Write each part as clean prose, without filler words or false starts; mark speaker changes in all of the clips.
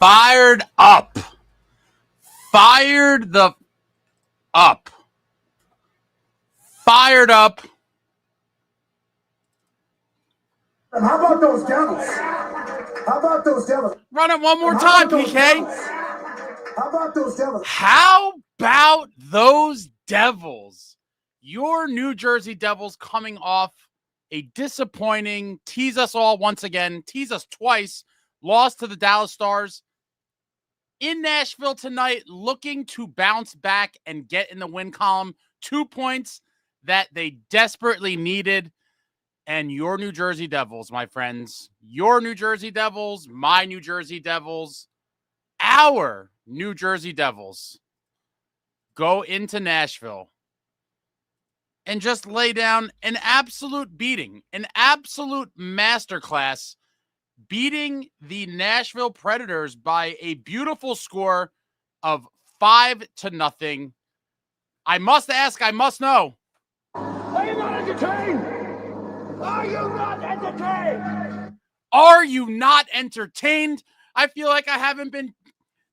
Speaker 1: fired up. Fired the up. Fired up.
Speaker 2: And how about those Devils? How about those Devils?
Speaker 1: Run it one more time, PK.
Speaker 2: How about those Devils?
Speaker 1: How about those Devils? Your New Jersey Devils coming off a disappointing, tease us all once again, tease us twice, loss to the Dallas Stars. In Nashville tonight, looking to bounce back and get in the win column. 2 points that they desperately needed. And your New Jersey Devils, my friends, your New Jersey Devils, my New Jersey Devils, our New Jersey Devils go into Nashville and just lay down an absolute beating, an absolute masterclass, beating the Nashville Predators by a beautiful score of 5-0. I must ask, I must know.
Speaker 2: Are you not entertained? Are you not entertained?
Speaker 1: Are you not entertained? I feel like I haven't been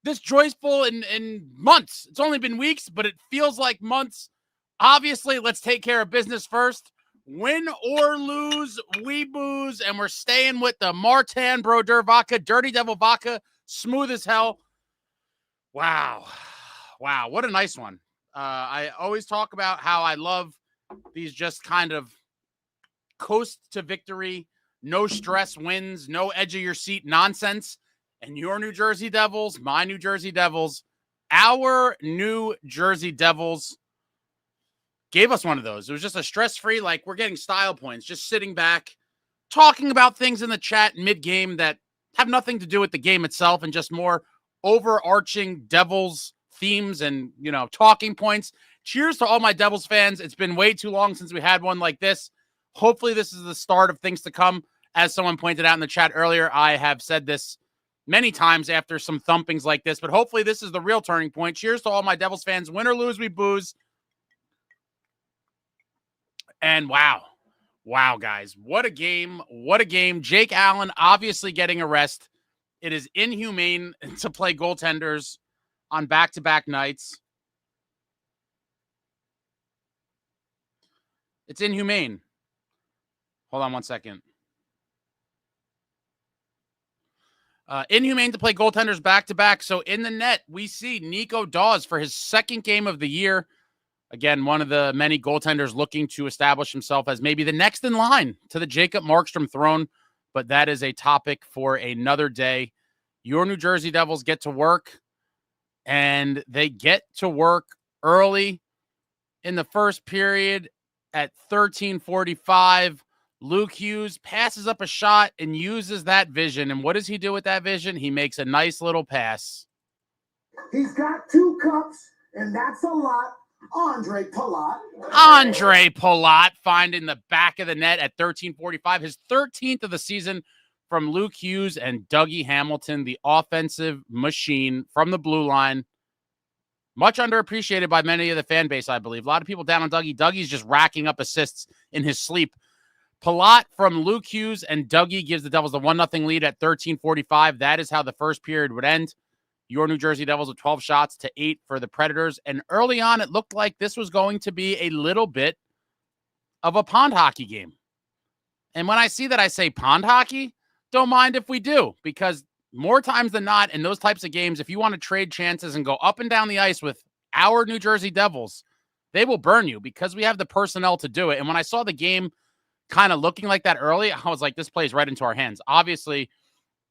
Speaker 1: this joyful in months. It's only been weeks, but it feels like months. Obviously, let's take care of business first. Win or lose, we booze, and we're staying with the Martin Brodeur vodka, Dirty Devil vodka, smooth as hell. Wow. Wow, what a nice one. I always talk about how I love these just kind of coast to victory, no stress wins, no edge of your seat nonsense. And your New Jersey Devils, my New Jersey Devils, our New Jersey Devils gave us one of those. It was just a stress-free, like, we're getting style points, just sitting back, talking about things in the chat mid-game that have nothing to do with the game itself and just more overarching Devils themes and, you know, talking points. Cheers to all my Devils fans. It's been way too long since we had one like this. Hopefully this is the start of things to come. As someone pointed out in the chat earlier, I have said this many times after some thumpings like this, but hopefully this is the real turning point. Cheers to all my Devils fans. Win or lose, we booze. And wow, guys, what a game. What a game. Jake Allen obviously getting a rest. It is inhumane to play goaltenders on back-to-back nights. It's inhumane. Hold on one second. Inhumane to play goaltenders back-to-back. So in the net, we see Nico Dawes for his second game of the year. Again, one of the many goaltenders looking to establish himself as maybe the next in line to the Jacob Markstrom throne. But that is a topic for another day. Your New Jersey Devils get to work, and they get to work early in the first period at 13:45. Luke Hughes passes up a shot and uses that vision. And what does he do with that vision? He makes a nice little pass.
Speaker 2: He's got 2 cups, and that's a lot. Andre
Speaker 1: Palat finding the back of the net at 13:45. His 13th of the season from Luke Hughes and Dougie Hamilton, the offensive machine from the blue line. Much underappreciated by many of the fan base, I believe. A lot of people down on Dougie. Dougie's just racking up assists in his sleep. Palat from Luke Hughes and Dougie gives the Devils the 1-0 lead at 13:45. That is how the first period would end. Your New Jersey Devils with 12 shots to 8 for the Predators. And early on, it looked like this was going to be a little bit of a pond hockey game. And when I see that, I say pond hockey, don't mind if we do, because more times than not in those types of games, if you want to trade chances and go up and down the ice with our New Jersey Devils, they will burn you because we have the personnel to do it. And when I saw the game kind of looking like that early, I was like, this plays right into our hands. Obviously,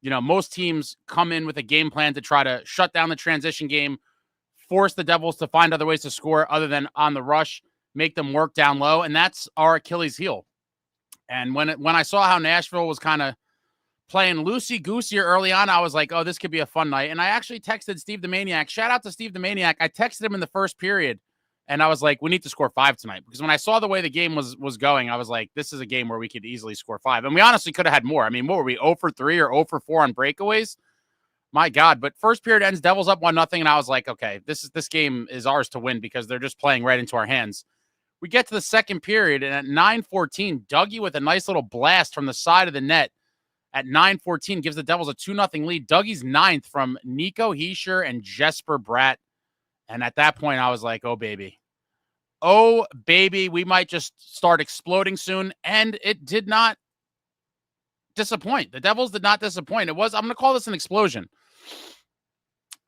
Speaker 1: you know, most teams come in with a game plan to try to shut down the transition game, force the Devils to find other ways to score other than on the rush, make them work down low, and that's our Achilles heel. And when I saw how Nashville was kind of playing loosey-goosey early on, I was like, oh, this could be a fun night. And I actually texted Steve the Maniac. Shout out to Steve the Maniac. I texted him in the first period, and I was like, we need to score 5 tonight. Because when I saw the way the game was going, I was like, this is a game where we could easily score 5. And we honestly could have had more. I mean, what were we, 0 for 3 or 0 for 4 on breakaways? My God. But first period ends, Devils up 1-0, and I was like, okay, this game is ours to win because they're just playing right into our hands. We get to the second period, and at 9:14, Dougie with a nice little blast from the side of the net at 9:14 gives the Devils a 2-0 lead. Dougie's ninth from nicohischier and Jesper Bratt. And at that point, I was like, oh, baby. Oh, baby, we might just start exploding soon. And it did not disappoint. The Devils did not disappoint. I'm going to call this an explosion.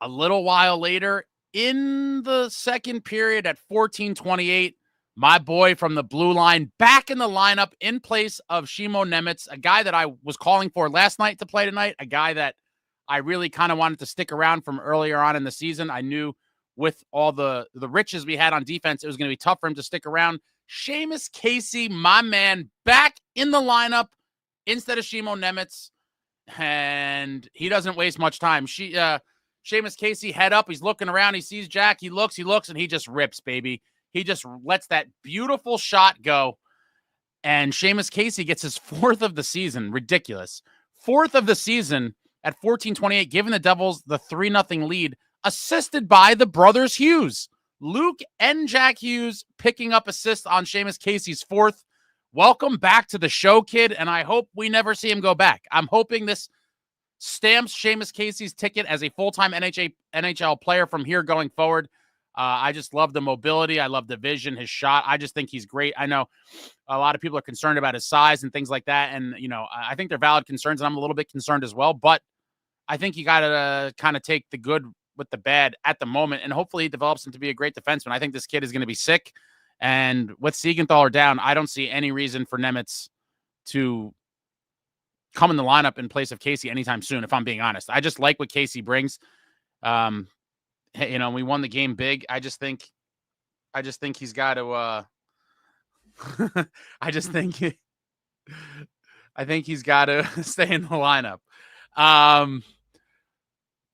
Speaker 1: A little while later, in the second period at 14:28, my boy from the blue line back in the lineup in place of Shimo Nemitz, a guy that I was calling for last night to play tonight, a guy that I really kind of wanted to stick around from earlier on in the season. I knew with all the riches we had on defense, it was going to be tough for him to stick around. Seamus Casey, my man, back in the lineup instead of Shimo Nemitz, and he doesn't waste much time. Seamus Casey head up, he's looking around, he sees Jack, he looks, and he just rips, baby. He just lets that beautiful shot go, and Seamus Casey gets his fourth of the season. Ridiculous. Fourth of the season at 14:28, giving the Devils the 3-0 lead, assisted by the brothers Hughes. Luke and Jack Hughes picking up assists on Seamus Casey's fourth. Welcome back to the show, kid, and I hope we never see him go back. I'm hoping this stamps Seamus Casey's ticket as a full-time NHL player from here going forward. I just love the mobility. I love the vision, his shot. I just think he's great. I know a lot of people are concerned about his size and things like that, and, I think they're valid concerns, and I'm a little bit concerned as well, but I think you got to kind of take the good with the bad at the moment, and hopefully he develops into be a great defenseman. I think this kid is going to be sick, and with Siegenthaler down, I don't see any reason for Nemitz to come in the lineup in place of Casey anytime soon, if I'm being honest. I just like what Casey brings. We won the game big. I just think he's got to I think he's got to stay in the lineup.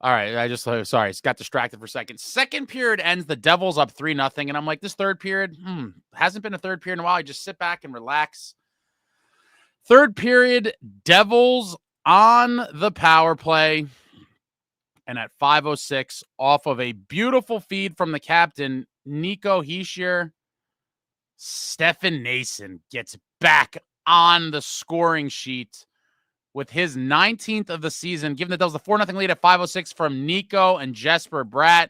Speaker 1: All right, sorry, got distracted for a second. Second period ends, the Devils up 3-0, and I'm like, this third period, hasn't been a third period in a while. I just sit back and relax. Third period, Devils on the power play, and at 5:06, off of a beautiful feed from the captain, nicohischier, Stefan Noesen gets back on the scoring sheet with his 19th of the season, giving the Devils the 4-0 lead at 5:06 from Nico and Jesper Bratt.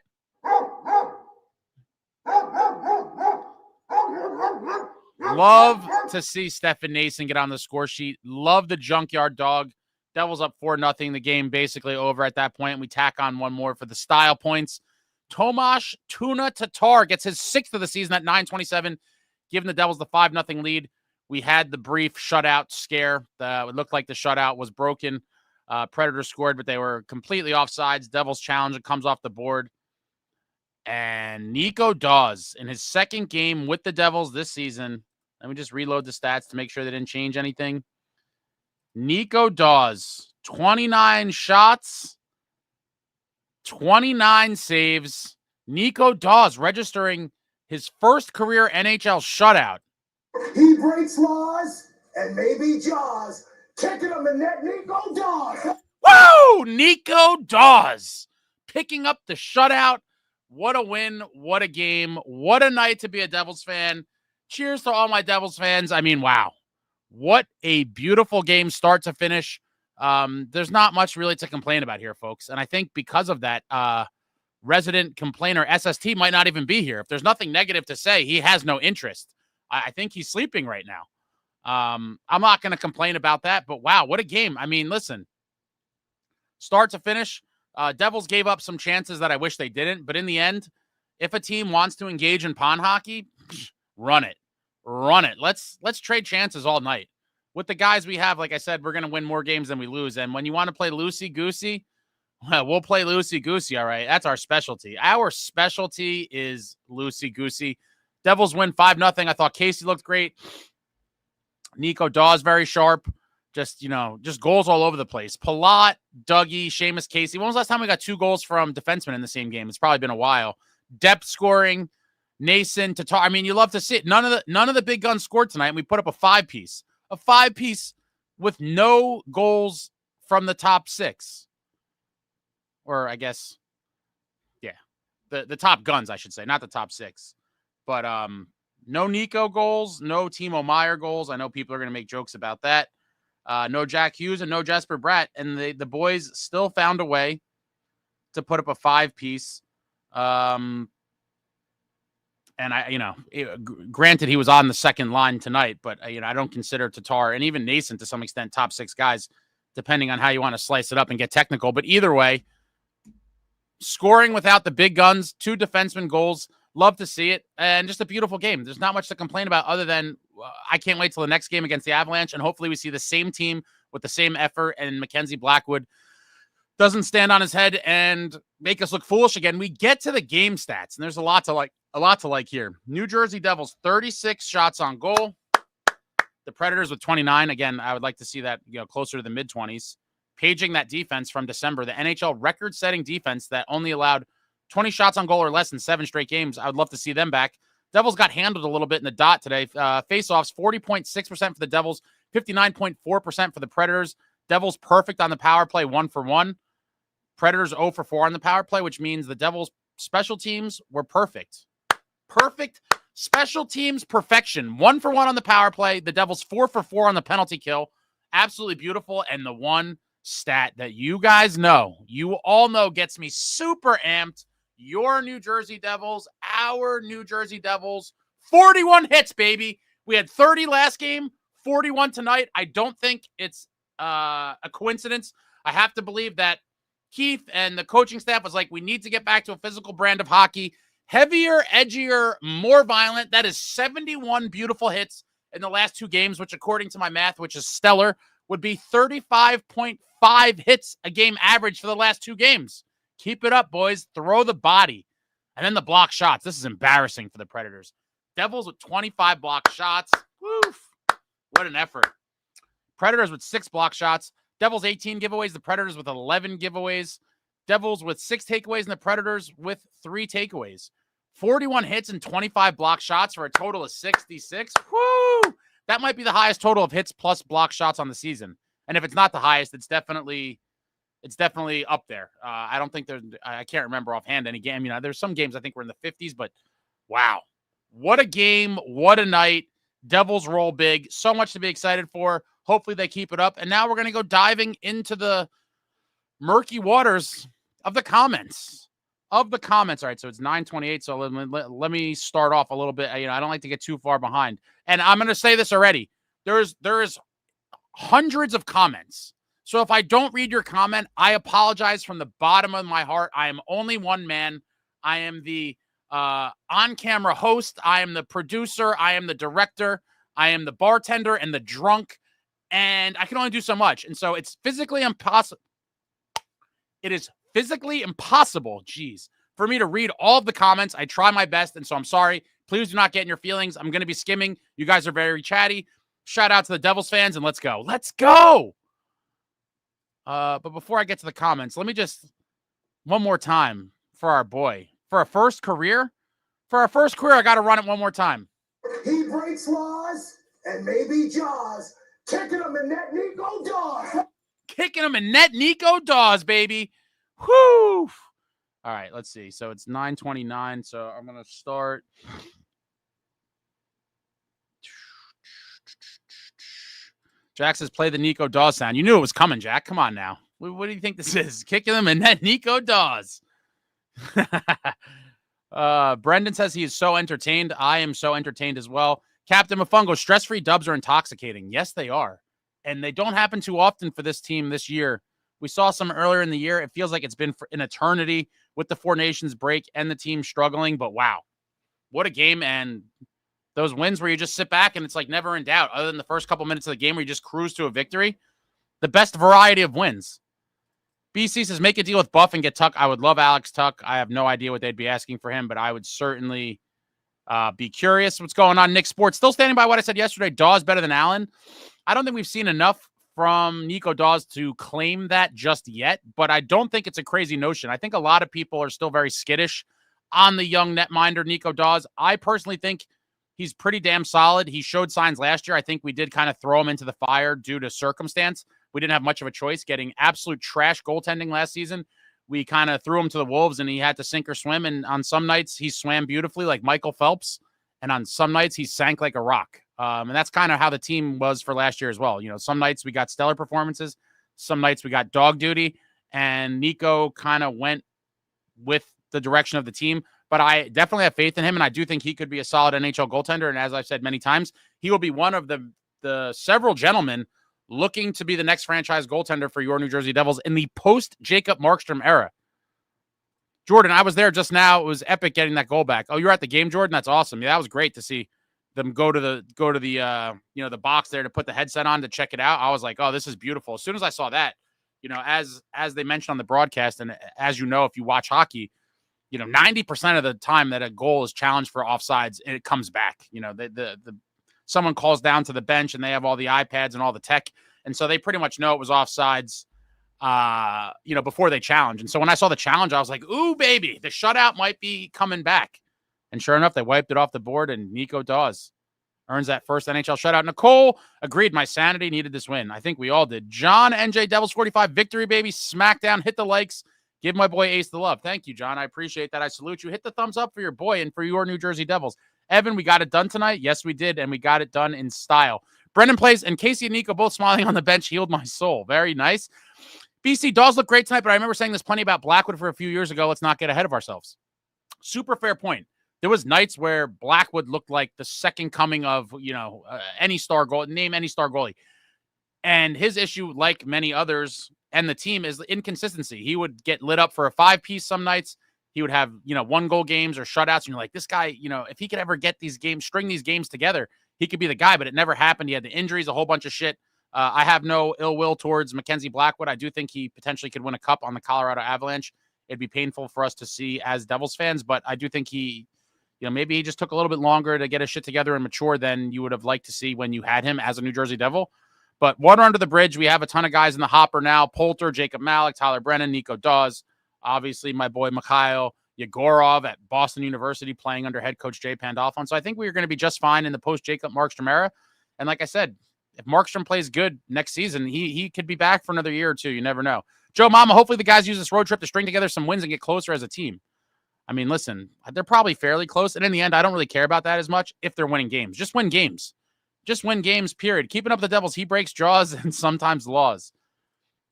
Speaker 1: Love to see Stefan Noesen get on the score sheet. Love the junkyard dog. Devils up 4-0. The game basically over at that point. We tack on one more for the style points. Tomas Tuna Tatar gets his 6th of the season at 9:27, giving the Devils the 5-0 lead. We had the brief shutout scare. It looked like the shutout was broken. Predators scored, but they were completely offsides. Devils challenge, it comes off the board. And Nico Dawes, in his second game with the Devils this season, let me just reload the stats to make sure they didn't change anything. Nico Dawes, 29 shots, 29 saves. Nico Dawes registering his first career NHL shutout.
Speaker 2: He breaks laws and maybe jaws. Kicking him in net, Nico Dawes.
Speaker 1: Woo! Nico Dawes picking up the shutout. What a win. What a game. What a night to be a Devils fan. Cheers to all my Devils fans. I mean, wow. What a beautiful game start to finish. There's not much really to complain about here, folks. And I think because of that, resident complainer SST might not even be here. If there's nothing negative to say, he has no interest. I think he's sleeping right now. I'm not going to complain about that, but wow, what a game. I mean, listen, start to finish, Devils gave up some chances that I wish they didn't, but in the end, if a team wants to engage in pond hockey, run it. Let's trade chances all night. With the guys we have, like I said, we're going to win more games than we lose. And when you want to play loosey-goosey, well, we'll play loosey-goosey, all right? That's our specialty. Our specialty is loosey-goosey. Devils win 5-0. I thought Casey looked great. Nico Dawes very sharp. Just goals all over the place. Palat, Dougie, Seamus Casey. When was the last time we got 2 goals from defensemen in the same game? It's probably been a while. Depth scoring, Noesen, Tatar. I mean, you love to see it. None of the big guns scored tonight, and we put up a 5-piece. A 5-piece with no goals from the top 6. Or I guess, yeah, the top guns, I should say, not the top 6. But no Nico goals, no Timo Meier goals. I know people are going to make jokes about that. No Jack Hughes and no Jesper Bratt. And the boys still found a way to put up a 5-piece. And granted, he was on the second line tonight, but I don't consider Tatar and even Nason to some extent top 6 guys, depending on how you want to slice it up and get technical. But either way, scoring without the big guns, 2 defenseman goals, love to see it, and just a beautiful game. There's not much to complain about other than I can't wait till the next game against the Avalanche, and hopefully we see the same team with the same effort, and Mackenzie Blackwood doesn't stand on his head and make us look foolish again. We get to the game stats, and there's a lot to like here. New Jersey Devils, 36 shots on goal. The Predators with 29. Again, I would like to see that closer to the mid-20s. Paging that defense from December, the NHL record-setting defense that only allowed 20 shots on goal or less in 7 straight games. I would love to see them back. Devils got handled a little bit in the dot today. Face-offs, 40.6% for the Devils, 59.4% for the Predators. Devils perfect on the power play, 1-for-1. Predators 0 for 4 on the power play, which means the Devils' special teams were perfect. Perfect special teams perfection. 1 for 1 on the power play. The Devils 4 for 4 on the penalty kill. Absolutely beautiful. And the one stat that you guys know, you all know, gets me super amped. Your New Jersey Devils, our New Jersey Devils, 41 hits, baby. We had 30 last game, 41 tonight. I don't think it's a coincidence. I have to believe that Keith and the coaching staff was like, we need to get back to a physical brand of hockey. Heavier, edgier, more violent. That is 71 beautiful hits in the last 2 games, which according to my math, which is stellar, would be 35.5 hits a game average for the last 2 games. Keep it up, boys. Throw the body. And then the block shots. This is embarrassing for the Predators. Devils with 25 block shots. Woof. What an effort. Predators with 6 block shots. Devils 18 giveaways. The Predators with 11 giveaways. Devils with 6 takeaways and the Predators with 3 takeaways. 41 hits and 25 block shots for a total of 66. Woo! That might be the highest total of hits plus block shots on the season. And if it's not the highest, it's definitely up there. I don't think I can't remember offhand any game. There's some games I think we're in the 50s, but wow. What a game. What a night. Devils roll big. So much to be excited for. Hopefully they keep it up. And now we're going to go diving into the murky waters of the comments. All right, so it's 9:28. So let me start off a little bit. I don't like to get too far behind. And I'm going to say this already. There is hundreds of comments. So if I don't read your comment, I apologize from the bottom of my heart. I am only one man. I am the on-camera host. I am the producer. I am the director. I am the bartender and the drunk. And I can only do so much. And so it's physically impossible. It is physically impossible, for me to read all of the comments. I try my best, and so I'm sorry. Please do not get in your feelings. I'm going to be skimming. You guys are very chatty. Shout out to the Devils fans, and let's go. Let's go! But before I get to the comments, let me just, one more time for our boy. For our first career, I got to run it one more time.
Speaker 2: He breaks laws and maybe jaws. Kicking him in net, Nico Dawes.
Speaker 1: Kicking him in net, Nico Dawes, baby. Whoo! All right, let's see. So it's 9:29. So I'm going to start. Jack says, play the Nico Dawes sound. You knew it was coming, Jack. Come on now. What do you think this is? Kicking him in net, Nico Dawes. Brendan says he is so entertained. I am so entertained as well. Captain Mafungo, stress-free dubs are intoxicating. Yes, they are. And they don't happen too often for this team this year. We saw some earlier in the year. It feels like it's been for an eternity with the Four Nations break and the team struggling. But wow, what a game. And those wins where you just sit back and it's like never in doubt, other than the first couple minutes of the game where you just cruise to a victory. The best variety of wins. BC says, make a deal with Buff and get Tuck. I would love Alex Tuck. I have no idea what they'd be asking for him, but I would certainly be curious what's going on. Nick Sports, still standing by what I said yesterday. Dawes better than Allen. I don't think we've seen enough from Nico Dawes to claim that just yet, but I don't think it's a crazy notion. I think a lot of people are still very skittish on the young netminder Nico Dawes. I personally think he's pretty damn solid. He showed signs last year. I think we did kind of throw him into the fire due to circumstance. We didn't have much of a choice, getting absolute trash goaltending last season. We kind of threw him to the wolves and he had to sink or swim. And on some nights he swam beautifully like Michael Phelps. And on some nights he sank like a rock. And that's kind of how the team was for last year as well. Some nights we got stellar performances. Some nights we got dog duty. And Nico kind of went with the direction of the team. But I definitely have faith in him, and I do think he could be a solid NHL goaltender. And as I've said many times, he will be one of the several gentlemen looking to be the next franchise goaltender for your New Jersey Devils in the post-Jacob Markstrom era. Jordan, I was there just now. It was epic getting that goal back. Oh, you're at the game, Jordan? That's awesome. Yeah, that was great to see them go to the the box there to put the headset on to check it out. I was like, oh, this is beautiful. As soon as I saw that, as they mentioned on the broadcast, and as you know, if you watch hockey, 90% of the time that a goal is challenged for offsides, it comes back. Someone calls down to the bench and they have all the iPads and all the tech. And so they pretty much know it was offsides, before they challenge. And so when I saw the challenge, I was like, ooh, baby, the shutout might be coming back. And sure enough, they wiped it off the board, and Nico Dawes earns that first NHL shutout. Nicole agreed. My sanity needed this win. I think we all did. John, NJDevils45, victory, baby. Smackdown. Hit the likes. Give my boy Ace the love. Thank you, John. I appreciate that. I salute you. Hit the thumbs up for your boy and for your New Jersey Devils. Evan, we got it done tonight. Yes, we did, and we got it done in style. Brendan plays, and Casey and Nico both smiling on the bench healed my soul. Very nice. BC, Dawes look great tonight, but I remember saying this plenty about Blackwood for a few years ago. Let's not get ahead of ourselves. Super fair point. There was nights where Blackwood looked like the second coming of, any star goal. Name any star goalie. And his issue, like many others, and the team, is inconsistency. He would get lit up for a 5-piece some nights. He would have, 1-goal games or shutouts. And you're like, this guy, if he could ever get these games, string these games together, he could be the guy. But it never happened. He had the injuries, a whole bunch of shit. I have no ill will towards Mackenzie Blackwood. I do think he potentially could win a cup on the Colorado Avalanche. It'd be painful for us to see as Devils fans, but I do think he, maybe he just took a little bit longer to get his shit together and mature than you would have liked to see when you had him as a New Jersey Devil. But water under the bridge. We have a ton of guys in the hopper now. Poulter, Jacob Malik, Tyler Brennan, Nico Dawes. Obviously, my boy Mikhail Yegorov at Boston University playing under head coach Jay Pandolfo. So I think we're going to be just fine in the post-Jacob Markstrom era. And like I said, if Markstrom plays good next season, he could be back for another year or two. You never know. Joe Mama, hopefully the guys use this road trip to string together some wins and get closer as a team. I mean, listen, they're probably fairly close. And in the end, I don't really care about that as much if they're winning games. Just win games. Just win games, period. Keeping up the Devils, he breaks jaws and sometimes laws.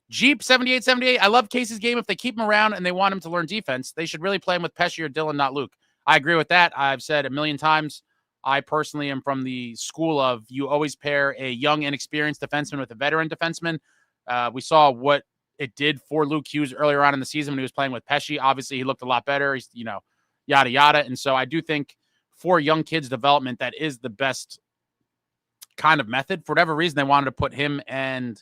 Speaker 1: Jeep 7878. I love Casey's game. If they keep him around and they want him to learn defense, they should really play him with Pesci or Dylan, not Luke. I agree with that. I've said a million times. I personally am from the school of you always pair a young, inexperienced defenseman with a veteran defenseman. We saw what it did for Luke Hughes earlier on in the season when he was playing with Pesci. Obviously, he looked a lot better. He's, yada, yada. And so I do think for young kids' development, that is the best kind of method. For whatever reason, they wanted to put him and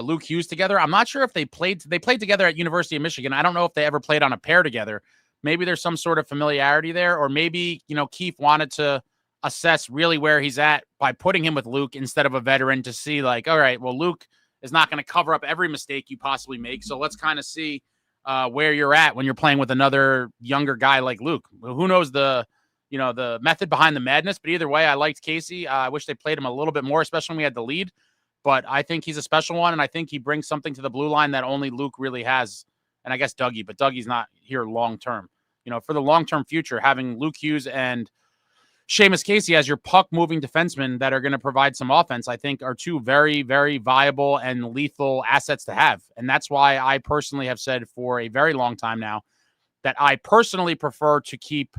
Speaker 1: Luke Hughes together. I'm not sure if they played together at University of Michigan. I don't know if they ever played on a pair together. Maybe there's some sort of familiarity there, or maybe, Keefe wanted to assess really where he's at by putting him with Luke instead of a veteran to see like, all right, well, Luke is not going to cover up every mistake you possibly make. So let's kind of see where you're at when you're playing with another younger guy like Luke. Who knows the method behind the madness, but either way, I liked Casey. I wish they played him a little bit more, especially when we had the lead, but I think he's a special one. And I think he brings something to the blue line that only Luke really has. And I guess Dougie, but Dougie's not here long-term, for the long-term future, having Luke Hughes and Seamus Casey as your puck-moving defensemen that are going to provide some offense, I think are two very, very viable and lethal assets to have. And that's why I personally have said for a very long time now that I personally prefer to keep,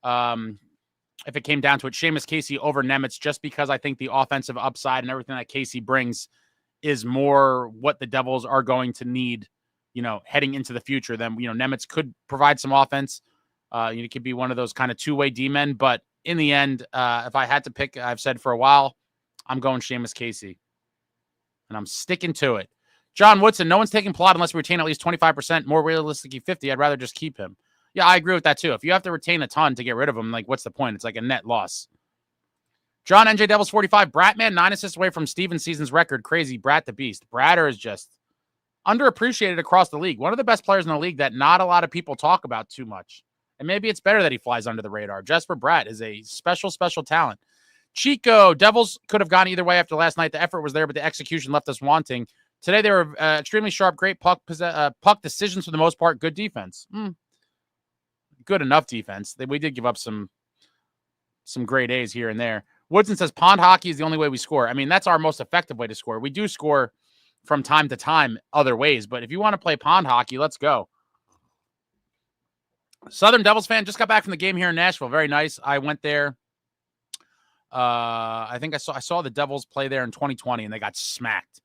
Speaker 1: if it came down to it, Seamus Casey over Nemitz, just because I think the offensive upside and everything that Casey brings is more what the Devils are going to need, heading into the future. Then, Nemitz could provide some offense. He could be one of those kind of two-way D-men, but in the end, if I had to pick, I've said for a while, I'm going Seamus Casey. And I'm sticking to it. John Woodson, no one's taking Plot unless we retain at least 25%, more realistically 50. I'd rather just keep him. Yeah, I agree with that too. If you have to retain a ton to get rid of him, like what's the point? It's like a net loss. John NJDevils45, Bratman, 9 assists away from Stevens' season's record. Crazy. Brat the Beast. Bratter is just underappreciated across the league. One of the best players in the league that not a lot of people talk about too much. And maybe it's better that he flies under the radar. Jesper Bratt is a special, special talent. Chico, Devils could have gone either way after last night. The effort was there, but the execution left us wanting. Today, they were extremely sharp, great puck decisions for the most part, good defense. Good enough defense. We did give up some grade A's here and there. Woodson says pond hockey is the only way we score. I mean, that's our most effective way to score. We do score from time to time other ways, but if you want to play pond hockey, let's go. Southern Devils fan, just got back from the game here in Nashville. Very nice. I went there. I think I saw the Devils play there in 2020, and they got smacked.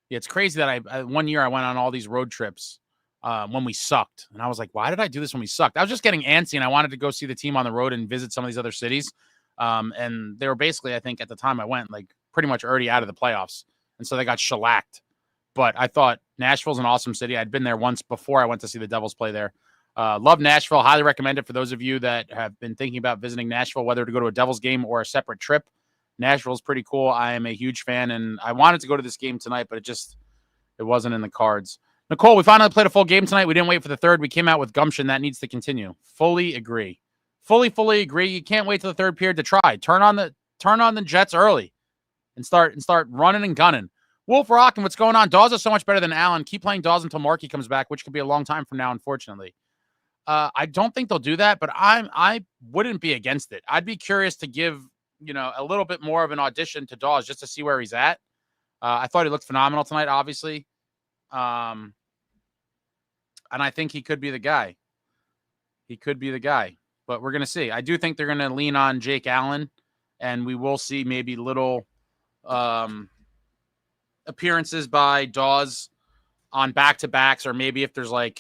Speaker 1: Yeah, it's crazy that I one year I went on all these road trips when we sucked, and I was like, why did I do this when we sucked? I was just getting antsy, and I wanted to go see the team on the road and visit some of these other cities. And they were basically, I think at the time I went, like pretty much already out of the playoffs, and so they got shellacked. But I thought Nashville's an awesome city. I'd been there once before I went to see the Devils play there. Love Nashville. Highly recommend it for those of you that have been thinking about visiting Nashville, whether to go to a Devils game or a separate trip. Nashville's pretty cool. I am a huge fan, and I wanted to go to this game tonight, but it wasn't in the cards. Nicole, we finally played a full game tonight. We didn't wait for the third. We came out with gumption. That needs to continue. Fully agree. Fully agree. You can't wait till the third period to try. Turn on the Jets early and start running and gunning. Wolf Rockin', what's going on? Dawes is so much better than Allen. Keep playing Dawes until Markey comes back, which could be a long time from now, unfortunately. I don't think they'll do that, but I wouldn't be against it. I'd be curious to give, a little bit more of an audition to Dawes just to see where he's at. I thought he looked phenomenal tonight, obviously. And I think he could be the guy. But we're going to see. I do think they're going to lean on Jake Allen, and we will see maybe little appearances by Dawes on back-to-backs, or maybe if there's 3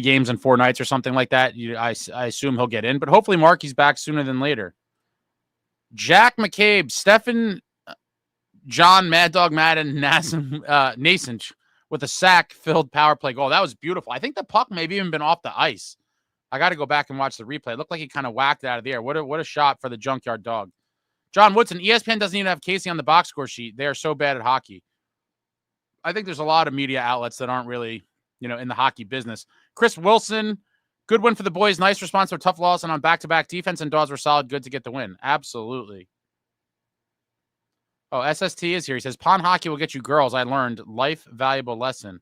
Speaker 1: games in 4 nights or something like that, I assume he'll get in. But hopefully Markey's back sooner than later. Jack McCabe, Stefan, John, Mad Dog Madden, Nascent with a sack-filled power play goal. That was beautiful. I think the puck maybe even been off the ice. I got to go back and watch the replay. It looked like he kind of whacked it out of the air. What a shot for the Junkyard Dog. John Woodson, ESPN doesn't even have Casey on the box score sheet. They are so bad at hockey. I think there's a lot of media outlets that aren't really, in the hockey business. Chris Wilson, good win for the boys. Nice response to a tough loss, and on back-to-back defense and Dawes were solid. Good to get the win. Absolutely. Oh, SST is here. He says, pond hockey will get you girls. I learned life valuable lesson.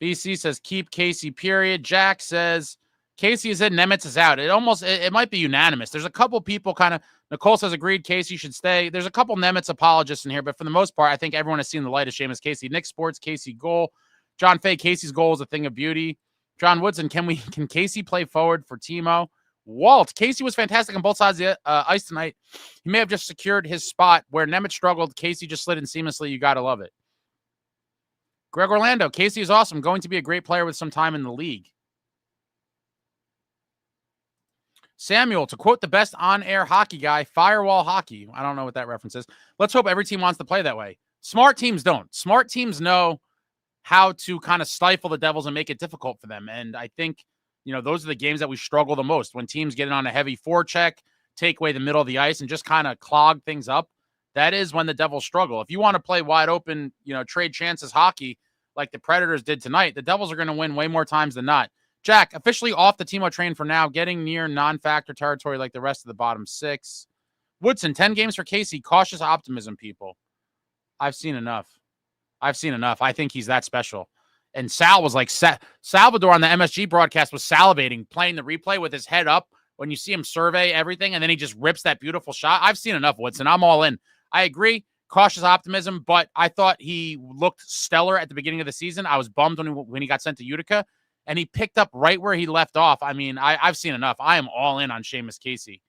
Speaker 1: BC says, keep Casey, period. Jack says, Casey is in, Nemitz is out. It might be unanimous. There's a couple people Nicole says, agreed, Casey should stay. There's a couple Nemitz apologists in here, but for the most part, I think everyone has seen the light of Seamus Casey. Nick Sports, Casey goal. John Fay, Casey's goal is a thing of beauty. John Woodson, can Casey play forward for Timo? Walt, Casey was fantastic on both sides of the ice tonight. He may have just secured his spot where Nemitz struggled. Casey just slid in seamlessly. You got to love it. Greg Orlando, Casey is awesome. Going to be a great player with some time in the league. Samuel, to quote the best on-air hockey guy, firewall hockey. I don't know what that reference is. Let's hope every team wants to play that way. Smart teams don't. Smart teams know how to kind of stifle the Devils and make it difficult for them. And I think, those are the games that we struggle the most. When teams get in on a heavy forecheck, take away the middle of the ice, and just kind of clog things up, that is when the Devils struggle. If you want to play wide open, trade chances hockey like the Predators did tonight, the Devils are going to win way more times than not. Jack, officially off the Timo train for now, getting near non-factor territory like the rest of the bottom 6. Woodson, 10 games for Casey. Cautious optimism, people. I've seen enough. I think he's that special. And Sal was like, Salvador on the MSG broadcast was salivating, playing the replay with his head up when you see him survey everything, and then he just rips that beautiful shot. I've seen enough, Woodson. I'm all in. I agree. Cautious optimism, but I thought he looked stellar at the beginning of the season. I was bummed when he got sent to Utica, and he picked up right where he left off. I mean, I've seen enough. I am all in on Seamus Casey.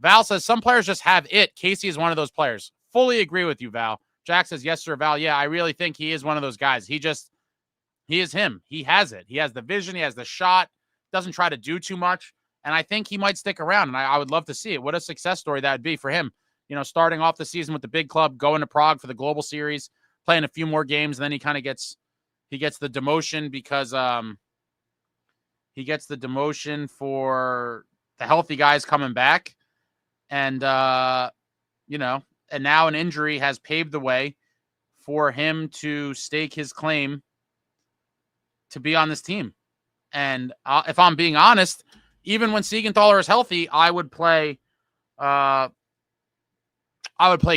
Speaker 1: Val says, some players just have it. Casey is one of those players. Fully agree with you, Val. Jack says, yes, sir, Val. Yeah, I really think he is one of those guys. He is him. He has it. He has the vision. He has the shot. Doesn't try to do too much. And I think he might stick around, and I would love to see it. What a success story that would be for him. Starting off the season with the big club, going to Prague for the Global Series, playing a few more games, and then he kind of gets the demotion because he gets the demotion for the healthy guys coming back. And, and now an injury has paved the way for him to stake his claim to be on this team. And if I'm being honest, even when Siegenthaler is healthy, I would play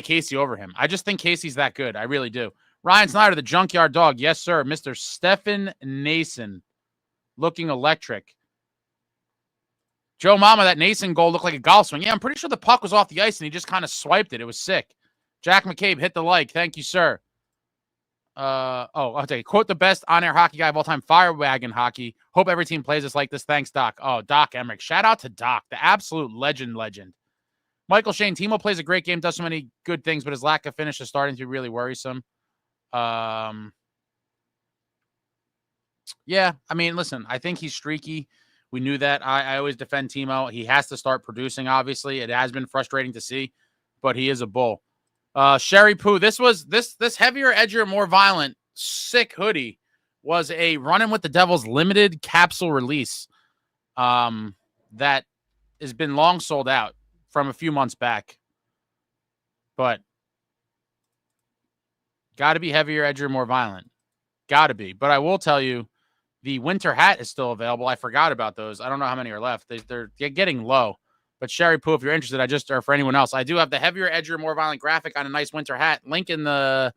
Speaker 1: Casey over him. I just think Casey's that good. I really do. Ryan Snyder, the Junkyard Dog. Yes, sir. Mr. Stefan Nason, looking electric. Joe Mama, that Nason goal looked like a golf swing. Yeah, I'm pretty sure the puck was off the ice and he just kind of swiped it. It was sick. Jack McCabe, hit the like. Thank you, sir. I'll tell you. Quote the best on-air hockey guy of all time, Fire Wagon Hockey. Hope every team plays us like this. Thanks, Doc. Oh, Doc Emmerich. Shout out to Doc, the absolute legend. Michael Shane, Timo plays a great game, does so many good things, but his lack of finish is starting to be really worrisome. Yeah, I mean, listen, I think he's streaky. We knew that. I always defend Timo. He has to start producing, obviously. It has been frustrating to see, but he is a bull. Sherry Poo, this heavier, edgier, more violent, sick hoodie was a Running with the Devils limited capsule release that has been long sold out from a few months back. But got to be heavier, edgier, more violent. Got to be. But I will tell you, the winter hat is still available. I forgot about those. I don't know how many are left. They're getting low. But Sherry Poo, if you're interested, or for anyone else, I do have the heavier, edgier, more violent graphic on a nice winter hat. Link in the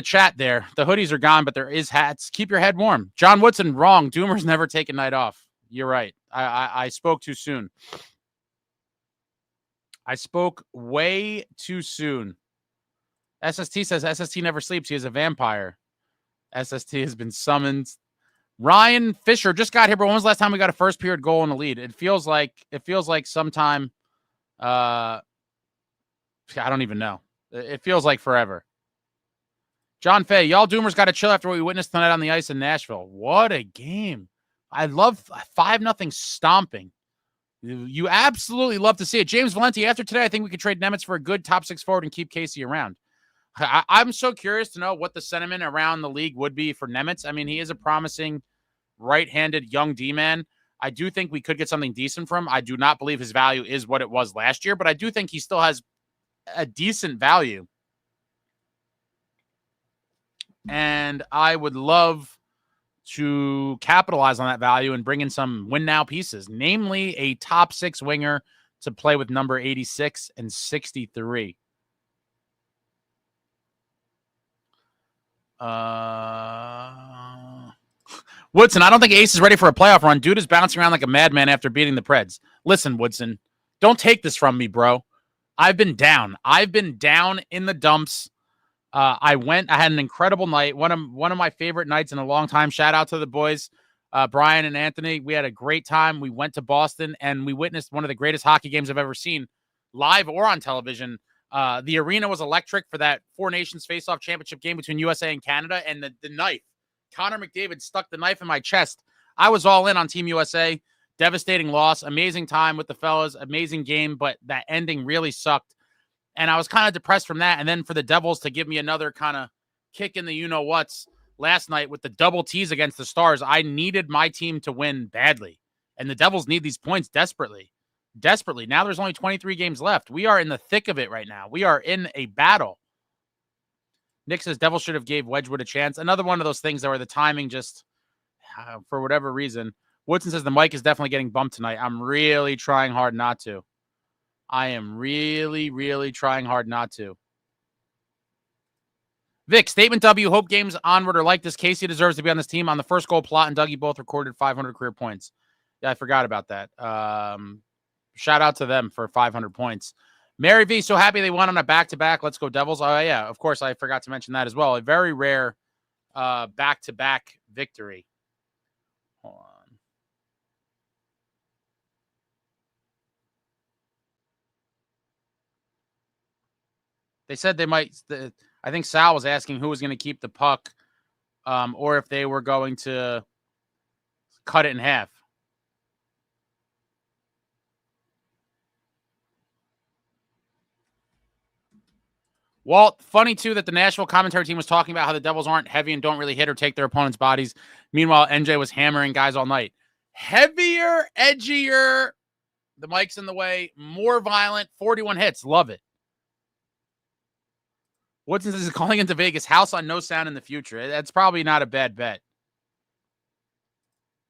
Speaker 1: chat there. The hoodies are gone, but there is hats. Keep your head warm. John Woodson, wrong. Doomers never take a night off. You're right. I spoke too soon. I spoke way too soon. SST says SST never sleeps. He is a vampire. SST has been summoned. Ryan Fisher just got here, but when was the last time we got a first period goal in the lead? It feels like sometime. I don't even know. It feels like forever. John Fay, y'all Doomers got to chill after what we witnessed tonight on the ice in Nashville. What a game! I love 5-0 stomping. You absolutely love to see it. James Valenti, after today, I think we could trade Nemitz for a good top 6 forward and keep Casey around. I'm so curious to know what the sentiment around the league would be for Nemitz. I mean, he is a promising right-handed young D-man. I do think we could get something decent from him. I do not believe his value is what it was last year, but I do think he still has a decent value. And I would love to capitalize on that value and bring in some win-now pieces, namely a top 6 winger to play with number 86 and 63. Woodson, I don't think Ace is ready for a playoff run. Dude is bouncing around like a madman after beating the Preds. Listen, Woodson, don't take this from me, bro. I've been down. I've been down in the dumps. I had an incredible night. One of my favorite nights in a long time. Shout out to the boys, Brian and Anthony. We had a great time. We went to Boston and we witnessed one of the greatest hockey games I've ever seen, live or on television. The arena was electric for that Four Nations face-off championship game between USA and Canada, and the knife. Connor McDavid stuck the knife in my chest. I was all in on Team USA. Devastating loss. Amazing time with the fellas. Amazing game, but that ending really sucked. And I was kind of depressed from that. And then for the Devils to give me another kind of kick in the you-know-whats last night with the double T's against the Stars, I needed my team to win badly. And the Devils need these points desperately. Desperately. Now there's only 23 games left. We are in the thick of it right now. We are in a battle. Nick says Devils should have gave Wedgwood a chance. Another one of those things that where the timing just, for whatever reason. Woodson says the mic is definitely getting bumped tonight. I'm really trying hard not to. I am really, really trying hard not to. Vic, statement W, hope games onward are like this. Casey deserves to be on this team. On the first goal, Plot and Dougie both recorded 500 career points. Yeah, I forgot about that. Shout out to them for 500 points. Mary V, so happy they won on a back-to-back. Let's go Devils. Oh, yeah, of course, I forgot to mention that as well. A very rare back-to-back victory. Hold on. They said they might. I think Sal was asking who was going to keep the puck or if they were going to cut it in half. Walt, funny, too, that the Nashville commentary team was talking about how the Devils aren't heavy and don't really hit or take their opponent's bodies. Meanwhile, NJ was hammering guys all night. Heavier, edgier, the mic's in the way, more violent, 41 hits. Love it. Woodson is calling into Vegas, house on no sound in the future. That's probably not a bad bet.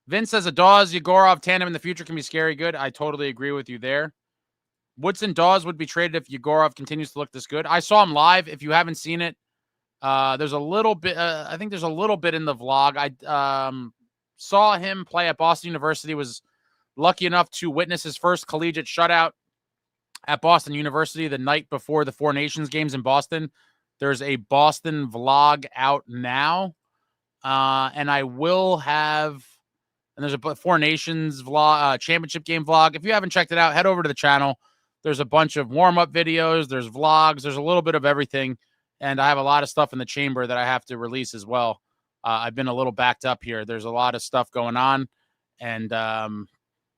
Speaker 1: Vince says a Dawes-Yegorov tandem in the future can be scary good. I totally agree with you there. Woodson Dawes would be traded if Yegorov continues to look this good. I saw him live. If you haven't seen it, there's a little bit. I think there's a little bit in the vlog. I saw him play at Boston University. Was lucky enough to witness his first collegiate shutout at Boston University the night before the Four Nations games in Boston. There's a Boston vlog out now. And I will have, and there's a Four Nations vlog, championship game vlog. If you haven't checked it out, head over to the channel. There's a bunch of warm-up videos. There's vlogs. There's a little bit of everything. And I have a lot of stuff in the chamber that I have to release as well. I've been a little backed up here. There's a lot of stuff going on. And, I'm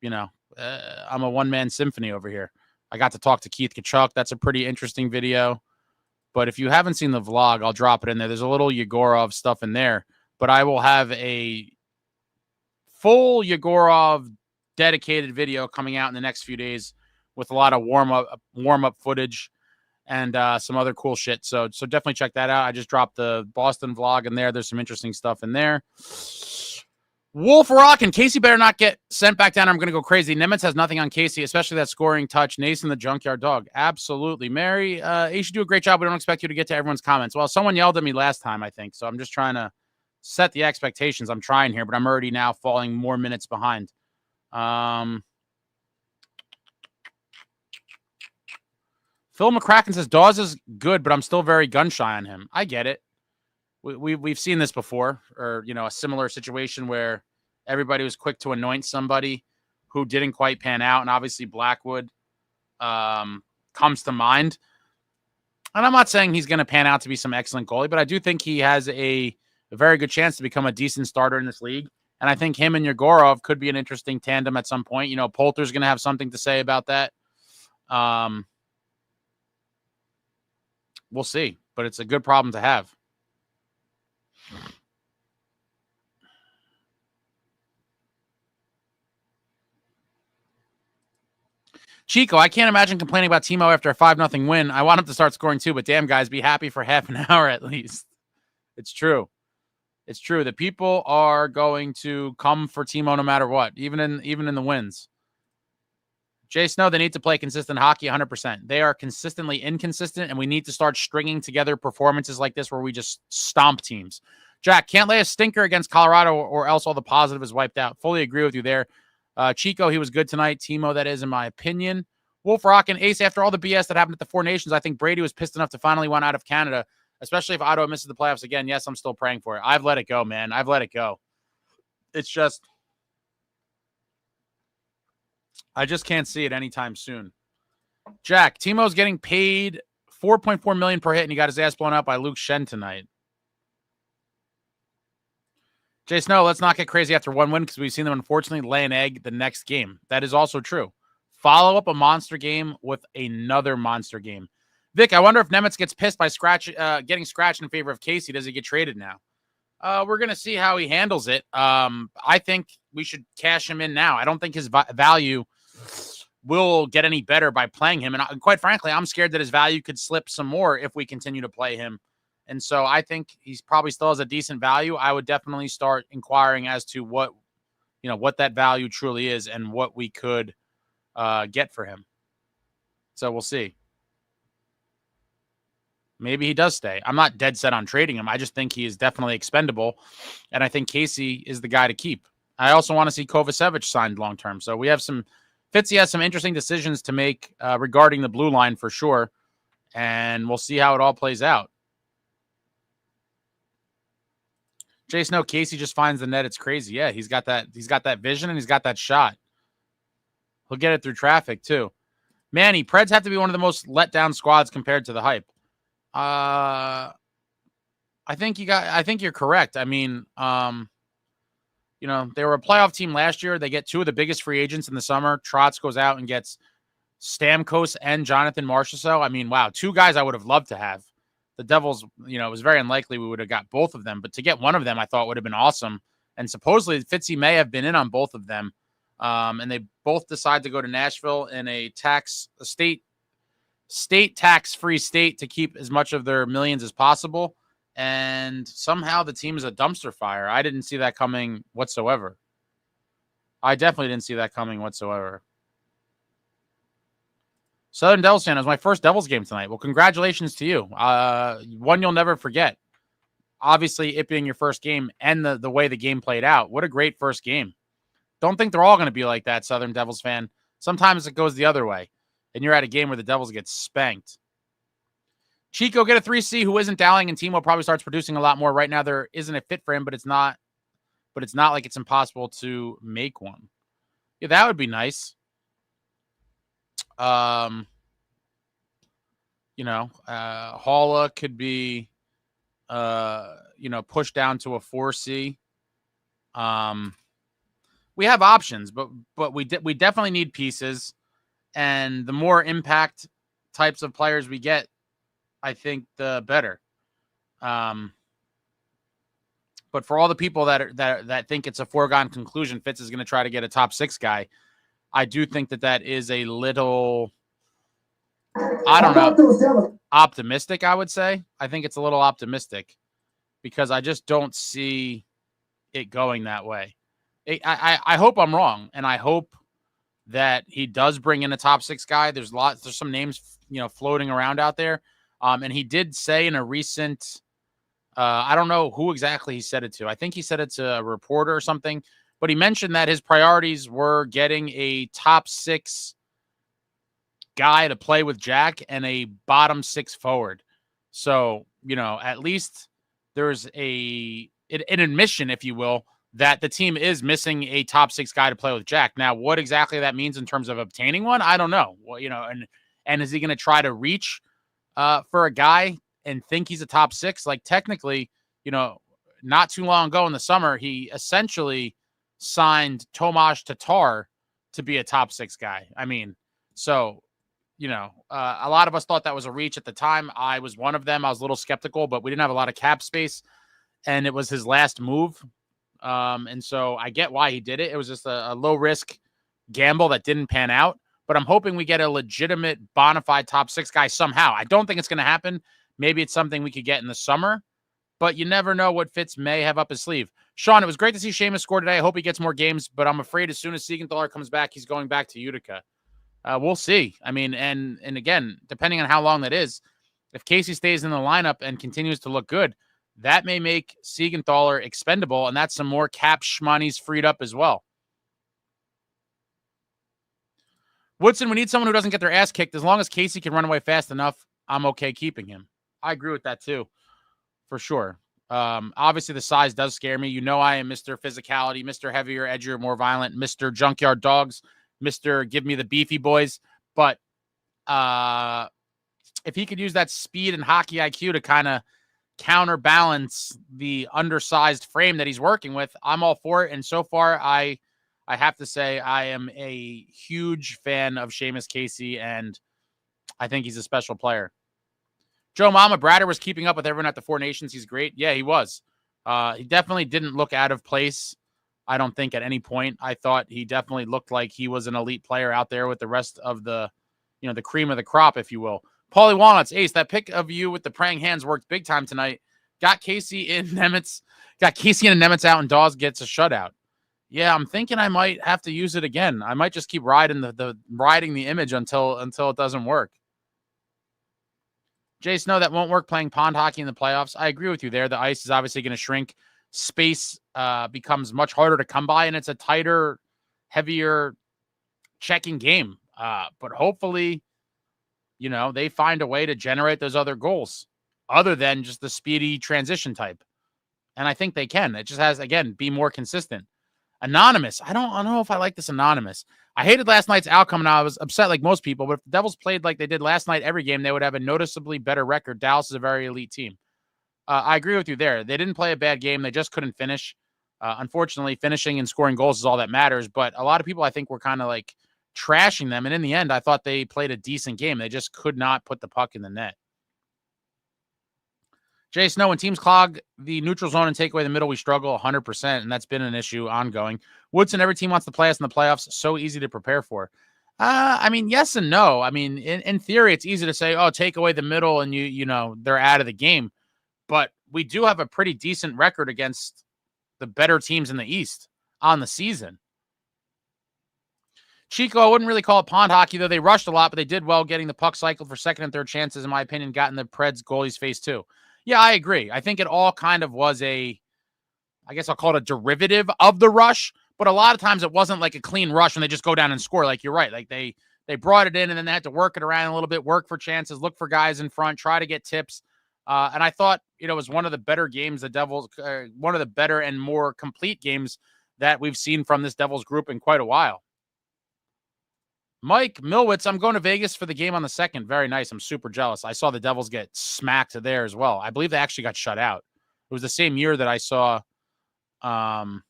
Speaker 1: a one-man symphony over here. I got to talk to Keith Kachuk. That's a pretty interesting video. But if you haven't seen the vlog, I'll drop it in there. There's a little Yegorov stuff in there. But I will have a full Yegorov dedicated video coming out in the next few days with a lot of warm-up footage and some other cool shit. So definitely check that out. I just dropped the Boston vlog in there. There's some interesting stuff in there. Wolf Rock and Casey better not get sent back down. I'm going to go crazy. Nimitz has nothing on Casey, especially that scoring touch. Nason, the junkyard dog. Absolutely. Mary, you should do a great job. We don't expect you to get to everyone's comments. Well, someone yelled at me last time, I think. So I'm just trying to set the expectations. I'm trying here, but I'm already now falling more minutes behind. Phil McCracken says Dawes is good, but I'm still very gun shy on him. I get it. We've seen this before, or a similar situation where everybody was quick to anoint somebody who didn't quite pan out, and obviously Blackwood comes to mind. And I'm not saying he's going to pan out to be some excellent goalie, but I do think he has a very good chance to become a decent starter in this league. And I think him and Yegorov could be an interesting tandem at some point. Poulter's going to have something to say about that. We'll see, but it's a good problem to have. Chico, I can't imagine complaining about Timo after a 5-0 win. I want him to start scoring too, but damn, guys, be happy for half an hour at least. It's true. It's true. The people are going to come for Timo no matter what, even in the wins. Jay Snow, they need to play consistent hockey 100%. They are consistently inconsistent, and we need to start stringing together performances like this where we just stomp teams. Jack, can't lay a stinker against Colorado or else all the positive is wiped out. Fully agree with you there. Chico, he was good tonight. Timo, that is, in my opinion. Wolf Rock and Ace, after all the BS that happened at the Four Nations, I think Brady was pissed enough to finally want out of Canada, especially if Ottawa misses the playoffs again. Yes, I'm still praying for it. I've let it go, man. I've let it go. It's just, I just can't see it anytime soon. Jack, Timo's getting paid $4.4 million per hit, and he got his ass blown out by Luke Shen tonight. Jay Snow, let's not get crazy after one win because we've seen them, unfortunately, lay an egg the next game. That is also true. Follow up a monster game with another monster game. Vic, I wonder if Nemitz gets pissed by getting scratched in favor of Casey. Does he get traded now? We're going to see how he handles it. I think we should cash him in now. I don't think his value will get any better by playing him. And quite frankly, I'm scared that his value could slip some more if we continue to play him. And so I think he's probably still has a decent value. I would definitely start inquiring as to what that value truly is and what we could get for him. So we'll see. Maybe he does stay. I'm not dead set on trading him. I just think he is definitely expendable. And I think Casey is the guy to keep. I also want to see Kovacevic signed long-term. So we have Fitzy has some interesting decisions to make regarding the blue line for sure. And we'll see how it all plays out. Jason, no, Casey just finds the net. It's crazy. Yeah, he's got that vision and he's got that shot. He'll get it through traffic too. Manny, Preds have to be one of the most let down squads compared to the hype. I think you're correct. I mean, they were a playoff team last year. They get two of the biggest free agents in the summer. Trotz goes out and gets Stamkos and Jonathan Marchessault. I mean, wow, two guys I would have loved to have. The Devils, it was very unlikely we would have got both of them, but to get one of them, I thought would have been awesome. And supposedly Fitzy may have been in on both of them. And they both decide to go to Nashville in a state tax-free state to keep as much of their millions as possible. And somehow the team is a dumpster fire. I didn't see that coming whatsoever. I definitely didn't see that coming whatsoever. Southern Devils fan, it was my first Devils game tonight. Well, congratulations to you. One you'll never forget. Obviously, it being your first game and the way the game played out. What a great first game. Don't think they're all going to be like that, Southern Devils fan. Sometimes it goes the other way, and you're at a game where the Devils get spanked. Chico, get a 3C who isn't Dowling, and Timo probably starts producing a lot more. Right now, there isn't a fit for him, but it's not like it's impossible to make one. Yeah, that would be nice. Halla could be, pushed down to a 4C. We have options, but we definitely need pieces, and the more impact types of players we get, I think the better. But for all the people that think it's a foregone conclusion, Fitz is going to try to get a top 6 guy, I do think that is a little, I don't know, optimistic, I would say. I think it's a little optimistic because I just don't see it going that way. I hope I'm wrong, and I hope that he does bring in a top 6 guy. There's some names, floating around out there. And he did say in a recent, I don't know who exactly he said it to. I think he said it to a reporter or something, but he mentioned that his priorities were getting a top 6 guy to play with Jack and a bottom 6 forward. So, at least there's an admission, if you will, that the team is missing a top 6 guy to play with Jack. Now, what exactly that means in terms of obtaining one, I don't know. Well, and is he going to try to reach for a guy and think he's a top 6? Like, technically, not too long ago in the summer, he essentially signed Tomas Tatar to be a top 6 guy. I mean, so, a lot of us thought that was a reach at the time. I was one of them. I was a little skeptical, but we didn't have a lot of cap space, and it was his last move. And so I get why he did it. It was just a low risk gamble that didn't pan out, but I'm hoping we get a legitimate bona fide top 6 guy somehow. I don't think it's going to happen. Maybe it's something we could get in the summer, but you never know what Fitz may have up his sleeve. Sean, it was great to see Seamus score today. I hope he gets more games, but I'm afraid as soon as Siegenthaler comes back, he's going back to Utica. We'll see. I mean, and again, depending on how long that is, if Casey stays in the lineup and continues to look good, that may make Siegenthaler expendable, and that's some more cap shmoney's freed up as well. Woodson, we need someone who doesn't get their ass kicked. As long as Casey can run away fast enough, I'm okay keeping him. I agree with that too, for sure. Obviously, the size does scare me. I am Mr. Physicality, Mr. Heavier, Edgier, More Violent, Mr. Junkyard Dogs, Mr. Give Me the Beefy Boys. But if he could use that speed and hockey IQ to kind of counterbalance the undersized frame that he's working with, I'm all for it. And so far, I have to say I am a huge fan of Seamus Casey, and I think he's a special player. Joe Mama Bratter was keeping up with everyone at the Four Nations. He's great. Yeah, he was. He definitely didn't look out of place, I don't think, at any point. I thought he definitely looked like he was an elite player out there with the rest of the, the cream of the crop, if you will. Paulie Walnuts, Ace, that pick of you with the praying hands worked big time tonight. Got Casey and Nemitz out, and Dawes gets a shutout. Yeah, I'm thinking I might have to use it again. I might just keep riding the image until it doesn't work. Jay Snow, that won't work playing pond hockey in the playoffs. I agree with you there. The ice is obviously going to shrink. Space becomes much harder to come by, and it's a tighter, heavier checking game. But hopefully, they find a way to generate those other goals other than just the speedy transition type. And I think they can. It just has, again, be more consistent. Anonymous. I don't know if I like this Anonymous. I hated last night's outcome, and I was upset like most people. But if the Devils played like they did last night every game, they would have a noticeably better record. Dallas is a very elite team. I agree with you there. They didn't play a bad game. They just couldn't finish. Unfortunately, finishing and scoring goals is all that matters. But a lot of people, I think, were kind of like trashing them. And in the end, I thought they played a decent game. They just could not put the puck in the net. Jay Snow, when teams clog the neutral zone and take away the middle, we struggle 100%, and that's been an issue ongoing. Woodson, every team wants to play us in the playoffs. So easy to prepare for. I mean, yes and no. I mean, in theory, it's easy to say, oh, take away the middle and they're out of the game. But we do have a pretty decent record against the better teams in the East on the season. Chico, I wouldn't really call it pond hockey, though. They rushed a lot, but they did well getting the puck cycled for second and third chances, in my opinion, got in the Preds goalie's face too. Yeah, I agree. I think it all kind of was I guess I'll call it a derivative of the rush, But a lot of times it wasn't like a clean rush when they just go down and score. Like, you're right. Like, they brought it in and then they had to work it around a little bit, work for chances, look for guys in front, try to get tips. And I thought, it was one of the better games the Devils, one of the better and more complete games that we've seen from this Devils group in quite a while. Mike Milwitz, I'm going to Vegas for the game on the 2nd. Very nice. I'm super jealous. I saw the Devils get smacked there as well. I believe they actually got shut out. It was the same year that I saw the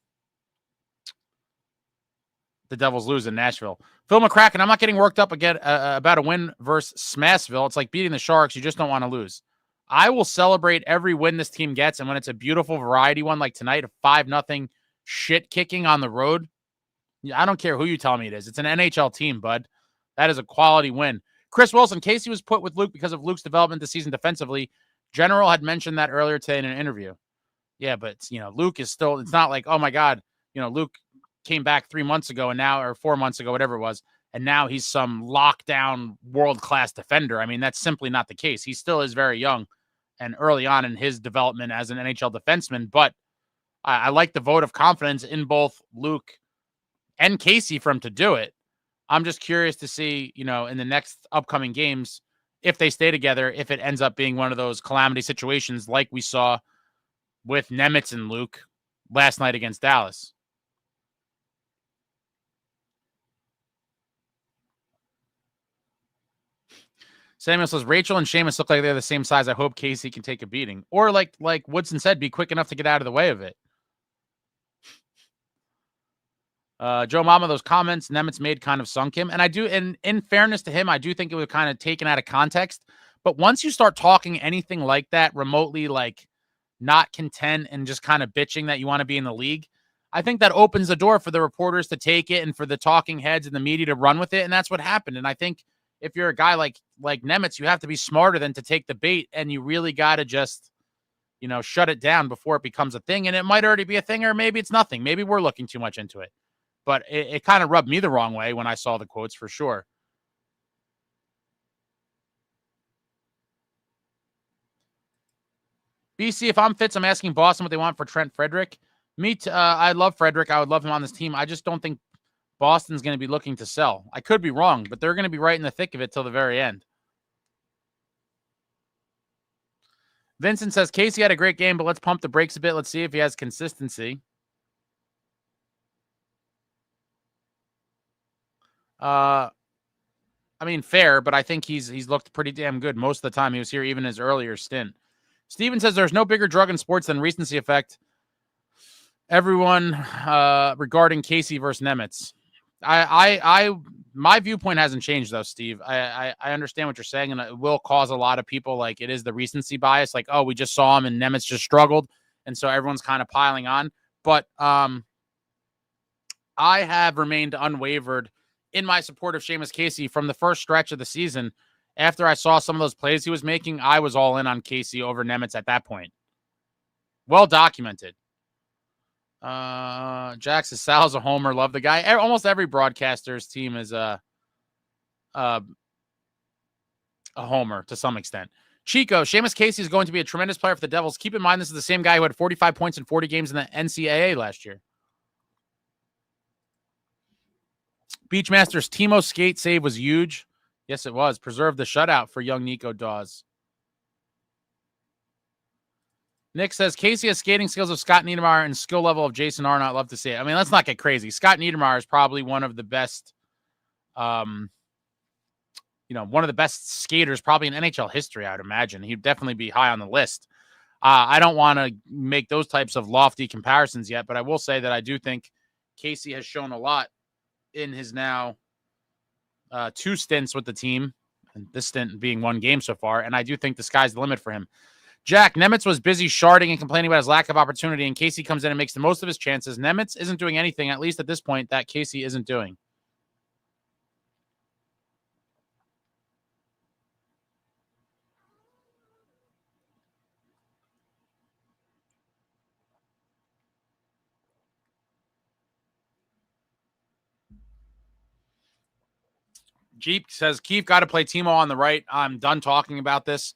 Speaker 1: Devils lose in Nashville. Phil McCracken, I'm not getting worked up again about a win versus Smashville. It's like beating the Sharks. You just don't want to lose. I will celebrate every win this team gets, and when it's a beautiful variety one like tonight, a 5-0 shit kicking on the road, I don't care who you tell me it is. It's an NHL team, bud. That is a quality win. Chris Wilson, Casey was put with Luke because of Luke's development this season defensively. General had mentioned that earlier today in an interview. Yeah, but, Luke is still, it's not like, oh my God, Luke came back 3 months ago and now, or 4 months ago, whatever it was, and now he's some lockdown world-class defender. I mean, that's simply not the case. He still is very young and early on in his development as an NHL defenseman, but I like the vote of confidence in both Luke and Casey for him to do it. I'm just curious to see, in the next upcoming games, if they stay together, if it ends up being one of those calamity situations like we saw with Nemitz and Luke last night against Dallas. Samuel says, Rachel and Seamus look like they're the same size. I hope Casey can take a beating. Or like Woodson said, be quick enough to get out of the way of it. Joe Mama, those comments Nemitz made kind of sunk him. And I do, and in fairness to him, I do think it was kind of taken out of context. But once you start talking anything like that remotely, like not content and just kind of bitching that you want to be in the league, I think that opens the door for the reporters to take it and for the talking heads and the media to run with it. And that's what happened. And I think if you're a guy like Nemitz, you have to be smarter than to take the bait, and you really got to just, shut it down before it becomes a thing. And it might already be a thing, or maybe it's nothing. Maybe we're looking too much into it. But it kind of rubbed me the wrong way when I saw the quotes, for sure. BC, if I'm Fitz, I'm asking Boston what they want for Trent Frederick. I love Frederick. I would love him on this team. I just don't think Boston's going to be looking to sell. I could be wrong, but they're going to be right in the thick of it till the very end. Vincent says, Casey had a great game, but let's pump the brakes a bit. Let's see if he has consistency. I mean, fair, but I think he's looked pretty damn good most of the time he was here, even his earlier stint. Steven says, there's no bigger drug in sports than recency effect. Everyone regarding Casey versus Nemitz. My viewpoint hasn't changed though, Steve. I understand what you're saying, and it will cause a lot of people, like, it is the recency bias, like, oh, we just saw him and Nemitz just struggled, and so everyone's kind of piling on. But I have remained unwavered in my support of Seamus Casey from the first stretch of the season. After I saw some of those plays he was making, I was all in on Casey over Nemitz at that point. Well documented. Jack says Sal's a homer. Love the guy. Almost every broadcaster's team is a homer to some extent. Chico, Seamus Casey is going to be a tremendous player for the Devils. Keep in mind, this is the same guy who had 45 points in 40 games in the NCAA last year. Beachmaster's Timo skate save was huge. Yes, it was. Preserved the shutout for young Nico Dawes. Nick says, Casey has skating skills of Scott Niedermayer and skill level of Jason Arnott. Love to see it. I mean, let's not get crazy. Scott Niedermayer is probably one of the best, one of the best skaters probably in NHL history, I would imagine. He'd definitely be high on the list. I don't want to make those types of lofty comparisons yet, but I will say that I do think Casey has shown a lot in his now 2 stints with the team, and this stint being 1 game so far, and I do think the sky's the limit for him. Jack, Nemitz was busy sharding and complaining about his lack of opportunity, and Casey comes in and makes the most of his chances. Nemitz isn't doing anything, at least at this point, that Casey isn't doing. Jeep says, Keith got to play Timo on the right. I'm done talking about this.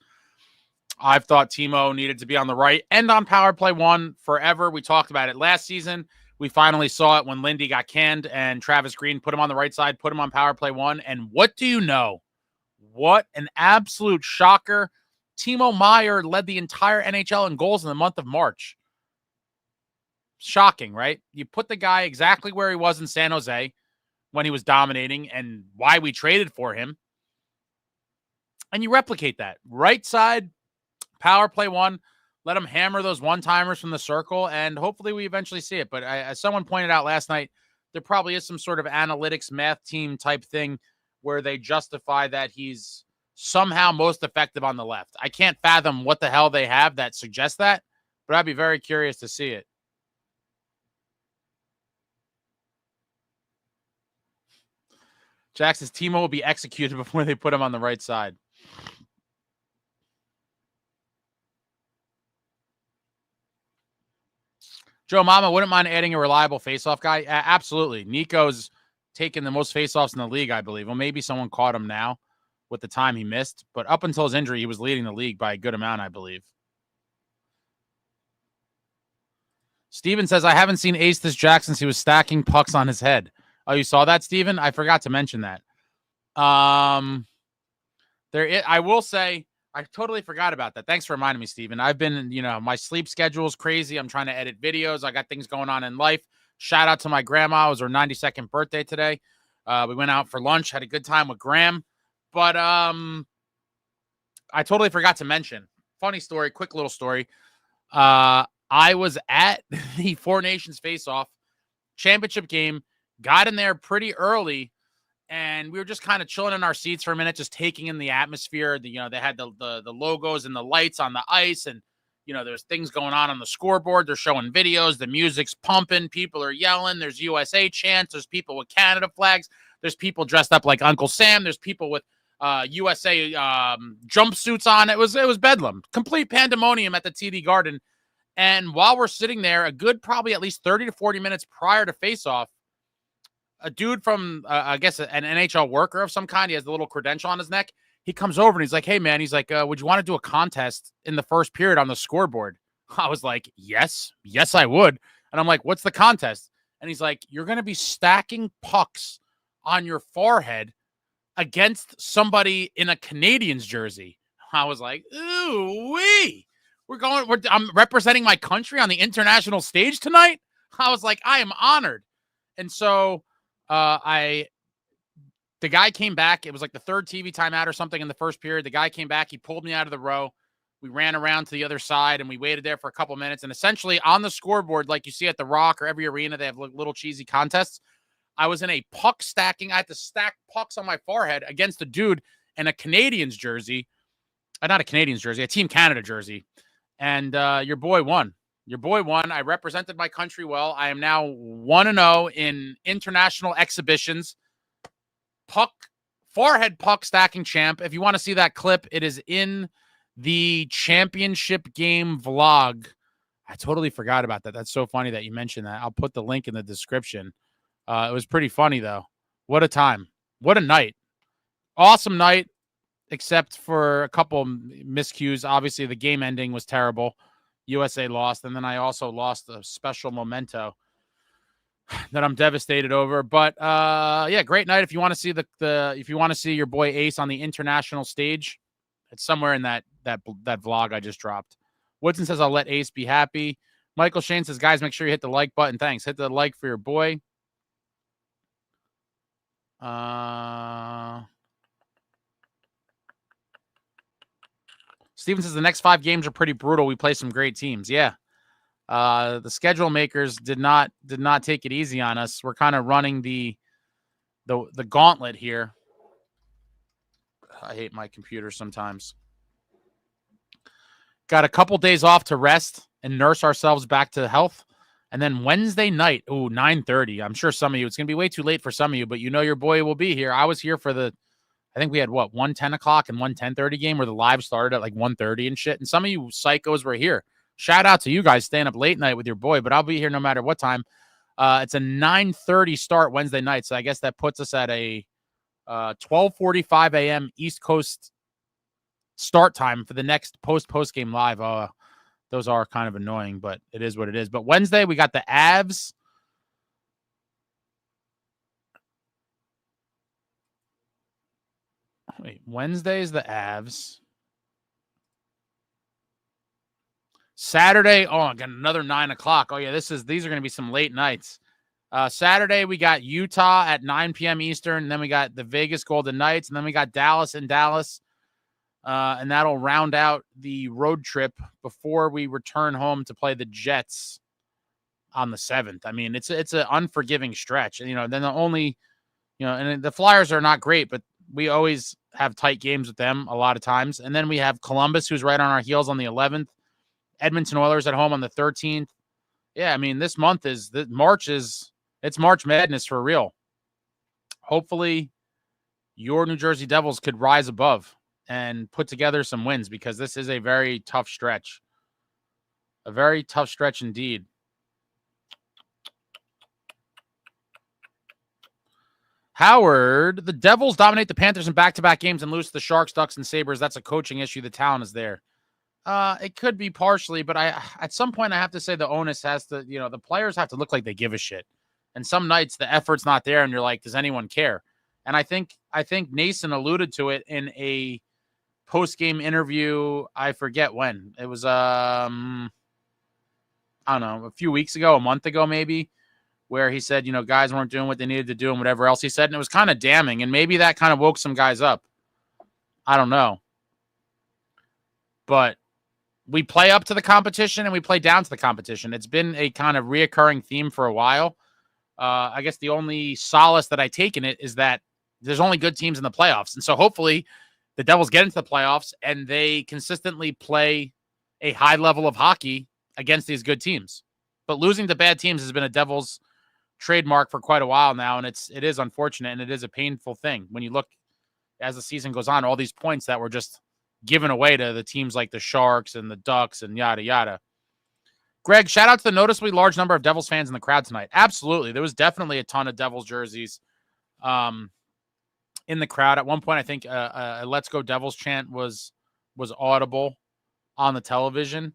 Speaker 1: I've thought Timo needed to be on the right and on power play 1 forever. We talked about it last season. We finally saw it when Lindy got canned and Travis Green put him on the right side, put him on power play 1. And what do you know? What an absolute shocker. Timo Meier led the entire NHL in goals in the month of March. Shocking, right? You put the guy exactly where he was in San Jose when he was dominating and why we traded for him. And you replicate that. Right side, power play 1. Let him hammer those one-timers from the circle, and hopefully we eventually see it. But as someone pointed out last night, there probably is some sort of analytics math team type thing where they justify that he's somehow most effective on the left. I can't fathom what the hell they have that suggests that, but I'd be very curious to see it. Jackson's Timo will be executed before they put him on the right side. Joe Mama wouldn't mind adding a reliable faceoff guy. Absolutely. Nico's taken the most faceoffs in the league, I believe. Well, maybe someone caught him now with the time he missed. But up until his injury, he was leading the league by a good amount, I believe. Steven says, I haven't seen Ace this Jack since he was stacking pucks on his head. Oh, you saw that, Steven? I forgot to mention that. I will say, I totally forgot about that. Thanks for reminding me, Steven. I've been, my sleep schedule is crazy. I'm trying to edit videos. I got things going on in life. Shout out to my grandma. It was her 92nd birthday today. We went out for lunch, had a good time with Graham. But I totally forgot to mention. Funny story, quick little story. I was at the Four Nations face-off championship game, got in there pretty early, and we were just kind of chilling in our seats for a minute, just taking in the atmosphere. They had the logos and the lights on the ice, and there's things going on the scoreboard. They're showing videos. The music's pumping. People are yelling. There's USA chants. There's people with Canada flags. There's people dressed up like Uncle Sam. There's people with USA jumpsuits on. It was bedlam, complete pandemonium at the TD Garden. And while we're sitting there, a good probably at least 30 to 40 minutes prior to face-off, a dude from, I guess, an NHL worker of some kind, he has the little credential on his neck. He comes over and he's like, hey, man, he's like, would you want to do a contest in the first period on the scoreboard? I was like, yes, I would. And I'm like, what's the contest? And he's like, you're going to be stacking pucks on your forehead against somebody in a Canadiens jersey. I was like, ooh-wee. I'm representing my country on the international stage tonight. I was like, I am honored. And so the guy came back. It was like the third TV timeout or something in the first period. The guy came back. He pulled me out of the row. We ran around to the other side and we waited there for a couple minutes. And essentially on the scoreboard, like you see at the Rock or every arena, they have little cheesy contests. I was in a puck stacking. I had to stack pucks on my forehead against a dude in a Canadiens jersey. Not a Canadiens jersey, a Team Canada jersey. And your boy won. I represented my country well. I am now 1-0 in international exhibitions. Forehead puck stacking champ. If you want to see that clip, it is in the championship game vlog. I totally forgot about that. That's so funny that you mentioned that. I'll put the link in the description. It was pretty funny, though. What a time. What a night. Awesome night, except for a couple miscues. Obviously, the game ending was terrible. USA lost, and then I also lost a special memento that I'm devastated over. But yeah, great night. If you want to see if you want to see your boy Ace on the international stage, it's somewhere in that vlog I just dropped. Woodson says I'll let Ace be happy. Michael Shane says, guys, make sure you hit the like button. Thanks. Hit the like for your boy. Steven says the next 5 games are pretty brutal. We play some great teams. Yeah. The schedule makers did not take it easy on us. We're kind of running the gauntlet here. I hate my computer sometimes. Got a couple days off to rest and nurse ourselves back to health. And then Wednesday night, 9:30. I'm sure some of you, it's going to be way too late for some of you, but your boy will be here. I was here for I think we had one 10 o'clock and one 10:30 game where the live started at like 1:30 and shit. And some of you psychos were here. Shout out to you guys staying up late night with your boy, but I'll be here no matter what time. It's a 9:30 start Wednesday night. So I guess that puts us at a 12:45 a.m. East Coast start time for the next post-game live. Those are kind of annoying, but it is what it is. But Wednesday, we got the Avs Wait, Wednesday's the Avs. Saturday, I got another 9 o'clock. Oh, yeah, these are going to be some late nights. Saturday, we got Utah at 9 p.m. Eastern. And then we got the Vegas Golden Knights. And then we got Dallas in Dallas. And that'll round out the road trip before we return home to play the Jets on the 7th. I mean, it's an unforgiving stretch. And, then the only, and the Flyers are not great, but we always have tight games with them a lot of times. And then we have Columbus, who's right on our heels on the 11th. Edmonton Oilers at home on the 13th. Yeah, I mean, it's March Madness for real. Hopefully your New Jersey Devils could rise above and put together some wins, because this is a very tough stretch. A very tough stretch indeed. Howard, the Devils dominate the Panthers in back-to-back games and lose to the Sharks, Ducks, and Sabres. That's a coaching issue. The talent is there. It could be partially, but at some point I have to say the onus has to, the players have to look like they give a shit. And some nights the effort's not there and you're like, does anyone care? And I think Nason alluded to it in a post-game interview. I forget when. It was, I don't know, a few weeks ago, a month ago maybe, where he said, guys weren't doing what they needed to do and whatever else he said. And it was kind of damning. And maybe that kind of woke some guys up. I don't know. But we play up to the competition and we play down to the competition. It's been a kind of reoccurring theme for a while. I guess the only solace that I take in it is that there's only good teams in the playoffs. And so hopefully the Devils get into the playoffs and they consistently play a high level of hockey against these good teams. But losing to bad teams has been a Devils trademark for quite a while now. And it is unfortunate and it is a painful thing. When you look as the season goes on, all these points that were just given away to the teams like the Sharks and the Ducks and yada, yada. Greg, shout out to the noticeably large number of Devils fans in the crowd tonight. Absolutely. There was definitely a ton of Devils jerseys in the crowd. At one point, I think a Let's Go Devils chant was audible on the television.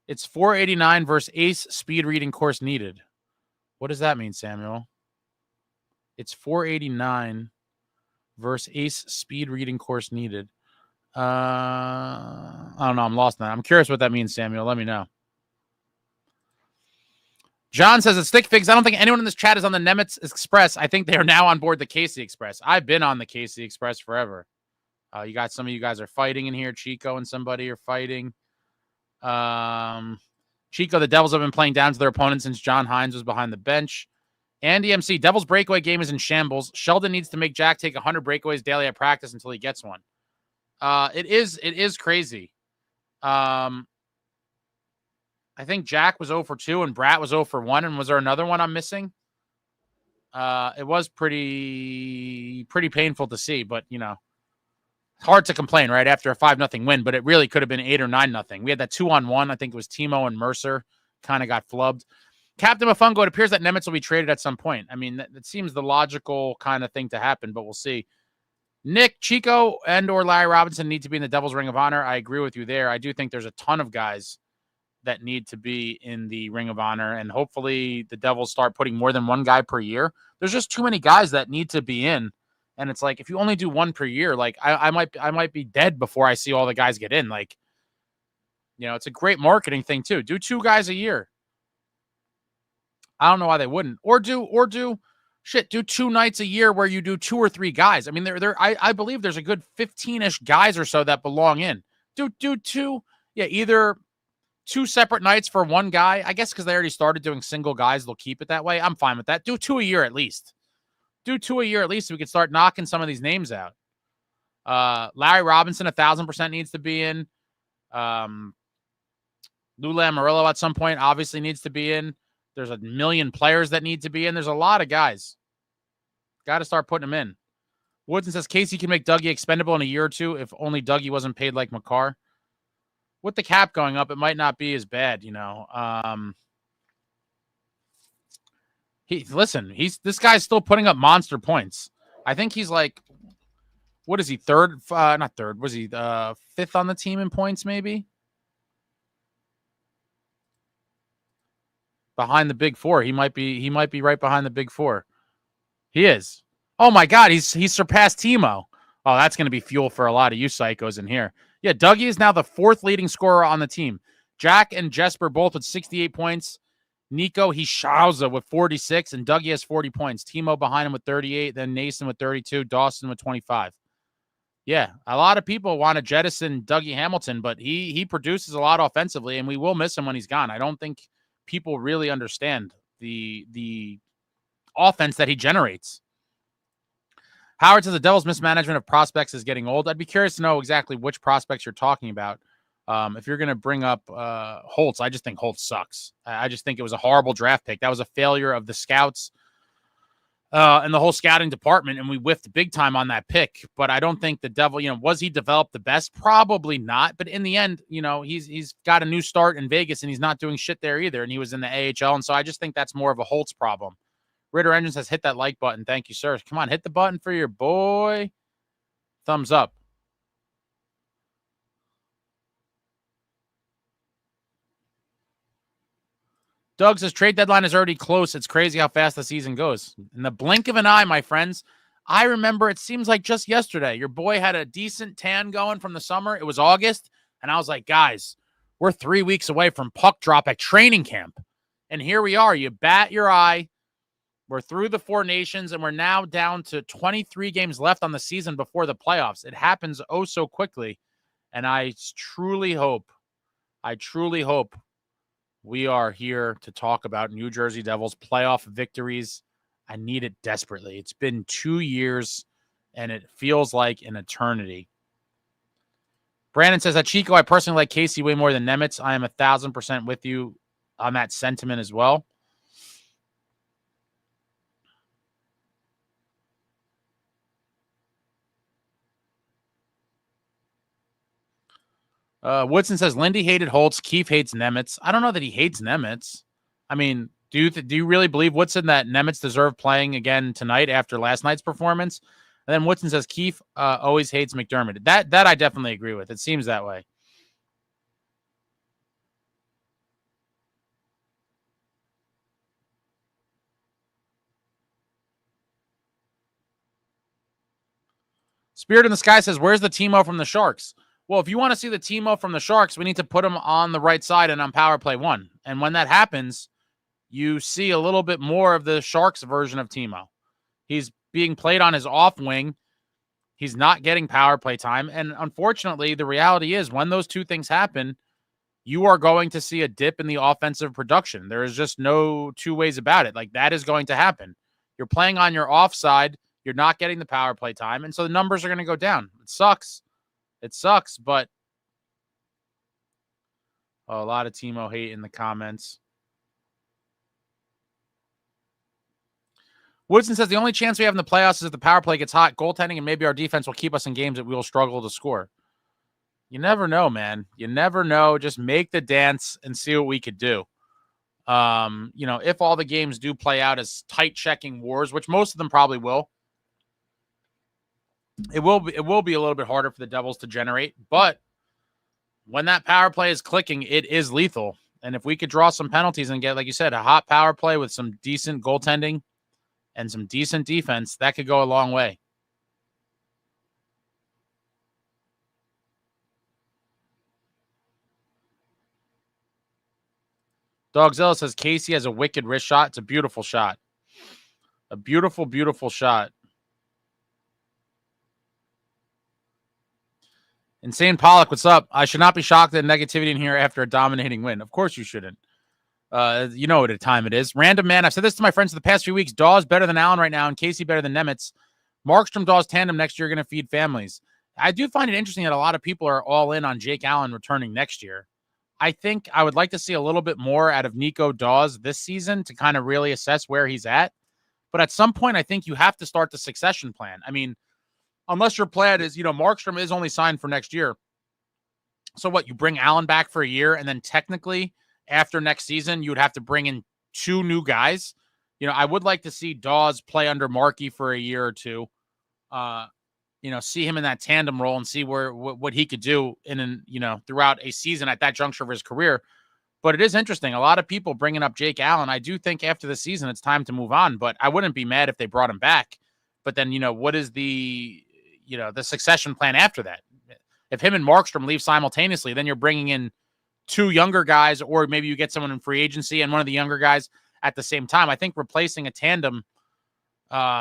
Speaker 1: It's 489 versus Ace speed reading course needed. What does that mean, Samuel? It's 489 versus Ace speed reading course needed. I don't know. I'm lost now. I'm curious what that means, Samuel. Let me know. John says, at Stick Figs, I don't think anyone in this chat is on the Nemitz Express. I think they are now on board the Casey Express. I've been on the Casey Express forever. You got some of you guys are fighting in here. Chico and somebody are fighting. Chico, the Devils have been playing down to their opponents since John Hines was behind the bench. Andy MC, Devils breakaway game is in shambles. Sheldon needs to make Jack take 100 breakaways daily at practice until he gets one. It is crazy. I think Jack was 0 for 2 and Brat was 0 for 1. And was there another one I'm missing? It was pretty painful to see, but hard to complain, right? After a 5-0 win, but it really could have been 8 or 9-0. We had that 2-on-1. I think it was Timo and Mercer kind of got flubbed. Captain Mafungo, it appears that Nemitz will be traded at some point. I mean, that seems the logical kind of thing to happen, but we'll see. Nick, Chico, and or Larry Robinson need to be in the Devils Ring of Honor. I agree with you there. I do think there's a ton of guys that need to be in the Ring of Honor, and hopefully the Devils start putting more than one guy per year. There's just too many guys that need to be in. And it's like, if you only do one per year, like I might be dead before I see all the guys get in. Like, it's a great marketing thing too. Do 2 guys a year. I don't know why they wouldn't. Or do 2 nights a year where you do 2 or 3 guys. I mean, I believe there's a good 15-ish guys or so that belong in. Do 2, either 2 separate nights for one guy. I guess because they already started doing single guys, they'll keep it that way. I'm fine with that. Do 2 a year at least. Do 2 a year at least so we can start knocking some of these names out. Larry Robinson 1,000% needs to be in. Lou Lamoriello at some point obviously needs to be in. There's a million players that need to be in. There's a lot of guys. Got to start putting them in. Woodson says Casey can make Dougie expendable in a year or 2 if only Dougie wasn't paid like Makar. With the cap going up, it might not be as bad, This guy's still putting up monster points. I think he's like, what is he, third? Not third. Was he 5th on the team in points, maybe? behind the big four. He might be right behind the big four. He is. Oh my God, he's surpassed Timo. Oh, that's going to be fuel for a lot of you psychos in here. Yeah, Dougie is now the 4th leading scorer on the team. Jack and Jesper both with 68 points. Nicohischier with 46, and Dougie has 40 points. Timo behind him with 38, then Nason with 32, Dawson with 25. Yeah, a lot of people want to jettison Dougie Hamilton, but he produces a lot offensively, and we will miss him when he's gone. I don't think people really understand the offense that he generates. Howard says the Devils' mismanagement of prospects is getting old. I'd be curious to know exactly which prospects you're talking about. If you're going to bring up Holtz, I just think Holtz sucks. I just think it was a horrible draft pick. That was a failure of the scouts and the whole scouting department, and we whiffed big time on that pick. But I don't think the Devil, was he developed the best? Probably not. But in the end, he's got a new start in Vegas, and he's not doing shit there either. And he was in the AHL, and so I just think that's more of a Holtz problem. Ritter Engine says, hit that like button. Thank you, sir. Come on, hit the button for your boy. Thumbs up. Doug says, trade deadline is already close. It's crazy how fast the season goes. In the blink of an eye, my friends. I remember it seems like just yesterday. Your boy had a decent tan going from the summer. It was August. And I was like, guys, we're 3 weeks away from puck drop at training camp. And here we are. You bat your eye. We're through the 4 nations, and we're now down to 23 games left on the season before the playoffs. It happens oh so quickly. And I truly hope we are here to talk about New Jersey Devils playoff victories. I need it desperately. It's been 2 years, and it feels like an eternity. Brandon says, at Chico, I personally like Casey way more than Nemitz. I am 1,000% with you on that sentiment as well. Woodson says Lindy hated Holtz. Keefe hates Nemitz. I don't know that he hates Nemitz. I mean, do you really believe, Woodson, that Nemitz deserved playing again tonight after last night's performance? And then Woodson says Keefe always hates McDermott. That I definitely agree with. It seems that way. Spirit in the Sky says, where's the Timo from the Sharks? Well, if you want to see the Timo from the Sharks, we need to put him on the right side and on power play 1. And when that happens, you see a little bit more of the Sharks version of Timo. He's being played on his off wing. He's not getting power play time. And unfortunately, the reality is when those two things happen, you are going to see a dip in the offensive production. There is just no two ways about it. Like, that is going to happen. You're playing on your offside. You're not getting the power play time. And so the numbers are going to go down. It sucks. It sucks, but a lot of Timo hate in the comments. Woodson says the only chance we have in the playoffs is if the power play gets hot, goaltending, and maybe our defense will keep us in games that we will struggle to score. You never know, man. You never know. Just make the dance and see what we could do. If all the games do play out as tight checking wars, which most of them probably will, it will be a little bit harder for the Devils to generate, but when that power play is clicking, it is lethal. And if we could draw some penalties and get, like you said, a hot power play with some decent goaltending and some decent defense, that could go a long way. Dogzilla says Casey has a wicked wrist shot. It's a beautiful shot. A beautiful, beautiful shot. Insane Pollock, what's up? I should not be shocked at negativity in here after a dominating win. Of course you shouldn't. You know what time it is. Random man, I've said this to my friends for the past few weeks. Dawes better than Allen right now, and Casey better than Nemitz. Markstrom-Dawes tandem next year are going to feed families. I do find it interesting that a lot of people are all in on Jake Allen returning next year. I think I would like to see a little bit more out of Nico Dawes this season to kind of really assess where he's at. But at some point, I think you have to start the succession plan. I mean, unless your plan is, Markstrom is only signed for next year. So what, you bring Allen back for a year, and then technically after next season, you would have to bring in 2 new guys. I would like to see Dawes play under Markey for a year or two. See him in that tandem role and see what he could do throughout a season at that juncture of his career. But it is interesting. A lot of people bringing up Jake Allen. I do think after the season, it's time to move on, but I wouldn't be mad if they brought him back. But then, what is the succession plan after that? If him and Markstrom leave simultaneously, then you're bringing in two younger guys, or maybe you get someone in free agency and one of the younger guys at the same time. I think replacing a tandem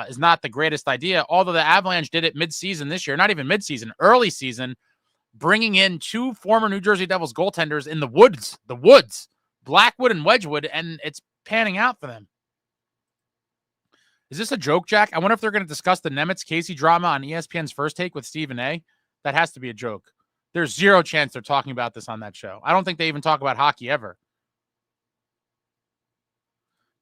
Speaker 1: is not the greatest idea, although the Avalanche did it mid-season this year, not even mid-season, early season, bringing in two former New Jersey Devils goaltenders in the woods, Blackwood and Wedgwood, and it's panning out for them. Is this a joke, Jack? I wonder if they're going to discuss the Nemitz-Casey drama on ESPN's First Take with Stephen A. That has to be a joke. There's zero chance they're talking about this on that show. I don't think they even talk about hockey ever.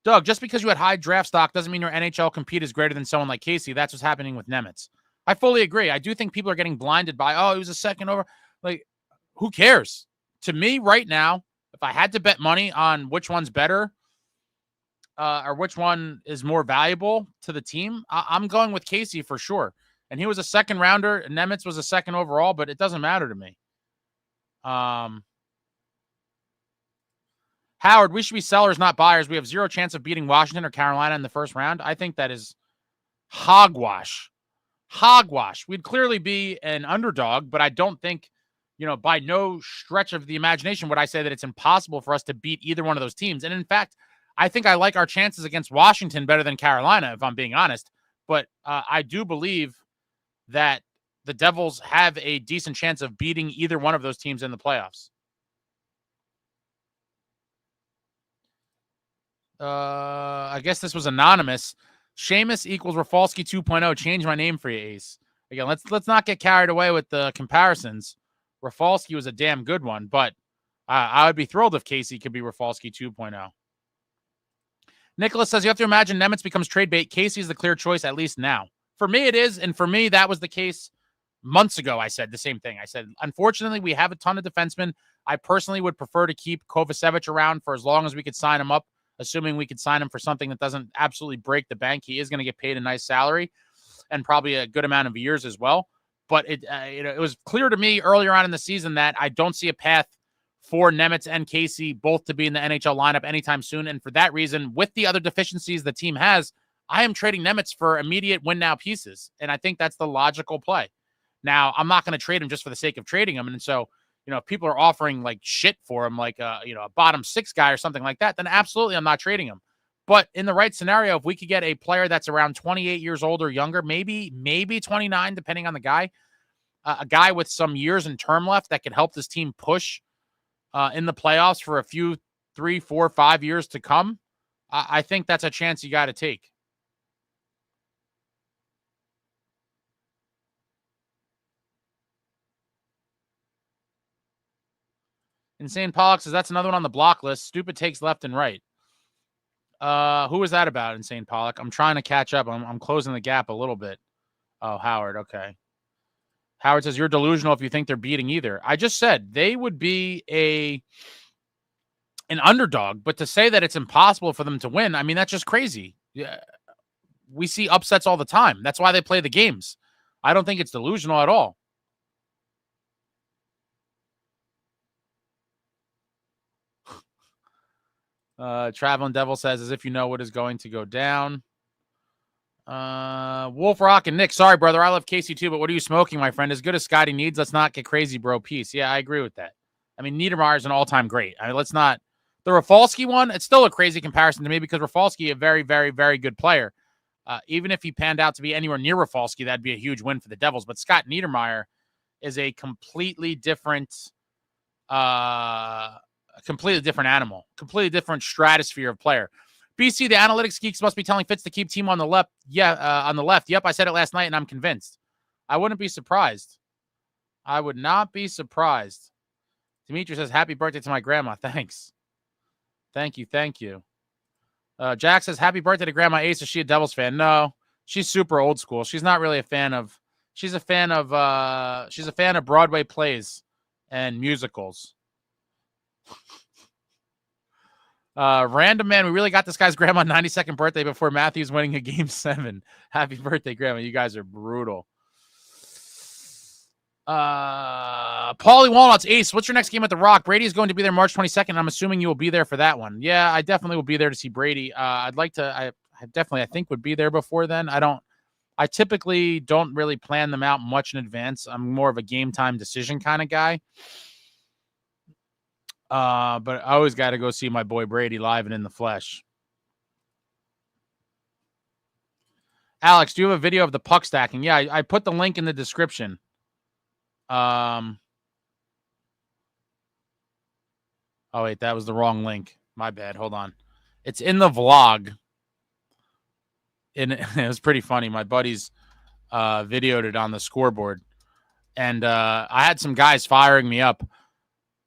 Speaker 1: Doug, just because you had high draft stock doesn't mean your NHL compete is greater than someone like Casey. That's what's happening with Nemitz. I fully agree. I do think people are getting blinded by, he was a second over. Like, who cares? To me, right now, if I had to bet money on which one's better or which one is more valuable to the team, I'm going with Casey for sure. And he was a second rounder, and Nemitz was a second overall, but it doesn't matter to me. Howard, we should be sellers, not buyers. We have zero chance of beating Washington or Carolina in the first round. I think that is hogwash. Hogwash. We'd clearly be an underdog, but I don't think, by no stretch of the imagination would I say that it's impossible for us to beat either one of those teams. And in fact, I think I like our chances against Washington better than Carolina, if I'm being honest. But I do believe that the Devils have a decent chance of beating either one of those teams in the playoffs. I guess this was anonymous. Seamus equals Rafalski 2.0. Change my name for you, Ace. Again, let's not get carried away with the comparisons. Rafalski was a damn good one, but I would be thrilled if Casey could be Rafalski 2.0. Nicholas says you have to imagine Nemitz becomes trade bait. Casey's the clear choice, at least now. For me, it is, and for me, that was the case months ago. I said the same thing. I said, unfortunately, we have a ton of defensemen. I personally would prefer to keep Kovacevic around for as long as we could sign him up, assuming we could sign him for something that doesn't absolutely break the bank. He is going to get paid a nice salary and probably a good amount of years as well. But it was clear to me earlier on in the season that I don't see a path for Nemitz and Casey both to be in the NHL lineup anytime soon. And for that reason, with the other deficiencies the team has, I am trading Nemitz for immediate win-now pieces. And I think that's the logical play. Now, I'm not going to trade him just for the sake of trading him. And so, if people are offering like shit for him, like, a bottom six guy or something like that, then absolutely I'm not trading him. But in the right scenario, if we could get a player that's around 28 years old or younger, maybe 29, depending on the guy, a guy with some years and term left that could help this team push in the playoffs for a few 3, 4, 5 years to come, I think that's a chance you got to take. Insane Pollock says that's another one on the block list. Stupid takes left and right. Who is that about, Insane Pollock? I'm trying to catch up. I'm closing the gap a little bit. Oh, Howard. Okay. Howard says you're delusional if you think they're beating either. I just said they would be an underdog, but to say that it's impossible for them to win, I mean, that's just crazy. Yeah, we see upsets all the time. That's why they play the games. I don't think it's delusional at all. Traveling Devil says, as if you know what is going to go down. Wolf Rock and Nick, sorry, brother. I love Casey too, but what are you smoking, my friend? As good as Scotty needs, let's not get crazy, bro. Peace. Yeah, I agree with that. I mean, Niedermayer's an all-time great. I mean, let's not. The Rafalski one, it's still a crazy comparison to me because Rafalski, a very, very, very good player. Even if he panned out to be anywhere near Rafalski, that'd be a huge win for the Devils. But Scott Niedermayer is a completely different animal, completely different stratosphere of player. BC, the analytics geeks must be telling Fitz to keep team on the left. Yeah, on the left. Yep, I said it last night, and I'm convinced. I wouldn't be surprised. I would not be surprised. Dimitri says, happy birthday to my grandma. Thanks. Thank you. Jack says, happy birthday to Grandma Ace. Is she a Devils fan? No, she's super old school. She's not really a fan of. She's a fan of Broadway plays and musicals. Random man, we really got this guy's grandma 92nd birthday before Matthews winning a game 7. Happy birthday, Grandma. You guys are brutal. Paulie Walnuts, Ace, what's your next game at the Rock? Brady is going to be there March 22nd. I'm assuming you will be there for that one. Yeah, I definitely will be there to see Brady. I'd like to, I definitely, I think would be there before then. I typically don't really plan them out much in advance. I'm more of a game time decision kind of guy. But I always got to go see my boy Brady live and in the flesh. Alex, do you have a video of the puck stacking? Yeah, I put the link in the description. Oh wait, that was the wrong link. My bad. Hold on. It's in the vlog. And it was pretty funny. My buddies videoed it on the scoreboard. And I had some guys firing me up.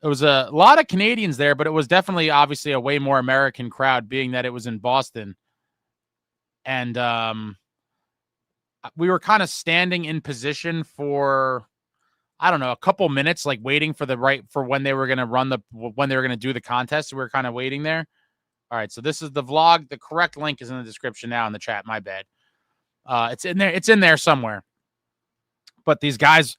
Speaker 1: It was a lot of Canadians there, but it was definitely obviously a way more American crowd, being that it was in Boston. And we were kind of standing in position for, I don't know, a couple minutes, like waiting for when they were going to when they were going to do the contest. So we were kind of waiting there. All right. So this is the vlog. The correct link is in the description now in the chat. My bad. It's in there. It's in there somewhere. But these guys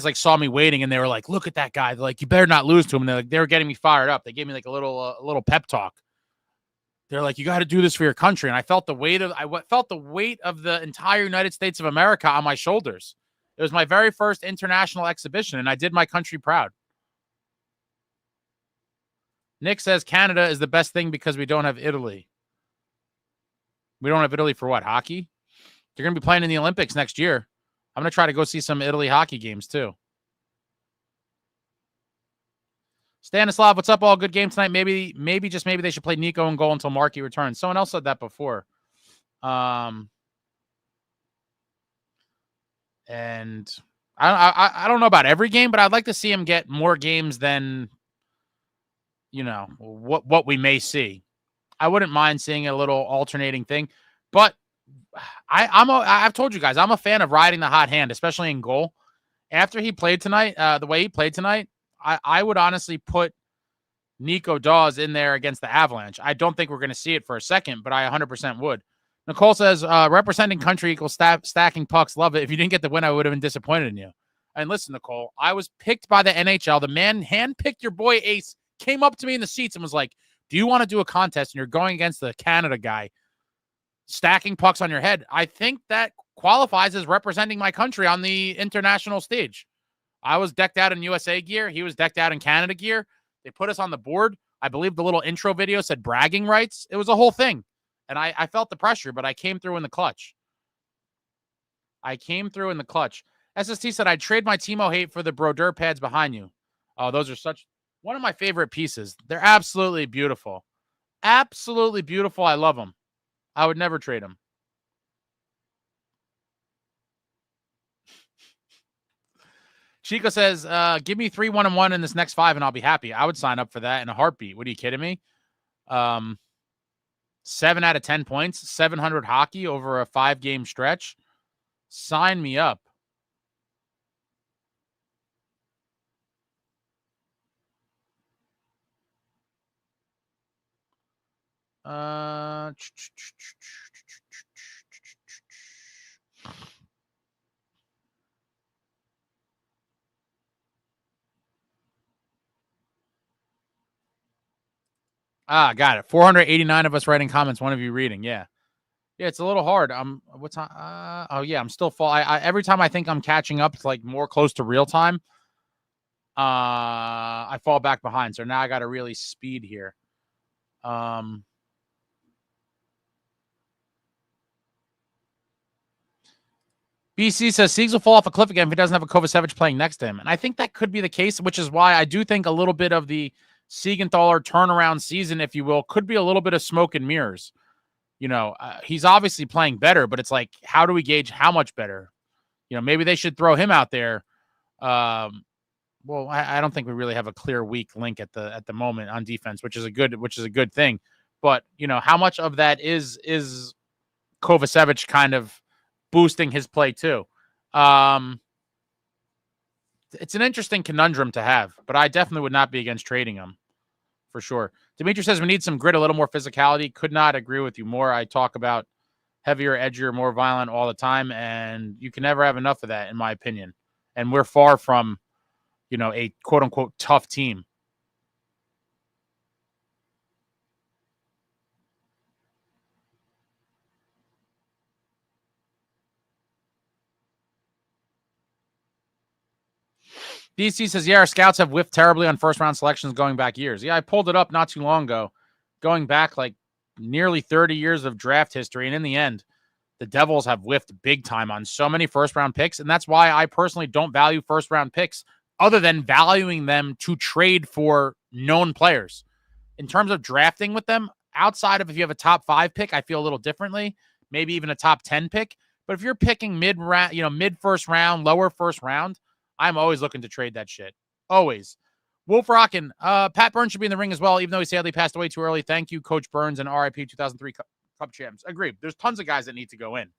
Speaker 1: like saw me waiting and they were like, look at that guy. They're like, you better not lose to him. And they were getting me fired up. They gave me like a little pep talk. They're like, you got to do this for your country. And I felt the weight of the entire United States of America on my shoulders. It was my very first international exhibition, and I did my country proud. Nick says Canada is the best thing because we don't have Italy. We don't have Italy for what? Hockey? They're going to be playing in the Olympics next year. I'm going to try to go see some Italy hockey games, too. Stanislav, what's up? All good game tonight. Maybe they should play Nico in goal until Markey returns. Someone else said that before. And I don't know about every game, but I'd like to see him get more games than, what we may see. I wouldn't mind seeing a little alternating thing, but I've told you guys, I'm a fan of riding the hot hand, especially in goal. After he played tonight, the way he played tonight, I would honestly put Nico Dawes in there against the Avalanche. I don't think we're going to see it for a second, but I 100% would. Nicole says, representing country equals stacking pucks. Love it. If you didn't get the win, I would have been disappointed in you. And listen, Nicole, I was picked by the NHL. The man handpicked your boy Ace, came up to me in the seats and was like, do you want to do a contest? And you're going against the Canada guy, stacking pucks on your head. I think that qualifies as representing my country on the international stage. I was decked out in USA gear. He was decked out in Canada gear. They put us on the board. I believe the little intro video said bragging rights. It was a whole thing. And I felt the pressure, but I came through in the clutch. SST said, I'd trade my Timo hate for the Brodeur pads behind you. Oh, those are one of my favorite pieces. They're absolutely beautiful. Absolutely beautiful. I love them. I would never trade them. Chico says, give me 3 1-1 in this next 5 and I'll be happy. I would sign up for that in a heartbeat. What are you kidding me? 7 out of 10 points, 700 hockey over a 5-game stretch. Sign me up. Got it. 489 of us writing comments. One of you reading. Yeah. Yeah, it's a little hard. What's I'm still every time I think I'm catching up to like more close to real time, I fall back behind. So now I got to really speed here. BC says Siegs will fall off a cliff again if he doesn't have a Kovacevic playing next to him. And I think that could be the case, which is why I do think a little bit of the Siegenthaler turnaround season, if you will, could be a little bit of smoke and mirrors. He's obviously playing better, but it's like, how do we gauge how much better? Maybe they should throw him out there. I don't think we really have a clear weak link at the moment on defense, which is a good thing. But how much of that is Kovacevic kind of boosting his play too? It's an interesting conundrum to have, but I definitely would not be against trading him for sure. Dimitri says we need some grit, a little more physicality. Could not agree with you more. I talk about heavier, edgier, more violent all the time, and you can never have enough of that, in my opinion. and we're far from, a quote-unquote tough team. DC says, yeah, our scouts have whiffed terribly on first-round selections going back years. Yeah, I pulled it up not too long ago, going back like nearly 30 years of draft history, and in the end, the Devils have whiffed big time on so many first-round picks, and that's why I personally don't value first-round picks other than valuing them to trade for known players. In terms of drafting with them, outside of if you have a top 5 pick, I feel a little differently, maybe even a top 10 pick. But if you're picking mid-round, mid-first round, lower first round, I'm always looking to trade that shit. Always. Wolf Rockin', Pat Burns should be in the ring as well, even though he sadly passed away too early. Thank you, Coach Burns, and RIP 2003 Cup champs. Agreed. There's tons of guys that need to go in.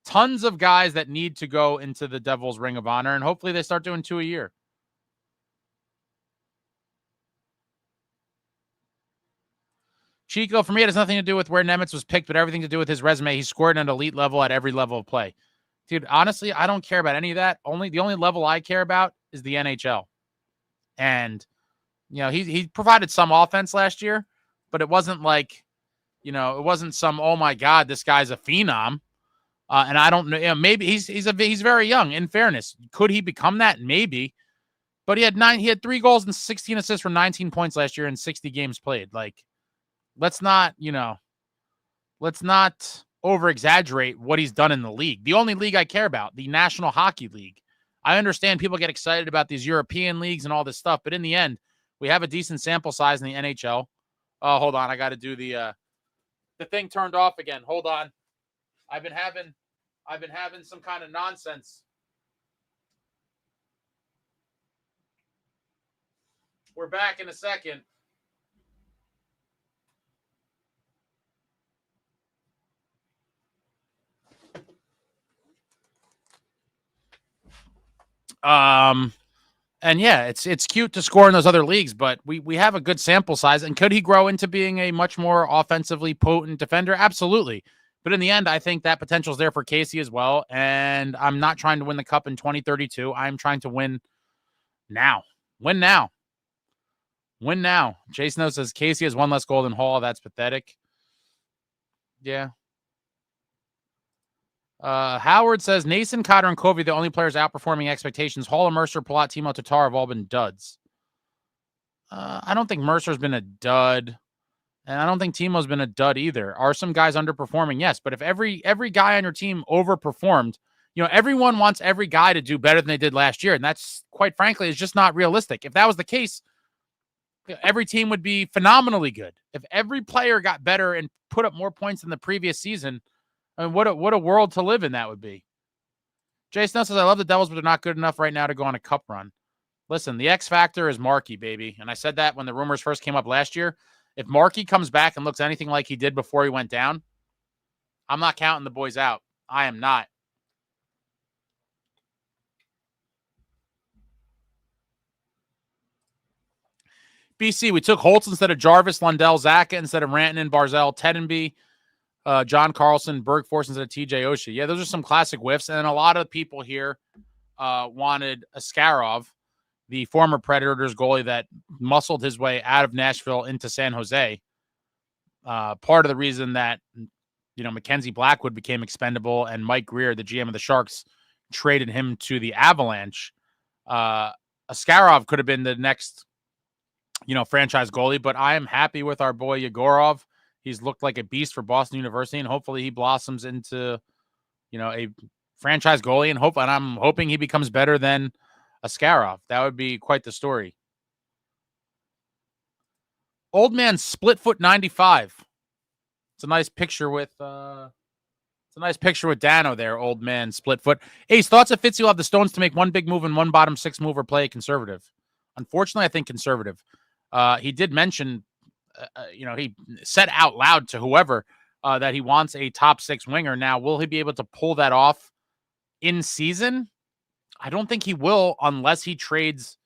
Speaker 1: Tons of guys that need to go into the Devils Ring of Honor, and hopefully they start doing 2 a year. Chico, for me, it has nothing to do with where Nemitz was picked, but everything to do with his resume. He scored at an elite level at every level of play. Dude, honestly, I don't care about any of that. The only level I care about is the NHL. And, he provided some offense last year, but it wasn't like, it wasn't some, oh my God, this guy's a phenom. And I don't know, maybe he's very young, in fairness. Could he become that? Maybe. But he had 3 goals and 16 assists for 19 points last year in 60 games played. Like, let's not over-exaggerate what he's done in the league. The only league I care about, the National Hockey League. I understand people get excited about these European leagues and all this stuff, but in the end, we have a decent sample size in the NHL. Oh, hold on. I got to do the thing turned off again. Hold on. I've been having some kind of nonsense. We're back in a second. And yeah, it's cute to score in those other leagues, but we have a good sample size. And could he grow into being a much more offensively potent defender? Absolutely. But in the end, I think that potential is there for Casey as well. And I'm not trying to win the cup in 2032. I'm trying to win now. Win now. Win now. Chase Snow says Casey has 1 less goal than Hall. That's pathetic. Yeah. Howard says Nason, Cotter, and Covey, the only players outperforming expectations. Hall, Mercer, Palat, Timo, Tatar have all been duds. I don't think Mercer's been a dud, and I don't think Timo's been a dud either. Are some guys underperforming? Yes, but if every guy on your team overperformed, everyone wants every guy to do better than they did last year, and that's, quite frankly, is just not realistic. If that was the case, every team would be phenomenally good. If every player got better and put up more points than the previous season, I mean, what a world to live in that would be. Jason says, I love the Devils, but they're not good enough right now to go on a cup run. Listen, the X factor is Markey, baby. And I said that when the rumors first came up last year. If Markey comes back and looks anything like he did before he went down, I'm not counting the boys out. I am not. BC, we took Holtz instead of Jarvis, Lundell, Zaka instead of Rantanen, Barzell, Tedenby, John Carlson, Bergfors instead of TJ Oshie. Yeah, those are some classic whiffs. And a lot of people here wanted Askarov, the former Predators goalie that muscled his way out of Nashville into San Jose. Part of the reason that, Mackenzie Blackwood became expendable and Mike Greer, the GM of the Sharks, traded him to the Avalanche. Askarov could have been the next, franchise goalie, but I am happy with our boy Yegorov. He's looked like a beast for Boston University, and hopefully he blossoms into, a franchise goalie. And I'm hoping he becomes better than Askarov. That would be quite the story. Old man split foot 95. It's a nice picture with Dano there. Old man split foot. Ace, thoughts if Fitzy will have the stones to make one big move and one bottom 6 move or play conservative? Unfortunately, I think conservative. He did mention. He said out loud to whoever that he wants a top 6 winger. Now, will he be able to pull that off in season? I don't think he will unless he trades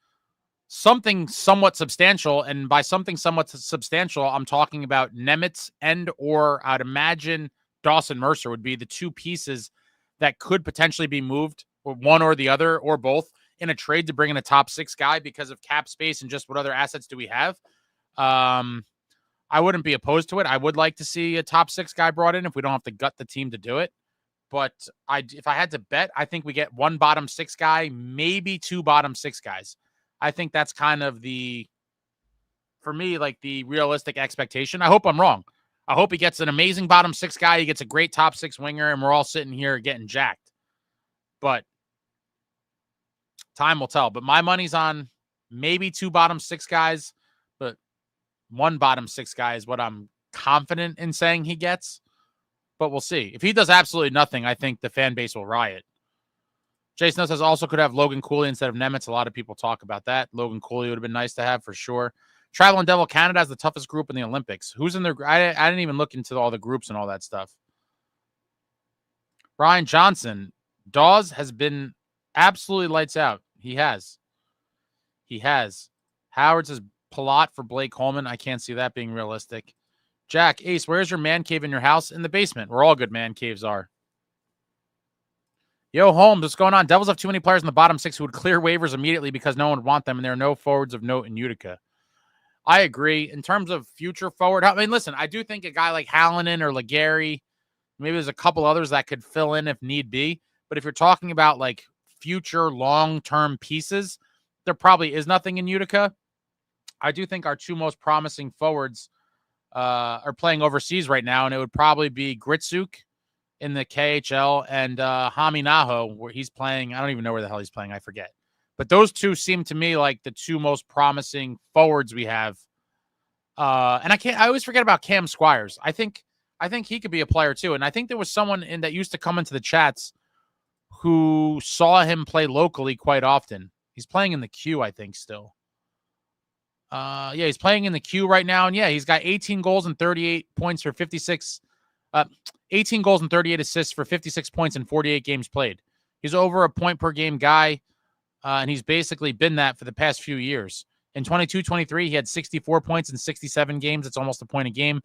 Speaker 1: something somewhat substantial. And by something somewhat substantial, I'm talking about Nemitz or I'd imagine Dawson Mercer would be the 2 pieces that could potentially be moved or one or the other or both in a trade to bring in a top 6 guy because of cap space and just what other assets do we have. I wouldn't be opposed to it. I would like to see a top 6 guy brought in if we don't have to gut the team to do it. But if I had to bet, I think we get 1 bottom 6 guy, maybe 2 bottom 6 guys. I think that's kind of for me, like the realistic expectation. I hope I'm wrong. I hope he gets an amazing bottom 6 guy. He gets a great top 6 winger, and we're all sitting here getting jacked. But time will tell. But my money's on maybe 2 bottom 6 guys, but 1 bottom 6 guy is what I'm confident in saying he gets. But we'll see. If he does absolutely nothing, I think the fan base will riot. Jason says also could have Logan Cooley instead of Nemitz. A lot of people talk about that. Logan Cooley would have been nice to have for sure. Traveling Devil Canada has the toughest group in the Olympics. Who's in their? I didn't even look into all the groups and all that stuff. Ryan Johnson. Dawes has been absolutely lights out. He has. Howard says Palat for Blake Coleman. I can't see that being realistic. Jack, Ace, where's your man cave in your house? In the basement, where all good man caves are. Yo, Holmes, what's going on? Devils have too many players in the bottom 6 who would clear waivers immediately because no one would want them, and there are no forwards of note in Utica. I agree. In terms of future forward, I mean, listen, I do think a guy like Hallinan or Legary, maybe there's a couple others that could fill in if need be. But if you're talking about like future long-term pieces, there probably is nothing in Utica. I do think our 2 most promising forwards are playing overseas right now, and it would probably be Gritsuk in the KHL and Hami Naho, where he's playing. I don't even know where the hell he's playing. I forget. But those 2 seem to me like the 2 most promising forwards we have. And I always forget about Cam Squires. I think he could be a player too. And I think there was someone that used to come into the chats who saw him play locally quite often. He's playing in the Q, I think, still. Yeah, he's playing in the Q right now. And yeah, he's got 18 goals and 38 points for 56. 18 goals and 38 assists for 56 points in 48 games played. He's over a point per game guy. And he's basically been that for the past few years. In 22-23, he had 64 points in 67 games. It's almost a point a game.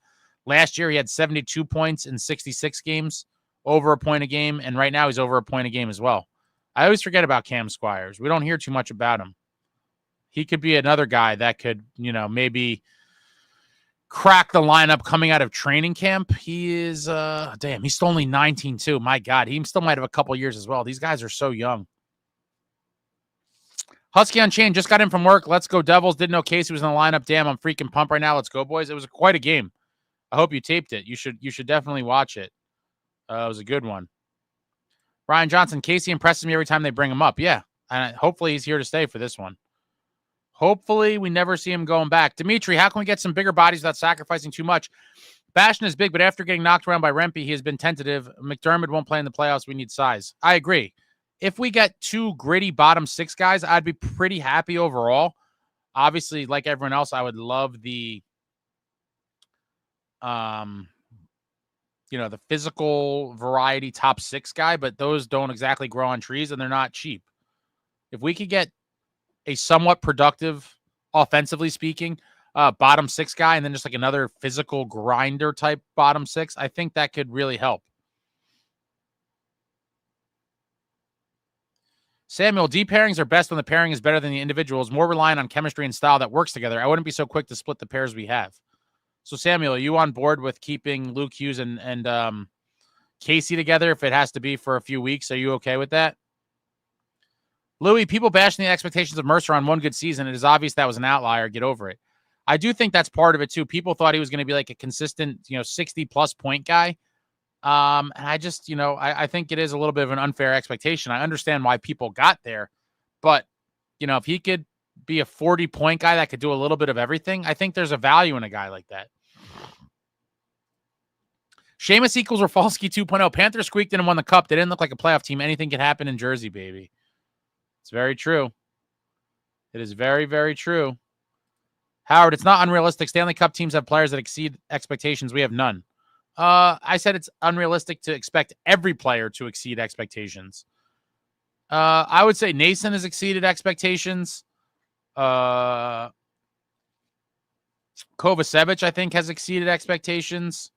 Speaker 1: Last year, he had 72 points in 66 games, over a point a game. And right now, he's over a point a game as well. I always forget about Cam Squires. We don't hear too much about him. He could be another guy that could, maybe crack the lineup coming out of training camp. He is, he's still only 19 too. My God, he still might have a couple years as well. These guys are so young. Husky Unchained just got in from work. Let's go Devils. Didn't know Casey was in the lineup. Damn, I'm freaking pumped right now. Let's go, boys. It was quite a game. I hope you taped it. You should definitely watch it. It was a good one. Ryan Johnson, Casey impresses me every time they bring him up. Yeah, and hopefully he's here to stay for this one. Hopefully we never see him going back. Dimitri, how can we get some bigger bodies without sacrificing too much? Bastion is big, but after getting knocked around by Rempe, he has been tentative. McDermott won't play in the playoffs. We need size. I agree. If we get 2 gritty bottom 6 guys, I'd be pretty happy overall. Obviously, like everyone else, I would love the physical variety top 6 guy, but those don't exactly grow on trees and they're not cheap. If we could get a somewhat productive, offensively speaking, bottom 6 guy, and then just like another physical grinder type bottom 6, I think that could really help. Samuel, D pairings are best when the pairing is better than the individuals, more reliant on chemistry and style that works together. I wouldn't be so quick to split the pairs we have. So, Samuel, are you on board with keeping Luke Hughes and Casey together if it has to be for a few weeks? Are you okay with that? Louis, people bashing the expectations of Mercer on one good season. It is obvious that was an outlier. Get over it. I do think that's part of it, too. People thought he was going to be like a consistent, 60-plus point guy. And I just, I think it is a little bit of an unfair expectation. I understand why people got there, but, if he could be a 40-point guy that could do a little bit of everything, I think there's a value in a guy like that. Sheamus equals Rafalski 2.0. Panthers squeaked in and won the cup. They didn't look like a playoff team. Anything could happen in Jersey, baby. It's very true. It is very, very true. Howard, it's not unrealistic. Stanley Cup teams have players that exceed expectations. We have none. I said it's unrealistic to expect every player to exceed expectations. I would say Nason has exceeded expectations. Kovacevic, I think, has exceeded expectations.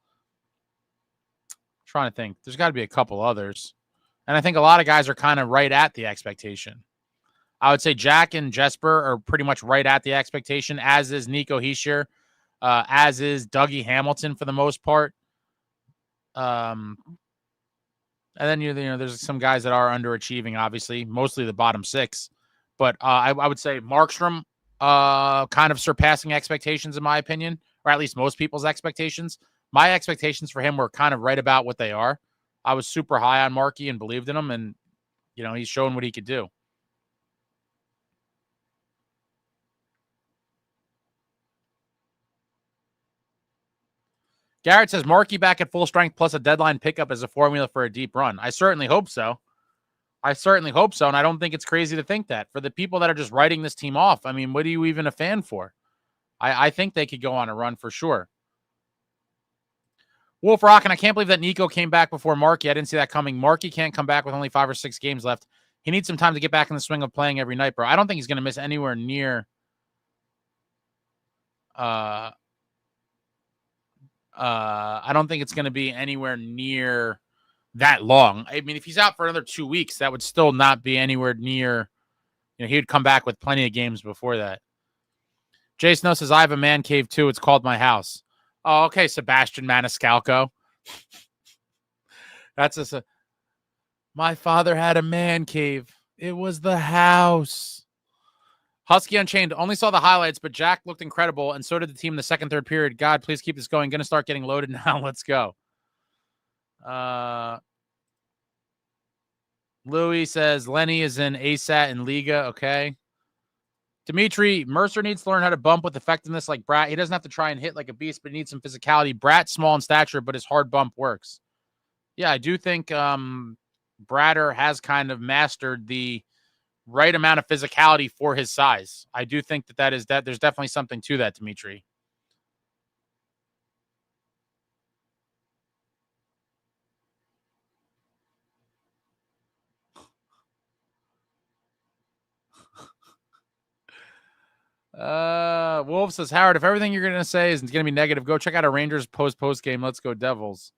Speaker 1: I'm trying to think. There's got to be a couple others. And I think a lot of guys are kind of right at the expectation. I would say Jack and Jesper are pretty much right at the expectation, as is nicohischier, as is Dougie Hamilton for the most part. And then there's some guys that are underachieving, obviously, mostly the bottom six. But I would say Markstrom kind of surpassing expectations, in my opinion, or at least most people's expectations. My expectations for him were kind of right about what they are. I was super high on Markey and believed in him, and he's shown what he could do. Garrett says Markey back at full strength plus a deadline pickup is a formula for a deep run. I certainly hope so. And I don't think it's crazy to think that. For the people that are just writing this team off, I mean, what are you even a fan for? I think they could go on a run for sure. Wolf Rock, and I can't believe that Nico came back before Markey. I didn't see that coming. Markey can't come back with only 5 or 6 games left. He needs some time to get back in the swing of playing every night, bro. I don't think he's going to miss anywhere near I don't think it's going to be anywhere near that long. I mean, if he's out for another 2 weeks, that would still not be anywhere near. He would come back with plenty of games before that. Jason says, I have a man cave too. It's called my house. Oh, okay, Sebastian Maniscalco. That's my father had a man cave. It was the house. Husky Unchained, only saw the highlights, but Jack looked incredible, and so did the team in the second, third period. God, please keep this going. Going to start getting loaded now. Let's go. Louis says Lenny is in ASAT in Liga. Okay. Dimitri, Mercer needs to learn how to bump with effectiveness like Bratt. He doesn't have to try and hit like a beast, but he needs some physicality. Bratt's small in stature, but his hard bump works. Yeah, I do think Bratter has kind of mastered the right amount of physicality for his size. I do think that there's definitely something to that, Dimitri. Wolf says, Howard, if everything you're going to say is going to be negative, go check out a Rangers post-game. Let's go Devils.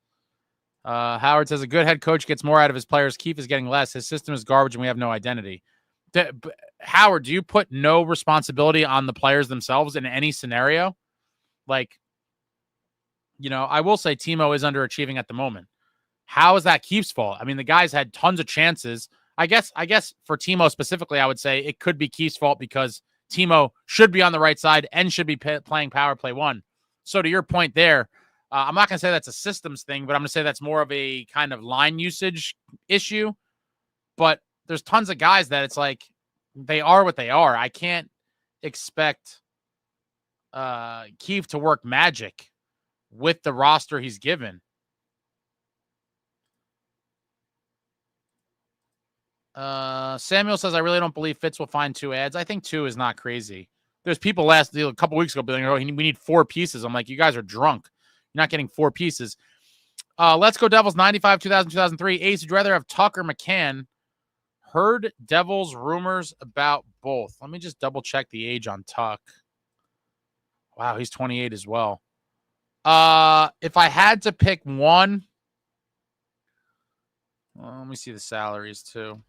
Speaker 1: Howard says, a good head coach gets more out of his players. Keefe is getting less. His system is garbage and we have no identity. Howard, do you put no responsibility on the players themselves in any scenario? Like, I will say Timo is underachieving at the moment. How is that Keefe's fault? I mean, the guys had tons of chances. I guess for Timo specifically, I would say it could be Keefe's fault because Timo should be on the right side and should be playing power play 1. So to your point there, I'm not going to say that's a systems thing, but I'm going to say that's more of a kind of line usage issue. But there's tons of guys that it's like they are what they are. I can't expect Keefe to work magic with the roster he's given. Samuel says, I really don't believe Fitz will find 2 ads. I think 2 is not crazy. There's people a couple weeks ago being like, we need 4 pieces. I'm like, you guys are drunk. You're not getting 4 pieces. Let's go Devils 95, 2000, 2003. Ace, would you rather have Tuck or McCann? Heard Devils rumors about both. Let me just double check the age on Tuck. Wow, he's 28 as well. If I had to pick one, let me see the salaries too.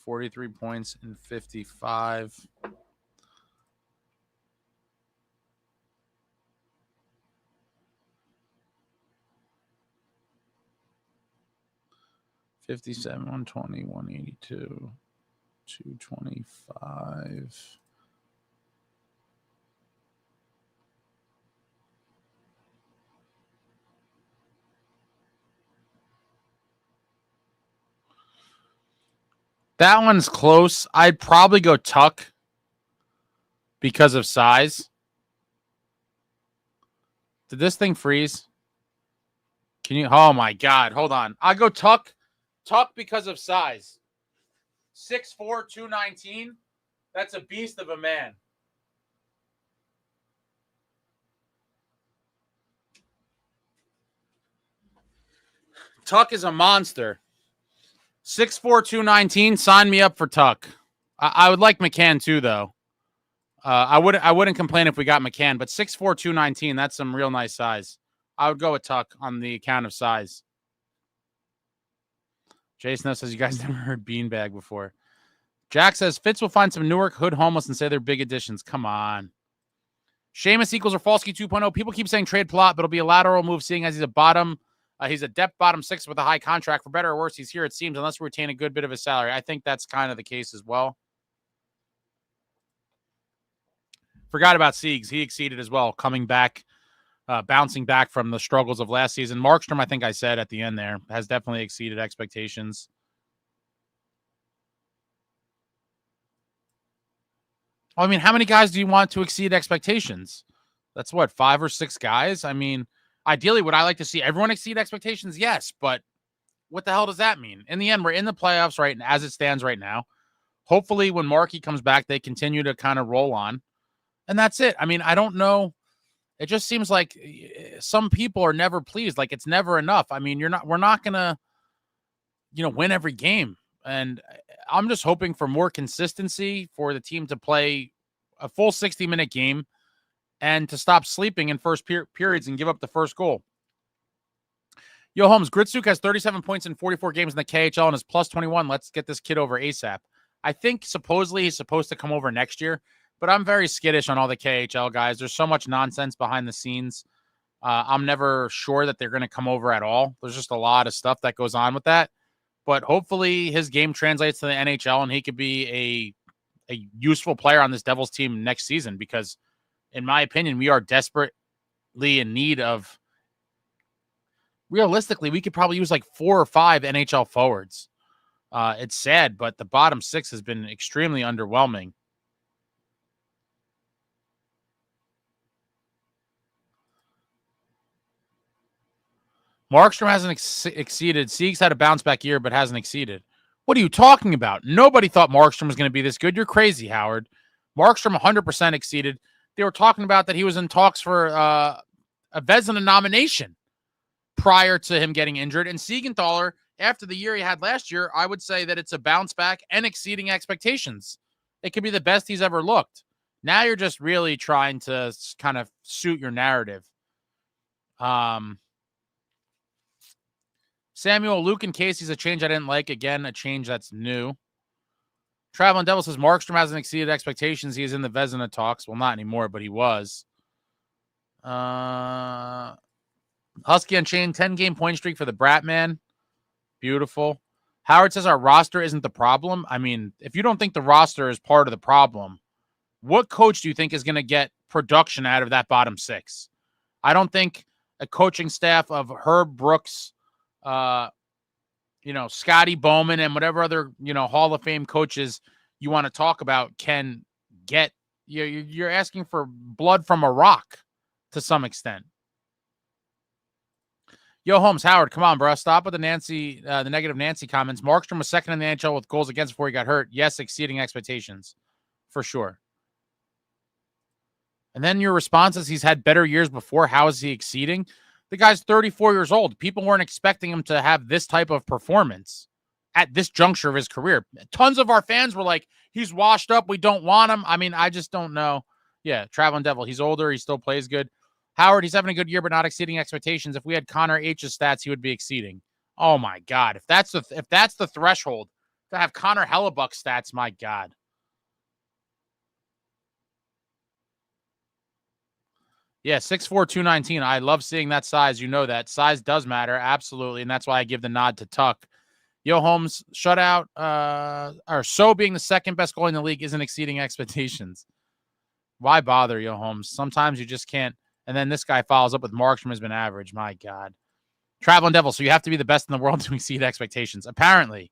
Speaker 1: $43 points in 55. $57, 120, 182, 225. That one's close. I'd probably go Tuck because of size. Did this thing freeze? Can you? Oh, my God. Hold on. I'll go Tuck. Tuck because of size. 6'4", 219. That's a beast of a man. Tuck is a monster. 6'4", 219. Sign me up for Tuck. I would like McCann too, though. I wouldn't complain if we got McCann, but 6'4", 219, that's some real nice size. I would go with Tuck on the account of size. Jason says, you guys never heard beanbag before. Jack says, Fitz will find some Newark hood homeless and say they're big additions. Come on. Seamus equals Rafalski 2.0. People keep saying trade plot, but it'll be a lateral move seeing as he's a depth bottom six with a high contract. For better or worse, he's here, it seems, unless we retain a good bit of his salary. I think that's kind of the case as well. Forgot about Siegs. He exceeded as well, coming back, bouncing back from the struggles of last season. Markstrom, I think I said at the end there, has definitely exceeded expectations. I mean, how many guys do you want to exceed expectations? That's what, 5 or 6 guys? I mean, ideally, would I like to see everyone exceed expectations? Yes, but what the hell does that mean? In the end, we're in the playoffs right now, as it stands right now. Hopefully, when Markey comes back, they continue to kind of roll on. And that's it. I mean, I don't know. It just seems like some people are never pleased. Like, it's never enough. I mean, we're not going to, win every game. And I'm just hoping for more consistency for the team to play a full 60-minute game and to stop sleeping in first periods and give up the first goal. Yo, Holmes, Gritsuk has 37 points in 44 games in the KHL and is plus 21. Let's get this kid over ASAP. I think supposedly he's supposed to come over next year, but I'm very skittish on all the KHL guys. There's so much nonsense behind the scenes. I'm never sure that they're going to come over at all. There's just a lot of stuff that goes on with that. But hopefully his game translates to the NHL and he could be a useful player on this Devils team next season because, in my opinion, we are desperately in need of – realistically, we could probably use like 4 or 5 NHL forwards. It's sad, but the bottom 6 has been extremely underwhelming. Markstrom hasn't exceeded. Siegs had a bounce-back year, but hasn't exceeded. What are you talking about? Nobody thought Markstrom was going to be this good. You're crazy, Howard. Markstrom 100% exceeded. They were talking about that he was in talks for a Vezina nomination prior to him getting injured. And Siegenthaler, after the year he had last year, I would say that it's a bounce-back and exceeding expectations. It could be the best he's ever looked. Now you're just really trying to kind of suit your narrative. Samuel, Luke, and Casey's a change I didn't like. Again, a change that's new. Traveling Devil says Markstrom hasn't exceeded expectations. He is in the Vezina talks. Well, not anymore, but he was. Husky Unchained, 10-game point streak for the Bratman. Beautiful. Howard says our roster isn't the problem. I mean, if you don't think the roster is part of the problem, what coach do you think is going to get production out of that bottom 6? I don't think a coaching staff of Herb Brooks, Scotty Bowman and whatever other, Hall of Fame coaches you want to talk about can get, you're asking for blood from a rock to some extent. Yo, Holmes, Howard, come on, bro. Stop with the negative Nancy comments. Markstrom was second in the NHL with goals against before he got hurt. Yes, exceeding expectations for sure. And then your response is he's had better years before. How is he exceeding? The guy's 34 years old. People weren't expecting him to have this type of performance at this juncture of his career. Tons of our fans were like, he's washed up. We don't want him. I mean, I just don't know. Yeah, Traveling Devil. He's older. He still plays good. Howard, he's having a good year, but not exceeding expectations. If we had Connor H's stats, he would be exceeding. Oh, my God. If that's the threshold to have Connor Hellebuck stats, my God. Yeah, 6'4", 219. I love seeing that size. You know that. Size does matter, absolutely, and that's why I give the nod to Tuck. Yo, Holmes, shutout, being the second best goalie in the league isn't exceeding expectations. Why bother, Yo, Holmes? Sometimes you just can't. And then this guy follows up with Markstrom has been average. My God. Traveling Devil, so you have to be the best in the world to exceed expectations. Apparently.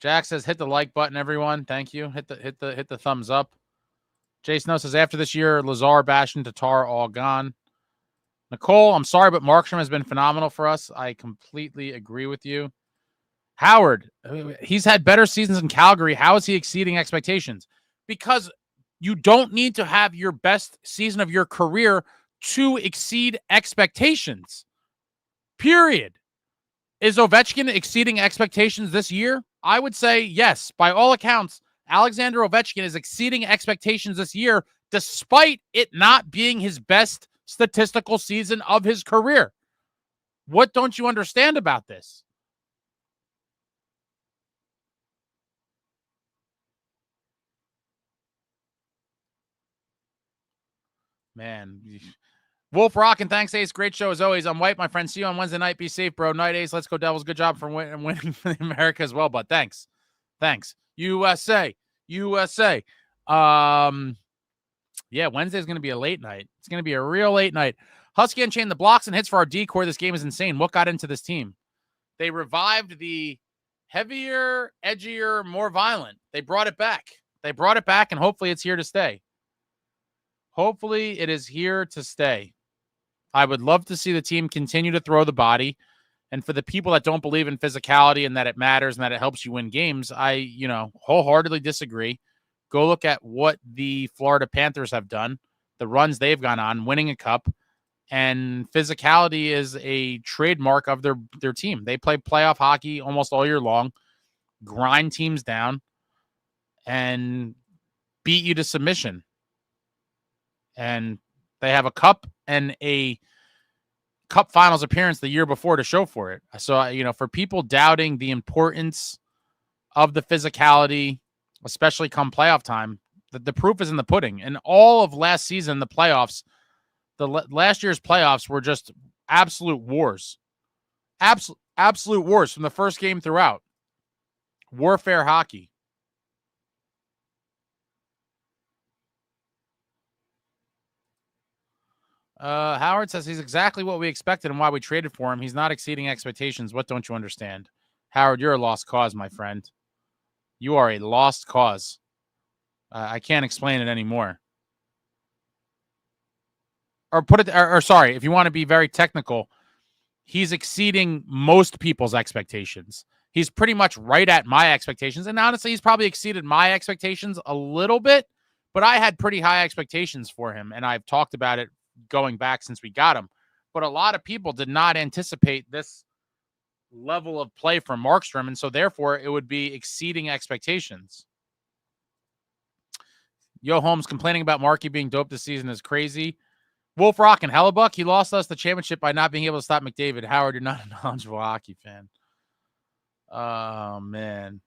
Speaker 1: Jack says, hit the like button, everyone. Thank you. Hit the thumbs up. Jason says, after this year, Lazar, Bastion, Tatar, all gone. Nicole, I'm sorry, but Markstrom has been phenomenal for us. I completely agree with you. Howard, he's had better seasons in Calgary. How is he exceeding expectations? Because you don't need to have your best season of your career to exceed expectations. Period. Is Ovechkin exceeding expectations this year? I would say yes. By all accounts, Alexander Ovechkin is exceeding expectations this year, despite it not being his best statistical season of his career. What don't you understand about this? Man. Wolf Rockin', thanks, Ace. Great show as always. I'm White, my friend. See you on Wednesday night. Be safe, bro. Night, Ace. Let's go, Devils. Good job for winning for America as well, but thanks. USA. Yeah, Wednesday's going to be a late night. It's going to be a real late night. Husky Unchained, the blocks and hits for our decor. This game is insane. What got into this team? They revived the heavier, edgier, more violent. They brought it back. And hopefully it's here to stay. Hopefully it is here to stay. I would love to see the team continue to throw the body. And for the people that don't believe in physicality and that it matters and that it helps you win games, I, wholeheartedly disagree. Go look at what the Florida Panthers have done, the runs they've gone on, winning a cup. And physicality is a trademark of their team. They play playoff hockey almost all year long, grind teams down, and beat you to submission. And they have a cup and a cup finals appearance the year before to show for it. So, for people doubting the importance of the physicality, especially come playoff time, the proof is in the pudding. And all of last season, the playoffs, last year's playoffs were just absolute wars. Absolute wars from the first game throughout. Warfare hockey. Howard says he's exactly what we expected and why we traded for him. He's not exceeding expectations. What don't you understand? Howard, you're a lost cause, my friend. You are a lost cause. I can't explain it anymore. Or sorry, if you want to be very technical, he's exceeding most people's expectations. He's pretty much right at my expectations. And honestly, he's probably exceeded my expectations a little bit, but I had pretty high expectations for him. And I've talked about it going back since we got him. But a lot of people did not anticipate this level of play from Markstrom. And so therefore it would be exceeding expectations. Yo, Holmes complaining about Markey being dope this season is crazy. Wolf Rock and Hellebuck, he lost us the championship by not being able to stop McDavid. Howard, you're not a knowledgeable hockey fan. Oh, man.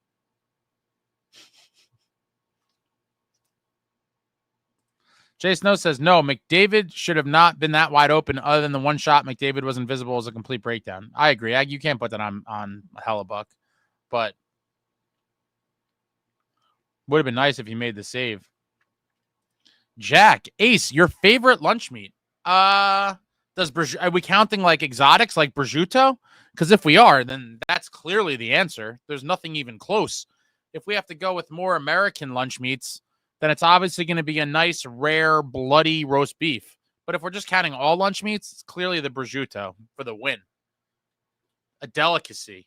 Speaker 1: Jay Snow says, no, McDavid should have not been that wide open other than the one shot. McDavid was invisible as a complete breakdown. I agree. You can't put that on Hellebuck, but would have been nice if he made the save. Jack, Ace, your favorite lunch meat? Are we counting like exotics like prosciutto? Because if we are, then that's clearly the answer. There's nothing even close. If we have to go with more American lunch meats, then it's obviously going to be a nice, rare, bloody roast beef. But if we're just counting all lunch meats, it's clearly the prosciutto for the win. A delicacy.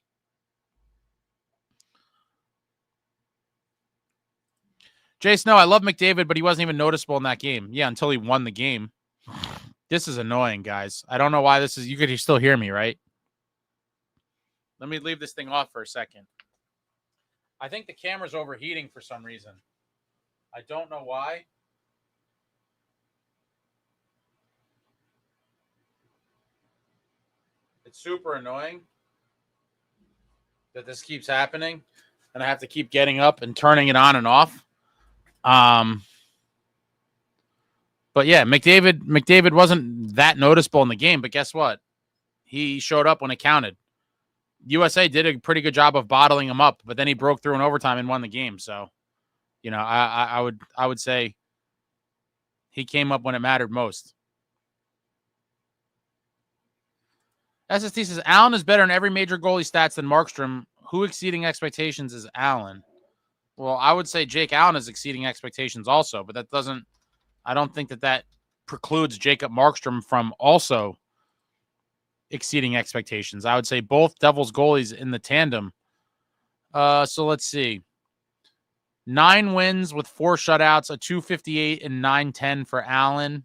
Speaker 1: Jay Snow, I love McDavid, but he wasn't even noticeable in that game. Yeah, until he won the game. This is annoying, guys. I don't know why this is. You could still hear me, right? Let me leave this thing off for a second. I think the camera's overheating for some reason. I don't know why. It's super annoying that this keeps happening, and I have to keep getting up and turning it on and off. But yeah, McDavid wasn't that noticeable in the game, but guess what? He showed up when it counted. USA did a pretty good job of bottling him up, but then he broke through in overtime and won the game. So, I would say he came up when it mattered most. SST says Allen is better in every major goalie stats than Markstrom. Who exceeding expectations is Allen? Well, I would say Jake Allen is exceeding expectations also, but I don't think that precludes Jacob Markstrom from also exceeding expectations. I would say both Devils goalies in the tandem. So let's see. 9 wins with 4 shutouts, a 258 and 910 for Allen.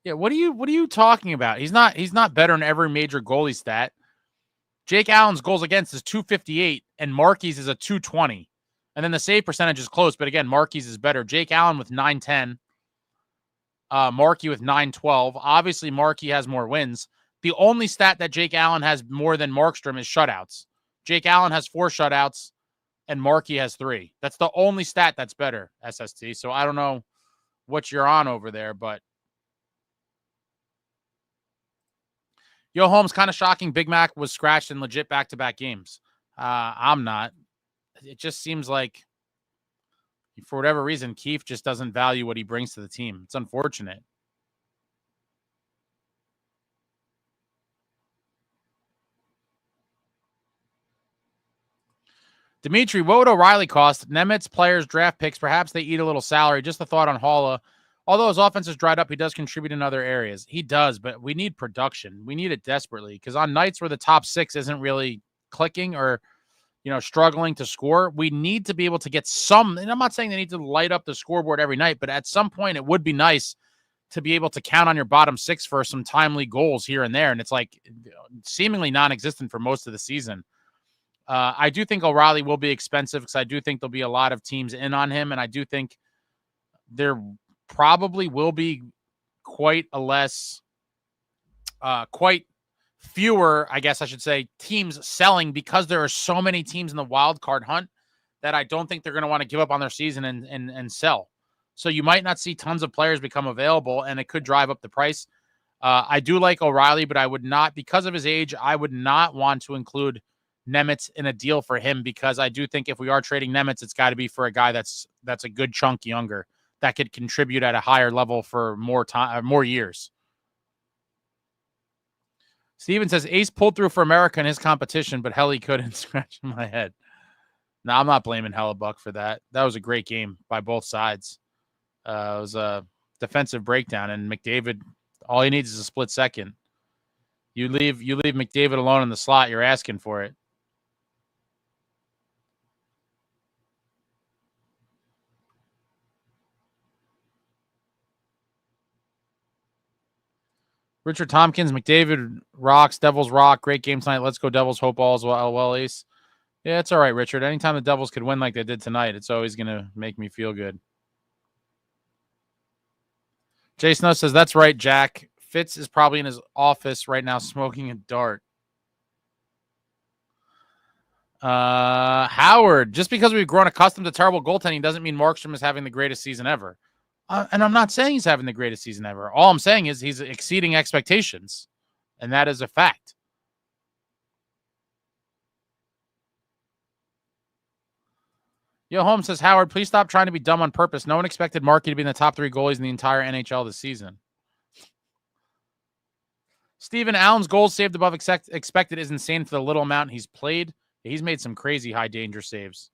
Speaker 1: Yeah, what are you talking about? He's not better in every major goalie stat. Jake Allen's goals against is 258, and Markey's is a 220. And then the save percentage is close, but again, Markey's is better. Jake Allen with 910, Markey with 912. Obviously, Markey has more wins. The only stat that Jake Allen has more than Markstrom is shutouts. Jake Allen has 4 shutouts, and Markey has 3. That's the only stat that's better, SST. So I don't know what you're on over there, but Yo, Holmes, kind of shocking. Big Mac was scratched in legit back-to-back games. I'm not. It just seems like, for whatever reason, Keefe just doesn't value what he brings to the team. It's unfortunate. Dimitri, what would O'Reilly cost? Nemitz, players, draft picks. Perhaps they eat a little salary. Just a thought on Haula. Although his offense is dried up, he does contribute in other areas. He does, but we need production. We need it desperately because on nights where the top 6 isn't really clicking or, struggling to score, we need to be able to get some. And I'm not saying they need to light up the scoreboard every night, but at some point it would be nice to be able to count on your bottom 6 for some timely goals here and there. And it's like seemingly non-existent for most of the season. I do think O'Reilly will be expensive because I do think there'll be a lot of teams in on him. And I do think there probably will be quite fewer, I guess I should say, teams selling because there are so many teams in the wild card hunt that I don't think they're going to want to give up on their season and sell. So you might not see tons of players become available, and it could drive up the price. I do like O'Reilly, but I would not, because of his age, I would not want to include Nemitz in a deal for him because I do think if we are trading Nemitz, it's got to be for a guy that's a good chunk younger that could contribute at a higher level for more time, more years. Steven says Ace pulled through for America in his competition, but hell, he couldn't. Scratch my head. No, I'm not blaming Hellebuck for that. That was a great game by both sides. It was a defensive breakdown, and McDavid, all he needs is a split second. You leave McDavid alone in the slot, you're asking for it. Richard Tompkins, McDavid rocks, Devils rock. Great game tonight. Let's go Devils. Hope all is well, Ace. Yeah, it's all right, Richard. Anytime the Devils could win like they did tonight, it's always going to make me feel good. Jay Snow says, that's right, Jack. Fitz is probably in his office right now smoking a dart. Howard, just because we've grown accustomed to terrible goaltending doesn't mean Markstrom is having the greatest season ever. And I'm not saying he's having the greatest season ever. All I'm saying is he's exceeding expectations, and that is a fact. Yo, Holmes says, Howard, please stop trying to be dumb on purpose. No one expected Markey to be in the top 3 goalies in the entire NHL this season. Steven, Allen's goals saved above expected is insane for the little amount he's played. He's made some crazy high-danger saves.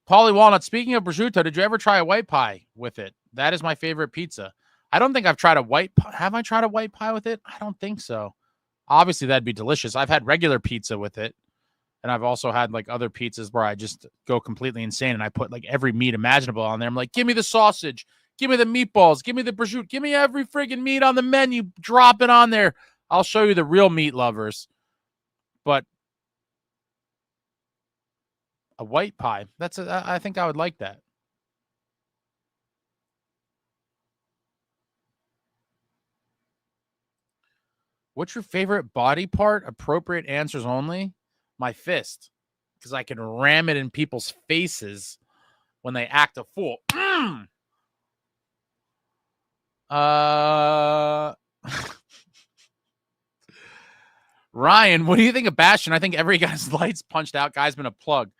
Speaker 1: Paulie Walnut, speaking of prosciutto, did you ever try a white pie with it? That is my favorite pizza. I don't think I've tried a white pie. Have I tried a white pie with it? I don't think so. Obviously, that'd be delicious. I've had regular pizza with it. And I've also had like other pizzas where I just go completely insane and I put like every meat imaginable on there. I'm like, give me the sausage. Give me the meatballs. Give me the prosciutto. Give me every friggin' meat on the menu. Drop it on there. I'll show you the real meat lovers. But a white pie, I think I would like that. What's your favorite body part? Appropriate answers only. My fist, because I can ram it in people's faces when they act a fool. Ryan, what do you think of Bastion? I think every guy's lights punched out guy's been a plug.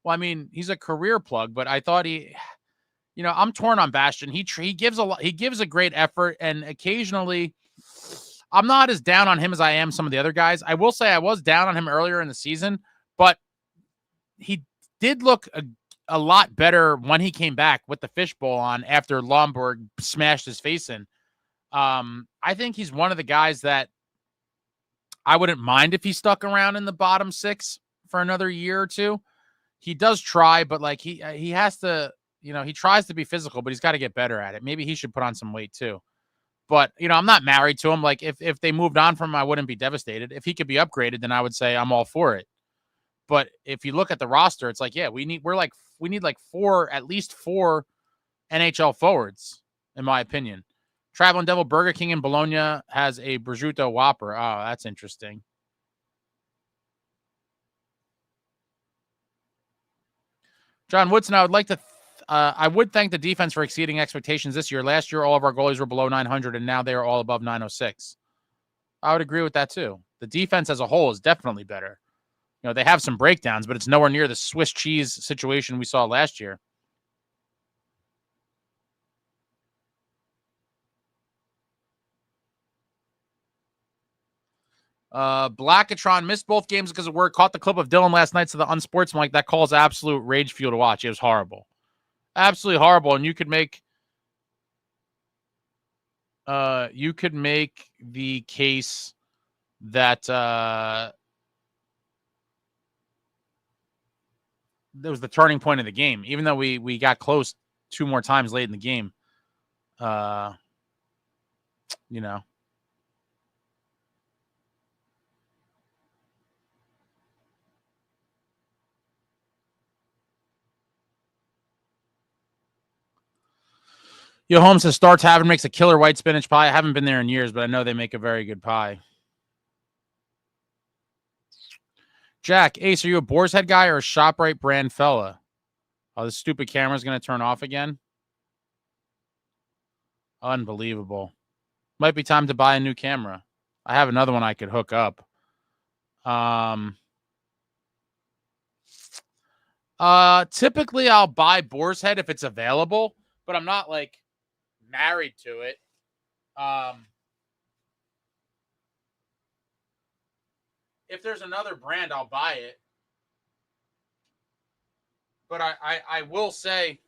Speaker 1: Well, I mean, he's a career plug, but I thought I'm torn on Bastion. He gives a great effort, and occasionally I'm not as down on him as I am some of the other guys. I will say I was down on him earlier in the season, but he did look a lot better when he came back with the fishbowl on after Lomborg smashed his face in. I think he's one of the guys that I wouldn't mind if he stuck around in the bottom 6 for another year or two. He does try, but like he has to he tries to be physical, but he's got to get better at it. Maybe he should put on some weight too. But, I'm not married to him. Like, if they moved on from him, I wouldn't be devastated. If he could be upgraded, then I would say I'm all for it. But if you look at the roster, it's like, yeah, we need like at least four NHL forwards, in my opinion. Traveling Devil Burger King in Bologna has a prosciutto Whopper. Oh, that's interesting. John Woodson, I would thank the defense for exceeding expectations this year. Last year, all of our goalies were below 900, and now they are all above 906. I would agree with that too. The defense as a whole is definitely better. They have some breakdowns, but it's nowhere near the Swiss cheese situation we saw last year. Blackatron missed both games because of work. Caught the clip of Dylan last night, so the unsportsmanlike. That call is absolute rage fuel to watch. It was horrible. Absolutely horrible. And you could make the case that that was the turning point of the game, even though we got close two more times late in the game. Yo, Holmes says Star Tavern makes a killer white spinach pie. I haven't been there in years, but I know they make a very good pie. Jack, Ace, are you a Boar's Head guy or a ShopRite brand fella? Oh, this stupid camera's going to turn off again. Unbelievable. Might be time to buy a new camera. I have another one I could hook up. Typically I'll buy Boar's Head if it's available, but I'm not like married to it. If there's another brand, I'll buy it. But I will say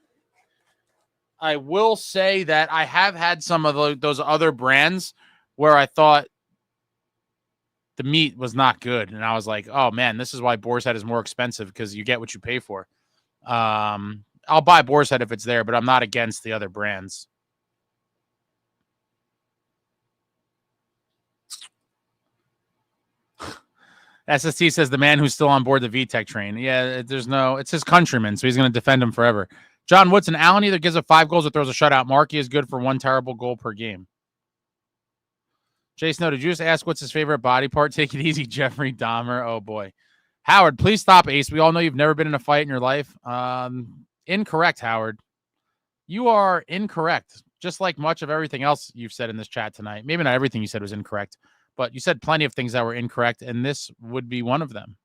Speaker 1: that I have had some of those other brands where I thought the meat was not good. And I was like, oh man, this is why Boar's Head is more expensive, because you get what you pay for. I'll buy Boar's Head if it's there, but I'm not against the other brands. SST says the man who's still on board the VTech train. Yeah, it's his countryman, so he's going to defend him forever. John Woodson, Allen either gives up 5 goals or throws a shutout. Markey is good for 1 terrible goal per game. Jason, did you just ask what's his favorite body part? Take it easy, Jeffrey Dahmer. Oh, boy. Howard, please stop, Ace. We all know you've never been in a fight in your life. Incorrect, Howard. You are incorrect, just like much of everything else you've said in this chat tonight. Maybe not everything you said was incorrect, but you said plenty of things that were incorrect, and this would be one of them.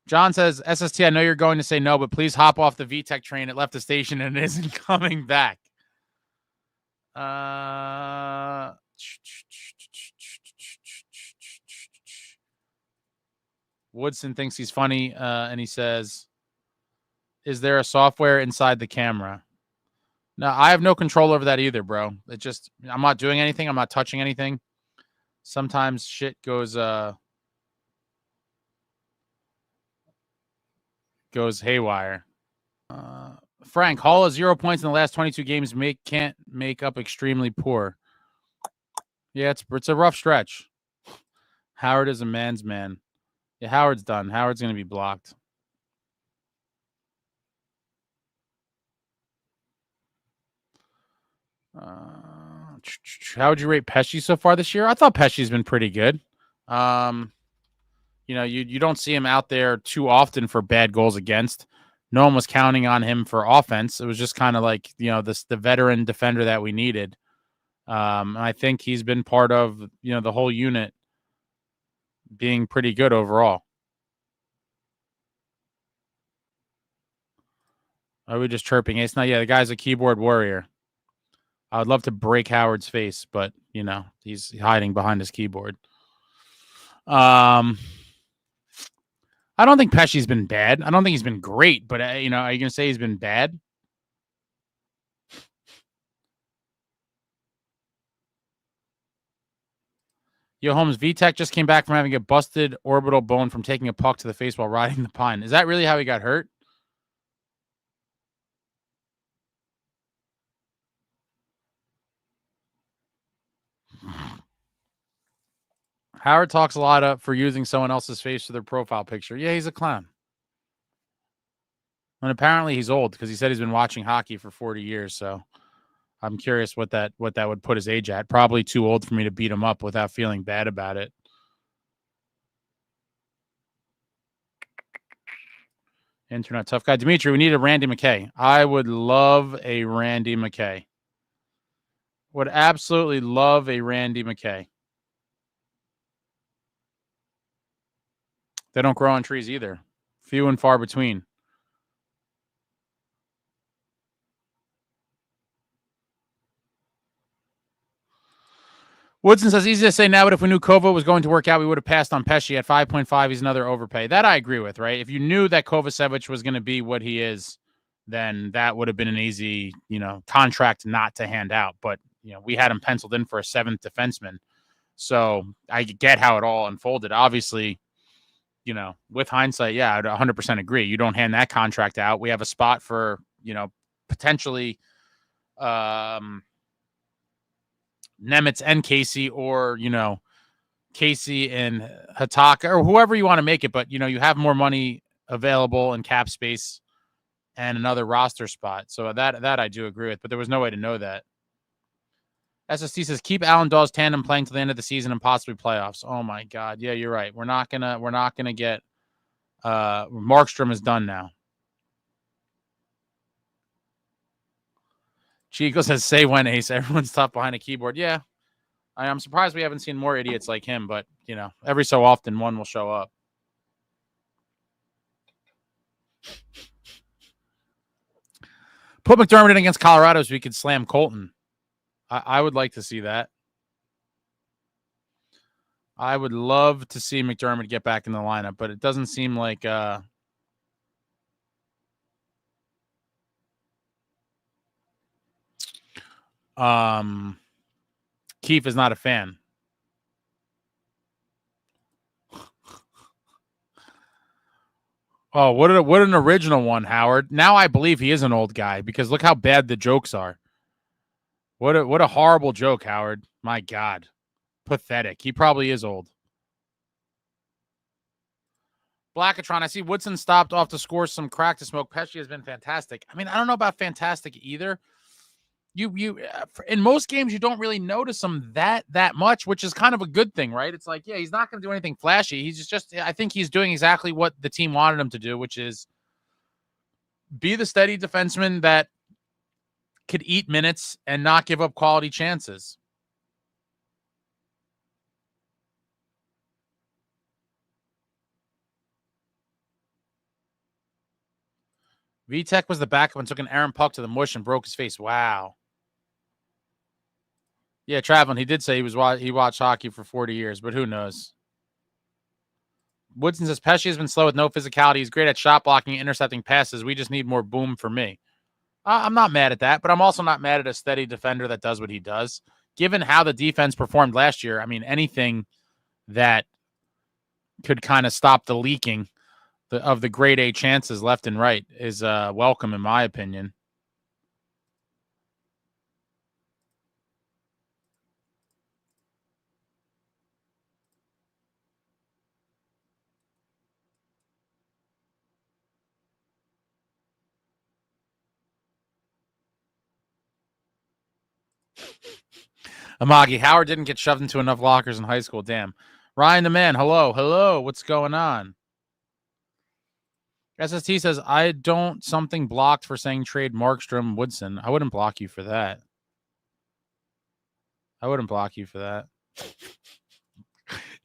Speaker 1: John says, SST, I know you're going to say no, but please hop off the VTech train. It left the station and it isn't coming back. Woodson thinks he's funny, and he says, is there a software inside the camera? No, I have no control over that either, bro. I'm not doing anything. I'm not touching anything. Sometimes shit goes haywire. Frank, Hall has 0 points in the last 22 games. Can't make up extremely poor. Yeah, it's a rough stretch. Howard is a man's man. Yeah, Howard's done. Howard's going to be blocked. How would you rate Pesci so far this year? I thought Pesci's been pretty good. You don't see him out there too often for bad goals against. No one was counting on him for offense. It was just kind of like, the veteran defender that we needed. I think he's been part of, the whole unit being pretty good overall. Are we just chirping Ace? No, yeah, the guy's a keyboard warrior. I would love to break Howard's face, but, he's hiding behind his keyboard. I don't think Pesci's been bad. I don't think he's been great, but, are you going to say he's been bad? Yo, Holmes, VTech just came back from having a busted orbital bone from taking a puck to the face while riding the pine. Is that really how he got hurt? Howard talks a lot for using someone else's face for their profile picture. Yeah, he's a clown. And apparently he's old because he said he's been watching hockey for 40 years. So I'm curious what that would put his age at. Probably too old for me to beat him up without feeling bad about it. Internet tough guy. Dimitri, we need a Randy McKay. I would love a Randy McKay. Would absolutely love a Randy McKay. They don't grow on trees either. Few and far between. Woodson says, easy to say now, but if we knew Kova was going to work out, we would have passed on Pesci at 5.5. He's another overpay. That I agree with, right? If you knew that Kovacevic was going to be what he is, then that would have been an easy, contract not to hand out. But, we had him penciled in for a seventh defenseman. So I get how it all unfolded. Obviously, with hindsight, yeah, I'd 100% agree. You don't hand that contract out. We have a spot for, potentially Nemitz and Casey, or, Casey and Hataka, or whoever you want to make it. But, you have more money available in cap space and another roster spot. So that I do agree with, but there was no way to know that. SST says, keep Alan Dawes tandem playing till the end of the season and possibly playoffs. Oh my God. Yeah, you're right. We're not gonna get Markstrom is done now. Chico says, say when, Ace. Everyone's tough behind a keyboard. Yeah. I'm surprised we haven't seen more idiots like him, but every so often one will show up. Put McDermott in against Colorado so we could slam Colton. I would like to see that. I would love to see McDermott get back in the lineup, but it doesn't seem like Keefe is not a fan. Oh, what an original one, Howard. Now I believe he is an old guy because look how bad the jokes are. What a horrible joke, Howard. My God. Pathetic. He probably is old. Blackatron, I see Woodson stopped off to score some crack to smoke. Pesci has been fantastic. I mean, I don't know about fantastic either. You in most games, you don't really notice him that much, which is kind of a good thing, right? It's like, yeah, he's not going to do anything flashy. He's just, I think he's doing exactly what the team wanted him to do, which is be the steady defenseman that could eat minutes and not give up quality chances. VTech was the backup and took an errant puck to the mush and broke his face. Wow. Yeah, Traveling, he did say he watched hockey for 40 years, but who knows? Woodson says, Pesci has been slow with no physicality. He's great at shot blocking and intercepting passes. We just need more boom for me. I'm not mad at that, but I'm also not mad at a steady defender that does what he does. Given how the defense performed last year, I mean, anything that could kind of stop the leaking of the grade A chances left and right is welcome, in my opinion. Amagi, Howard didn't get shoved into enough lockers in high school. Damn. Ryan the man, hello. What's going on? SST says, I don't something blocked for saying trade Markstrom Woodson. I wouldn't block you for that. It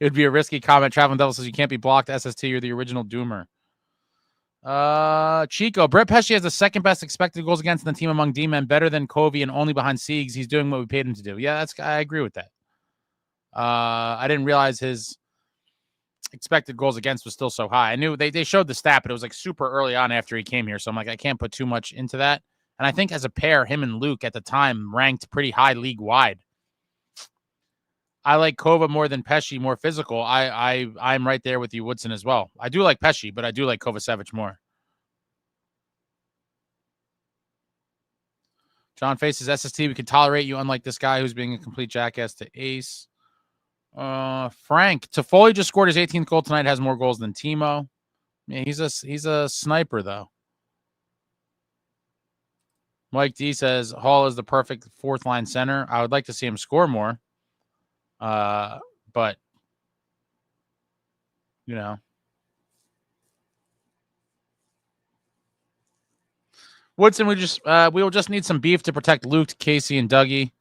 Speaker 1: would be a risky comment. Traveling Devil says you can't be blocked. SST, you're the original doomer. Chico, Brett Pesci has the second best expected goals against in the team among D-men, better than Covey and only behind Siegs. He's doing what we paid him to do. Yeah, I agree with that. I didn't realize his expected goals against was still so high. I knew they showed the stat, but it was like super early on after he came here. So I'm like, I can't put too much into that. And I think as a pair, him and Luke at the time ranked pretty high league wide. I like Kova more than Pesci, more physical. I'm right there with you, Woodson, as well. I do like Pesci, but I do like Kovacevic more. John faces SST. We can tolerate you, unlike this guy who's being a complete jackass to Ace. Frank Toffoli just scored his 18th goal tonight. Has more goals than Timo. Yeah, he's a sniper though. Mike D says Hall is the perfect fourth line center. I would like to see him score more. But you know, Woodson, we will just need some beef to protect Luke, Casey, and Dougie.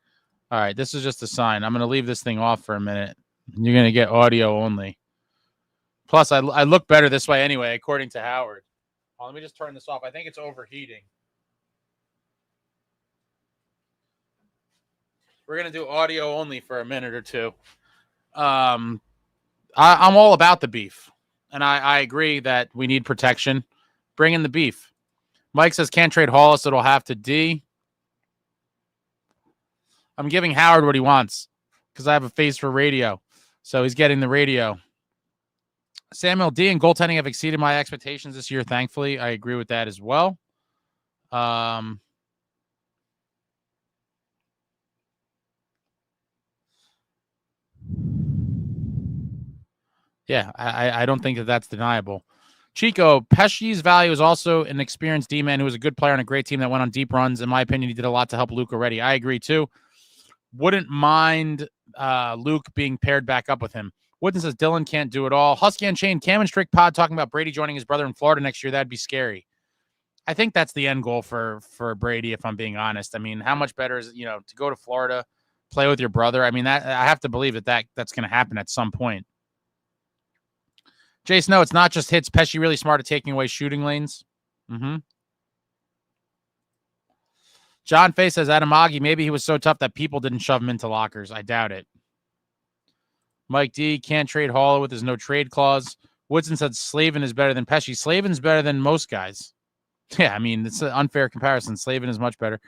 Speaker 1: All right, this is just a sign. I'm going to leave this thing off for a minute. You're going to get audio only. Plus, I look better this way anyway, according to Howard. Oh, let me just turn this off. I think it's overheating. We're going to do audio only for a minute or two. I'm all about the beef. And I agree that we need protection. Bring in the beef. Mike says can't trade Hollis. It'll have to D. I'm giving Howard what he wants because I have a face for radio. So he's getting the radio. Samuel D and goaltending have exceeded my expectations this year, thankfully. I agree with that as well. Yeah, I don't think that's deniable. Chico, Pesci's value is also an experienced D-man who was a good player on a great team that went on deep runs. In my opinion, he did a lot to help Luke already. I agree, too. Wouldn't mind Luke being paired back up with him. Wooden says Dylan can't do it all. Husky and Shane, Cam and Strick Pod talking about Brady joining his brother in Florida next year. That'd be scary. I think that's the end goal for Brady, if I'm being honest. I mean, how much better is it, to go to Florida, play with your brother? I mean, that I have to believe that's going to happen at some point. Jace, no, it's not just hits. Pesci really smart at taking away shooting lanes. Mm-hmm. John Fay says Adamagi, maybe he was so tough that people didn't shove him into lockers. I doubt it. Mike D, can't trade Hall with his no trade clause. Woodson said Slavin is better than Pesci. Slavin's better than most guys. Yeah, I mean, it's an unfair comparison. Slavin is much better.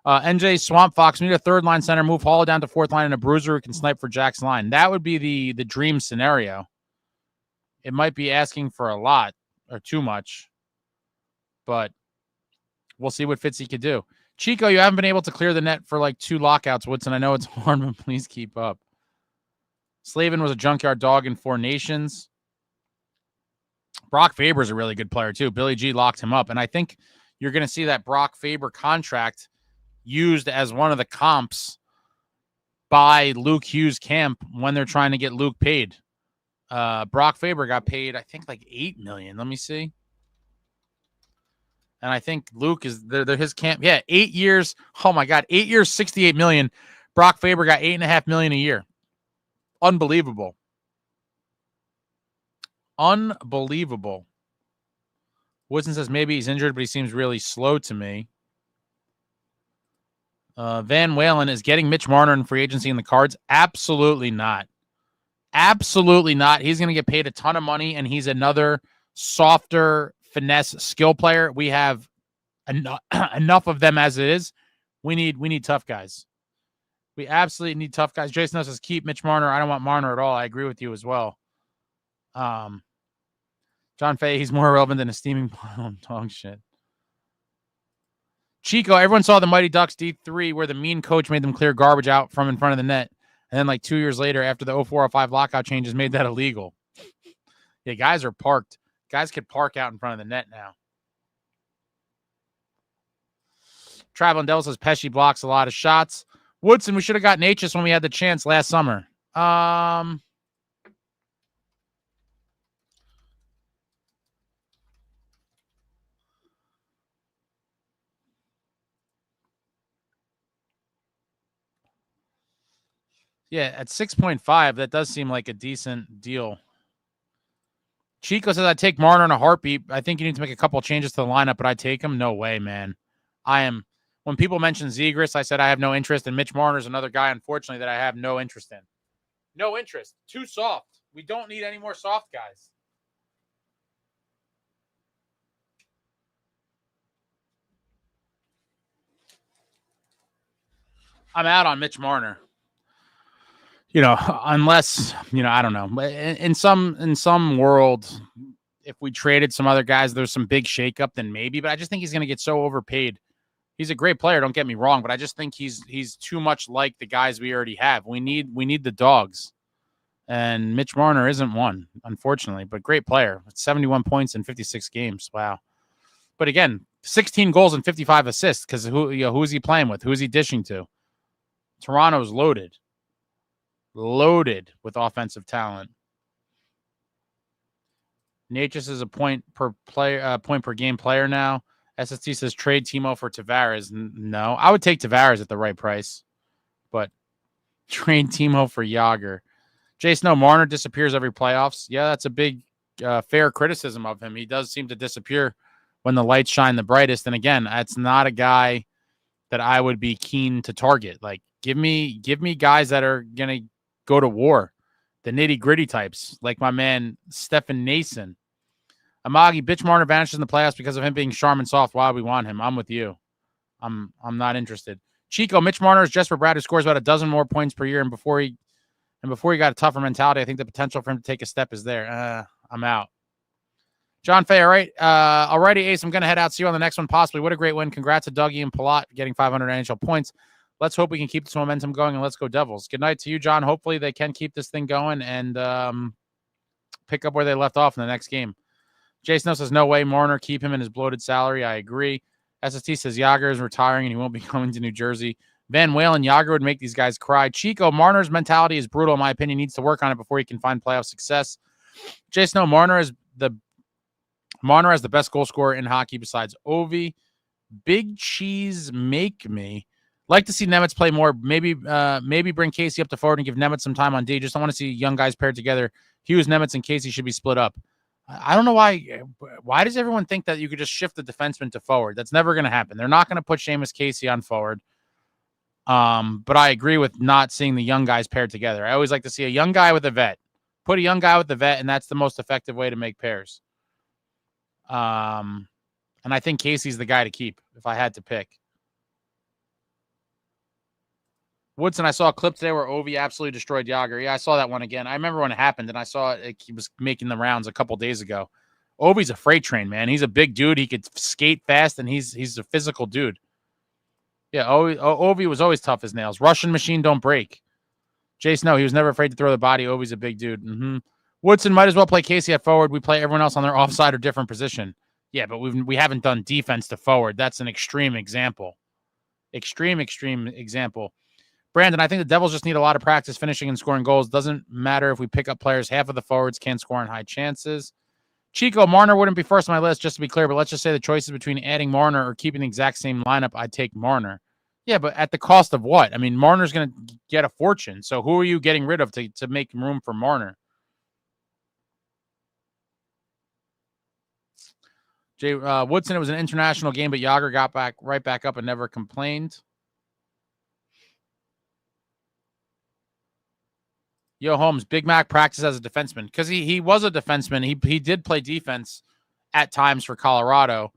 Speaker 1: NJ Swamp Fox, we need a third line center, move Hall down to fourth line, and a bruiser who can snipe for Jack's line. That would be the dream scenario. It might be asking for a lot or too much, but we'll see what Fitzy could do. Chico, you haven't been able to clear the net for like 2 lockouts, Woodson. I know it's hard, but please keep up. Slavin was a junkyard dog in 4 Nations. Brock Faber's a really good player, too. Billy G locked him up, and I think you're going to see that Brock Faber contract used as one of the comps by Luke Hughes' camp when they're trying to get Luke paid. Brock Faber got paid, I think, like $8 million. Let me see. And I think Luke is his camp. Yeah, 8 years. Oh my God, 8 years, $68 million. Brock Faber got $8.5 million a year. Unbelievable. Unbelievable. Woodson says maybe he's injured, but he seems really slow to me. Van Walen is getting Mitch Marner in free agency in the cards. Absolutely not. Absolutely not. He's going to get paid a ton of money, and he's another softer finesse skill player. We have enough of them as it is. We need tough guys. We absolutely need tough guys. Jason says keep Mitch Marner. I don't want Marner at all. I agree with you as well. John Fay, he's more relevant than a steaming pile of dog shit. Chico, everyone saw the Mighty Ducks D3 where the mean coach made them clear garbage out from in front of the net. And then like 2 years later, after the 04-05 lockout changes, made that illegal. Yeah, guys are parked. Guys could park out in front of the net now. Traveling Devil says Pesci blocks a lot of shots. Woodson, we should have gotten H's when we had the chance last summer. Yeah, at 6.5, that does seem like a decent deal. Chico says I'd take Marner in a heartbeat. I think you need to make a couple changes to the lineup, but I'd take him. No way, man. When people mention Zegras, I said I have no interest, and Mitch Marner's another guy, unfortunately, that I have no interest in. No interest. Too soft. We don't need any more soft guys. I'm out on Mitch Marner. Unless, I don't know. But in some world, if we traded some other guys, there's some big shakeup, then maybe. But I just think he's going to get so overpaid. He's a great player, don't get me wrong, but I just think he's too much like the guys we already have. We need the dogs. And Mitch Marner isn't one, unfortunately, but great player. 71 points in 56 games. Wow. But again, 16 goals and 55 assists, because who's he playing with? Who's he dishing to? Toronto's loaded with offensive talent. Natchez is a point per game player now. SST says trade Timo for Tavares. No, I would take Tavares at the right price, but trade Timo for Jágr. Jason Marner disappears every playoffs. Yeah, that's a big fair criticism of him. He does seem to disappear when the lights shine the brightest. And again, that's not a guy that I would be keen to target. Like, give me guys that are gonna go to war, the nitty gritty types, like my man Stefan Nason. Amagi, bitch Marner vanishes in the playoffs because of him being Charmin soft. Why we want him? I'm with you. I'm not interested. Chico, Mitch Marner is Jesper Bratt, who scores about a dozen more points per year, and before he got a tougher mentality, I think the potential for him to take a step is there. I'm out. John Fay, all right. Alrighty, Ace, I'm going to head out. See you on the next one, possibly. What a great win. Congrats to Dougie and Palat getting 500 NHL points. Let's hope we can keep this momentum going, and let's go Devils. Good night to you, John. Hopefully they can keep this thing going and pick up where they left off in the next game. Jason says, no way, Marner. Keep him in his bloated salary. I agree. SST says Jágr is retiring and he won't be coming to New Jersey. Van Walen, Jágr would make these guys cry. Chico, Marner's mentality is brutal, in my opinion. He needs to work on it before he can find playoff success. Jason, Marner has the best goal scorer in hockey besides Ovi. Big Cheese make me. Like to see Nemitz play more. Maybe bring Casey up to forward and give Nemitz some time on D. Just don't want to see young guys paired together. Hughes, Nemitz, and Casey should be split up. I don't know why. Why does everyone think that you could just shift the defenseman to forward? That's never going to happen. They're not going to put Seamus Casey on forward. But I agree with not seeing the young guys paired together. I always like to see a young guy with a vet. Put a young guy with the vet, and that's the most effective way to make pairs. And I think Casey's the guy to keep if I had to pick. Woodson, I saw a clip today where Ovi absolutely destroyed Jágr. Yeah, I saw that one again. I remember when it happened, and I saw it. He was making the rounds a couple days ago. Ovi's a freight train, man. He's a big dude. He could skate fast, and he's a physical dude. Yeah, Ovi was always tough as nails. Russian machine don't break. Jason, no, he was never afraid to throw the body. Ovi's a big dude. Woodson might as well play Casey at forward. We play everyone else on their offside or different position. Yeah, but we haven't done defense to forward. That's an extreme example. Extreme example. Brandon, I think the Devils just need a lot of practice finishing and scoring goals. Doesn't matter if we pick up players. Half of the forwards can't score in high chances. Chico, Marner wouldn't be first on my list, just to be clear, but let's just say the choices between adding Marner or keeping the exact same lineup, I'd take Marner. Yeah, but at the cost of what? I mean, Marner's going to get a fortune. So who are you getting rid of to make room for Marner? Jay Woodson, it was an international game, but Jágr got right back up and never complained. Yo, Holmes, Big Mac practiced as a defenseman because he was a defenseman. He did play defense at times for Colorado.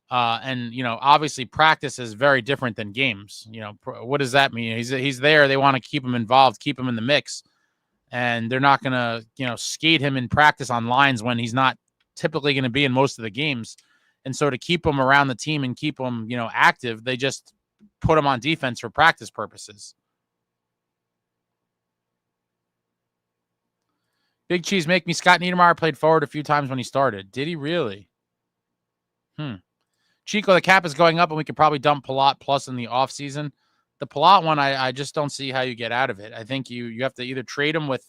Speaker 1: And, obviously practice is very different than games. What does that mean? He's there. They want to keep him involved, keep him in the mix. And they're not going to, skate him in practice on lines when he's not typically going to be in most of the games. And so to keep him around the team and keep him, active, they just put him on defense for practice purposes. Big Cheese make me. Scott Niedermayer played forward a few times when he started. Did he really? Chico, the cap is going up, and we could probably dump Palat plus in the offseason. The Palat one, I just don't see how you get out of it. I think you have to either trade him with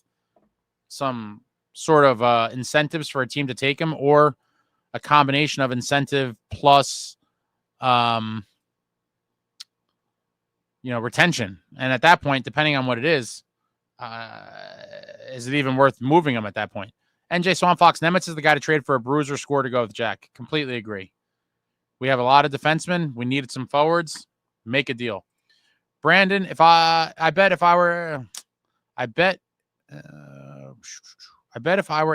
Speaker 1: some sort of incentives for a team to take him, or a combination of incentive plus, retention. And at that point, depending on what it is it even worth moving him at that point? NJ Swanfox, Nemitz is the guy to trade for a bruiser score to go with Jack. Completely agree. We have a lot of defensemen. We needed some forwards. Make a deal. Brandon, I bet if I were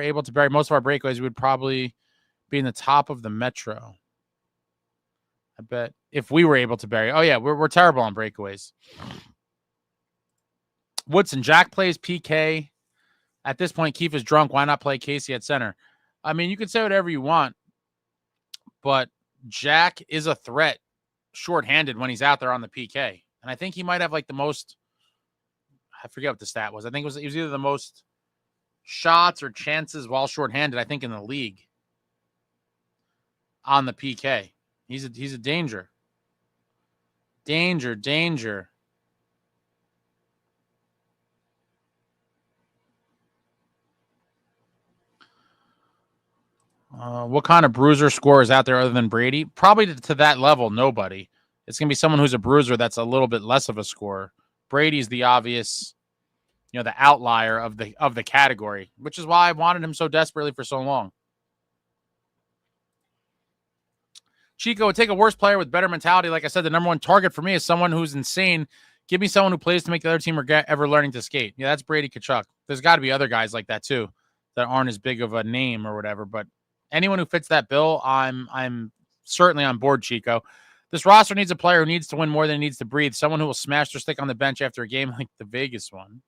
Speaker 1: able to bury most of our breakaways, we would probably be in the top of the Metro. I bet if we were able to bury. Oh yeah, we're terrible on breakaways. Woodson, Jack plays PK. At this point, Keefe is drunk. Why not play Casey at center? I mean, you can say whatever you want, but Jack is a threat shorthanded when he's out there on the PK. And I think he might have like the most, I forget what the stat was. I think it was either the most shots or chances while shorthanded, I think, in the league on the PK. He's a danger. Danger. What kind of bruiser scorer is out there other than Brady? Probably to that level, nobody. It's going to be someone who's a bruiser that's a little bit less of a scorer. Brady's the obvious, the outlier of the category, which is why I wanted him so desperately for so long. Chico would take a worse player with better mentality. Like I said, the number one target for me is someone who's insane. Give me someone who plays to make the other team regret ever learning to skate. Yeah, that's Brady Tkachuk. There's got to be other guys like that too that aren't as big of a name or whatever, but anyone who fits that bill, I'm certainly on board, Chico. This roster needs a player who needs to win more than he needs to breathe. Someone who will smash their stick on the bench after a game like the Vegas one.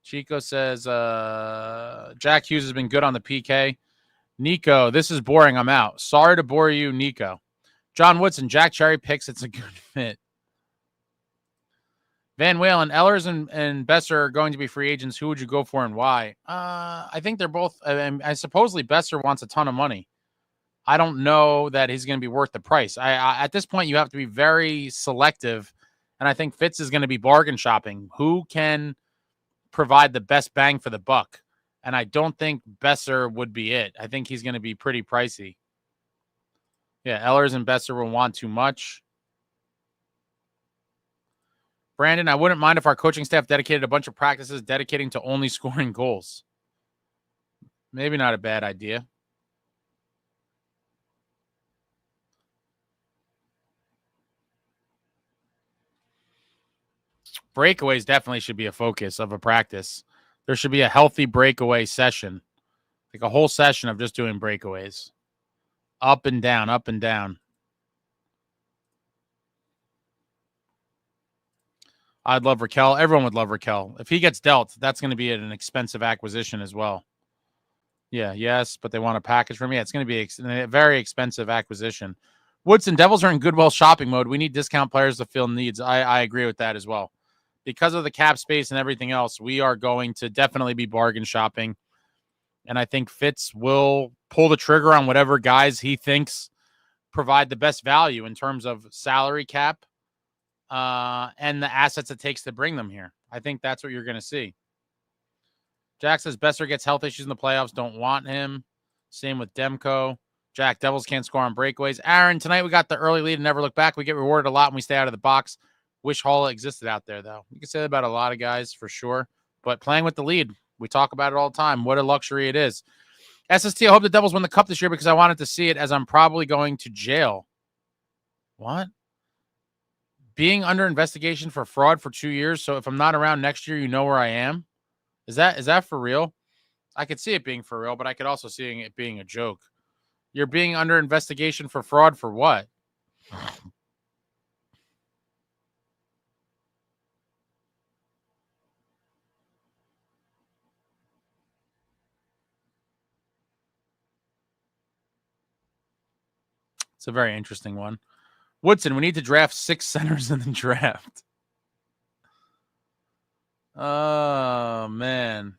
Speaker 1: Chico says, Jack Hughes has been good on the PK. Nico, this is boring. I'm out. Sorry to bore you, Nico. John Woodson, Jack Cherry picks. It's a good fit. Van Walen, Ehlers and Besser are going to be free agents. Who would you go for and why? I think they're both. I supposedly Besser wants a ton of money. I don't know that he's going to be worth the price. At this point, you have to be very selective, and I think Fitz is going to be bargain shopping. Who can provide the best bang for the buck? And I don't think Besser would be it. I think he's going to be pretty pricey. Yeah, Ehlers and Besser will want too much. Brandon, I wouldn't mind if our coaching staff dedicated a bunch of practices dedicating to only scoring goals. Maybe not a bad idea. Breakaways definitely should be a focus of a practice. There should be a healthy breakaway session, like a whole session of just doing breakaways. Up and down, up and down. I'd love Raquel. Everyone would love Raquel. If he gets dealt, that's going to be an expensive acquisition as well. Yeah, yes, but they want a package from me. It's going to be a very expensive acquisition. Woodson, Devils are in Goodwill shopping mode. We need discount players to fill needs. I agree with that as well. Because of the cap space and everything else, we are going to definitely be bargain shopping. And I think Fitz will pull the trigger on whatever guys he thinks provide the best value in terms of salary cap and the assets it takes to bring them here. I think that's what you're going to see. Jack says Besser gets health issues in the playoffs. Don't want him. Same with Demko. Jack, Devils can't score on breakaways. Aaron, tonight we got the early lead and never look back. We get rewarded a lot when we stay out of the box. Wish Hall existed out there, though. You can say that about a lot of guys for sure. But playing with the lead, we talk about it all the time. What a luxury it is. SST, I hope the Devils win the Cup this year because I wanted to see it as I'm probably going to jail. What? Being under investigation for fraud for 2 years, so if I'm not around next year, you know where I am? Is that for real? I could see it being for real, but I could also see it being a joke. You're being under investigation for fraud for what? It's a very interesting one. Woodson, we need to draft 6 centers in the draft. Oh, man.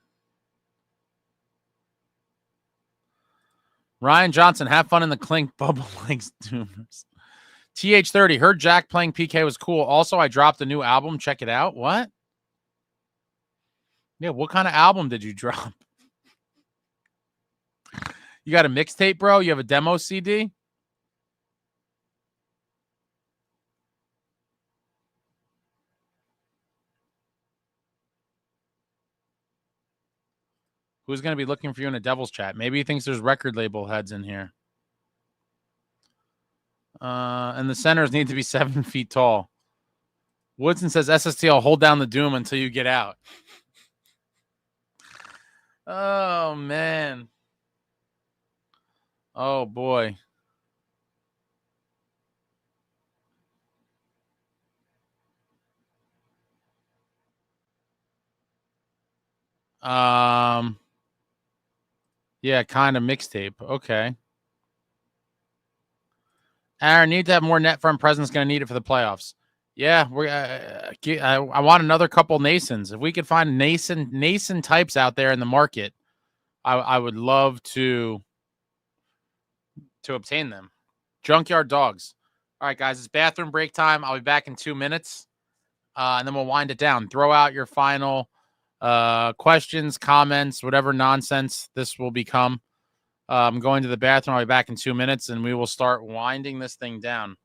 Speaker 1: Ryan Johnson, have fun in the clink. Bubble likes Doomers. TH30, heard Jack playing PK was cool. Also, I dropped a new album. Check it out. What? Yeah, what kind of album did you drop? You got a mixtape, bro? You have a demo CD? Who's going to be looking for you in a Devil's chat? Maybe he thinks there's record label heads in here. And the centers need to be 7 feet tall. Woodson says, SST, I'll hold down the Doom until you get out. Oh, man. Oh, boy. Yeah, kind of mixtape. Okay. Aaron, need to have more net front presence. Going to need it for the playoffs. Yeah, I want another couple Nasons. If we could find Nason types out there in the market, I would love to obtain them. Junkyard dogs. All right, guys, it's bathroom break time. I'll be back in 2 minutes, and then we'll wind it down. Throw out your final questions, comments, whatever nonsense this will become. I'm going to the bathroom. I'll be back in 2 minutes, and we will start winding this thing down.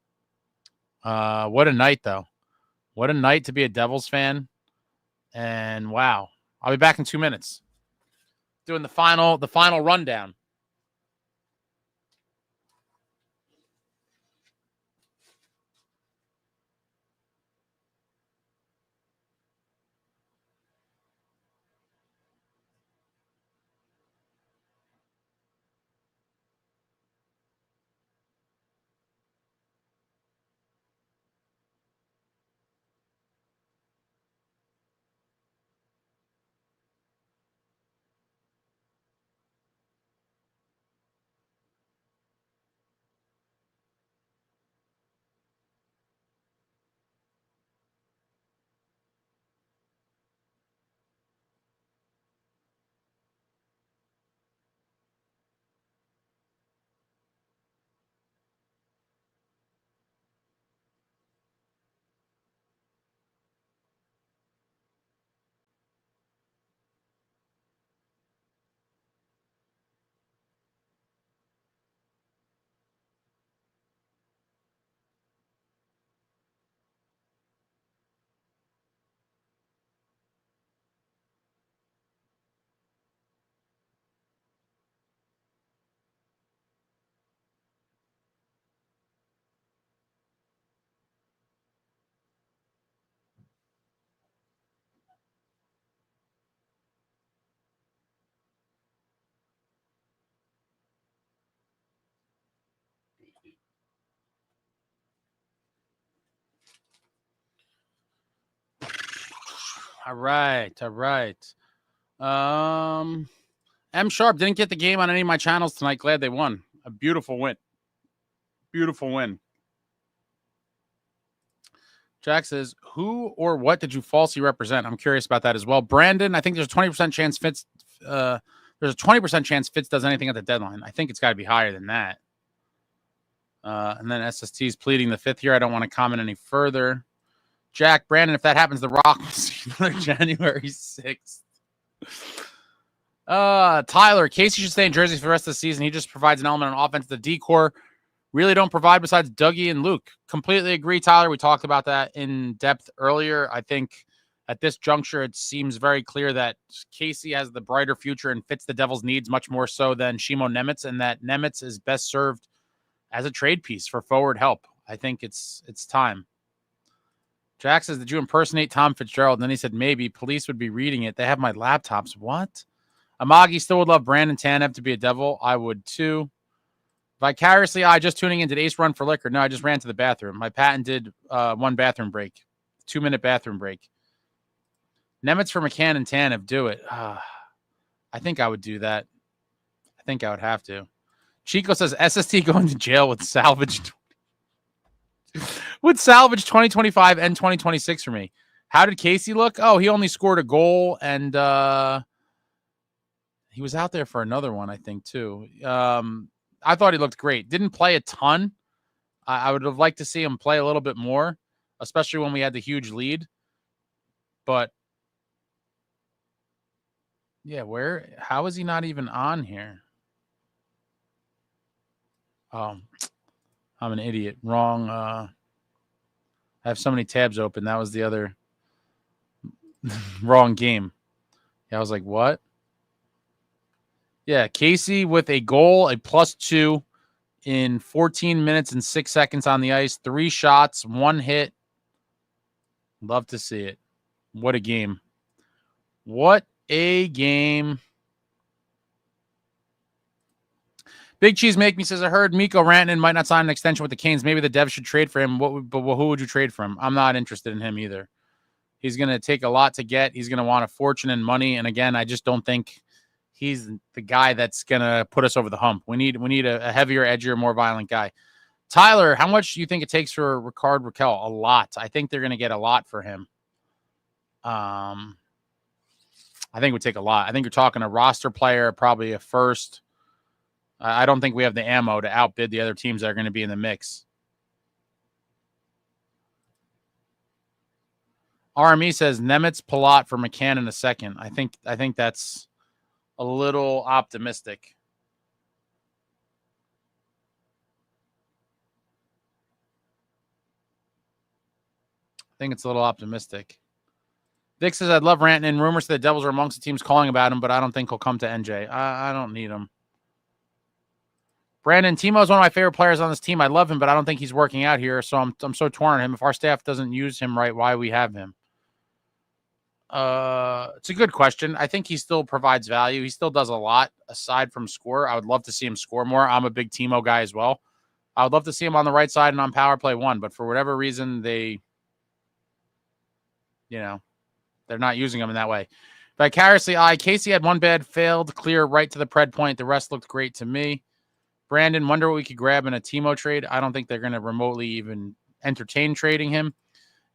Speaker 1: What a night, though. What a night to be a Devils fan. And wow. I'll be back in 2 minutes. Doing the final rundown. All right. M Sharp didn't get the game on any of my channels tonight. Glad they won. A beautiful win. Beautiful win. Jack says, who or what did you falsely represent? I'm curious about that as well. Brandon, I think there's a 20% chance Fitz does anything at the deadline. I think it's got to be higher than that. And then SST is pleading the fifth here. I don't want to comment any further. Jack, Brandon, if that happens, the Rock will see another January 6th. Tyler, Casey should stay in Jersey for the rest of the season. He just provides an element on offense. The decor really don't provide besides Dougie and Luke. Completely agree, Tyler. We talked about that in depth earlier. I think at this juncture, it seems very clear that Casey has the brighter future and fits the Devils' needs much more so than Shimo Nemitz, and that Nemitz is best served as a trade piece for forward help. I think it's time. Jack says, did you impersonate Tom Fitzgerald? And then he said, maybe. Police would be reading it. They have my laptops. What? Amagi still would love Brandon Tanev to be a Devil. I would too. Vicariously, I just tuning in. Did Ace run for liquor? No, I just ran to the bathroom. My patented 1 bathroom break. 2-minute bathroom break. Nemitz for McCann and Tanev. Do it. I think I would do that. I think I would have to. Chico says, SST going to jail with salvage. Would salvage 2025 and 2026 for me. How did Casey look? Oh, he only scored a goal, and he was out there for another one, I think, too. I thought he looked great. Didn't play a ton. I would have liked to see him play a little bit more, especially when we had the huge lead. But, yeah, how is he not even on here? Oh, I'm an idiot. Wrong. I have so many tabs open. That was the other wrong game. Yeah, I was like, what? Yeah, Casey with a goal, a +2 in 14 minutes and 6 seconds on the ice. 3 shots, 1 hit. Love to see it. What a game. What a game. Big Cheese Make Me says, I heard Mikko Rantanen might not sign an extension with the Canes. Maybe the Devs should trade for him. But who would you trade for him? I'm not interested in him either. He's going to take a lot to get. He's going to want a fortune in money. And again, I just don't think he's the guy that's going to put us over the hump. We need a heavier, edgier, more violent guy. Tyler, how much do you think it takes for Ricard Raquel? A lot. I think they're going to get a lot for him. I think it would take a lot. I think you're talking a roster player, probably a first. I don't think we have the ammo to outbid the other teams that are going to be in the mix. RME says Nemitz, Palat for McCann in a second. I think that's a little optimistic. I think it's a little optimistic. Vic says, I'd love ranting in. Rumors that the Devils are amongst the teams calling about him, but I don't think he'll come to NJ. I don't need him. Brandon, Timo is one of my favorite players on this team. I love him, but I don't think he's working out here, so I'm so torn on him. If our staff doesn't use him right, why we have him? It's a good question. I think he still provides value. He still does a lot aside from score. I would love to see him score more. I'm a big Timo guy as well. I would love to see him on the right side and on power play 1, but for whatever reason, they're not using him in that way. Vicariously, Casey had one bad failed clear right to the pred point. The rest looked great to me. Brandon, wonder what we could grab in a Timo trade. I don't think they're going to remotely even entertain trading him.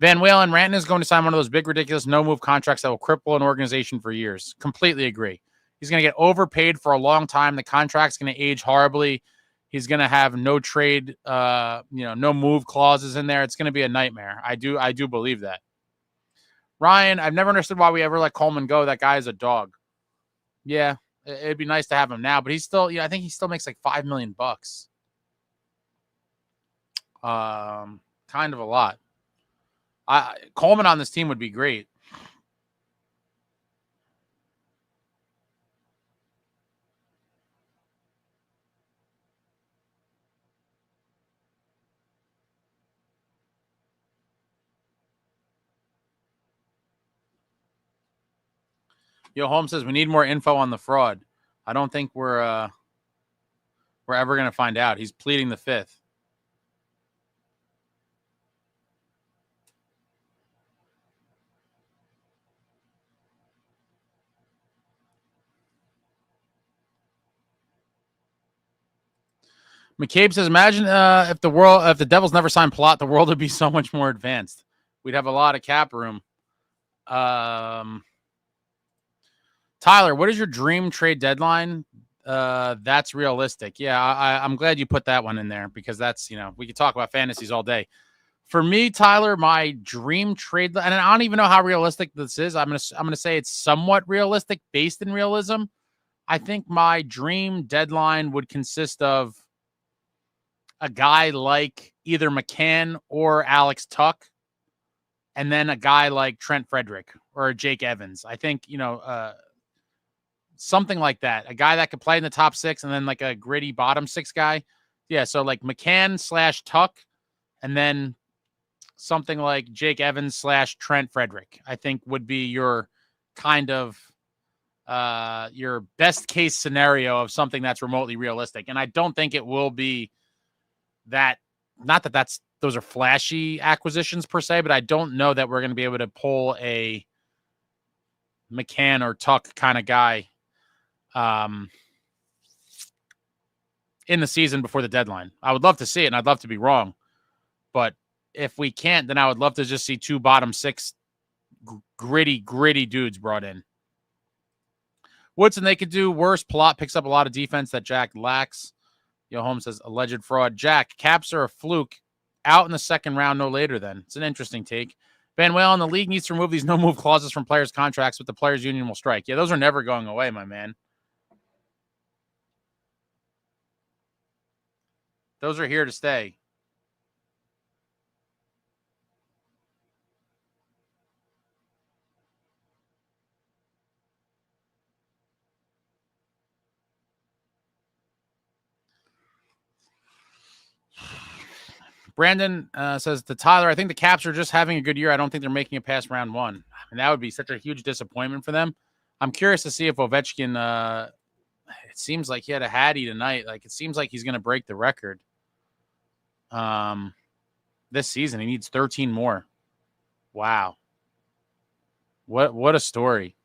Speaker 1: Van Walen, Ranton is going to sign one of those big, ridiculous no-move contracts that will cripple an organization for years. Completely agree. He's going to get overpaid for a long time. The contract's going to age horribly. He's going to have no trade, no move clauses in there. It's going to be a nightmare. I do believe that. Ryan, I've never understood why we ever let Coleman go. That guy is a dog. Yeah, it'd be nice to have him now, but he's still, I think he still makes like $5 million. Kind of a lot. Coleman on this team would be great. Yo, Holmes says we need more info on the fraud. I don't think we're ever going to find out. He's pleading the fifth. McCabe says, imagine if the Devils never signed Palat, the world would be so much more advanced. We'd have a lot of cap room. Tyler, what is your dream trade deadline? That's realistic. Yeah, I'm glad you put that one in there because that's, we could talk about fantasies all day. For me, Tyler, my dream trade, and I don't even know how realistic this is. I'm gonna say it's somewhat realistic, based in realism. I think my dream deadline would consist of a guy like either McCann or Alex Tuck, and then a guy like Trent Frederick or Jake Evans. I think, something like that. A guy that could play in the top 6 and then like a gritty bottom 6 guy. Yeah, so like McCann/Tuck and then something like Jake Evans/Trent Frederick, I think would be your kind of your best case scenario of something that's remotely realistic. And I don't think it will be that, not that those are flashy acquisitions per se, but I don't know that we're going to be able to pull a McCann or Tuck kind of guy in the season before the deadline. I would love to see it, and I'd love to be wrong. But if we can't, then I would love to just see 2 bottom 6 gritty dudes brought in. Woodson, they could do worse. Palat picks up a lot of defense that Jack lacks. Yo, Holmes says, alleged fraud. Jack, caps are a fluke. Out in the second round, no later then. It's an interesting take. Van Walen, the league needs to remove these no-move clauses from players' contracts, but the players' union will strike. Yeah, those are never going away, my man. Those are here to stay. Brandon says to Tyler, I think the Caps are just having a good year. I don't think they're making it past round 1. And that would be such a huge disappointment for them. I'm curious to see if Ovechkin, it seems like he had a Hattie tonight. Like, it seems like he's going to break the record. This season, he needs 13 more. Wow. What a story.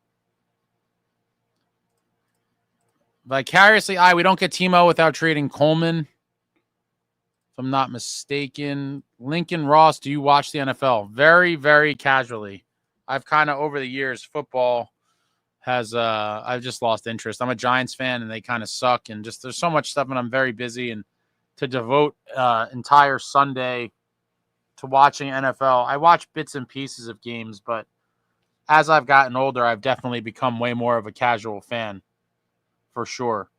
Speaker 1: Vicariously, we don't get Timo without trading Coleman. If I'm not mistaken. Lincoln Ross, do you watch the NFL? Very, very casually. I've kind of, over the years, football has, I've just lost interest. I'm a Giants fan, and they kind of suck. And just there's so much stuff, and I'm very busy. And to devote entire Sunday to watching NFL, I watch bits and pieces of games, but as I've gotten older, I've definitely become way more of a casual fan, for sure.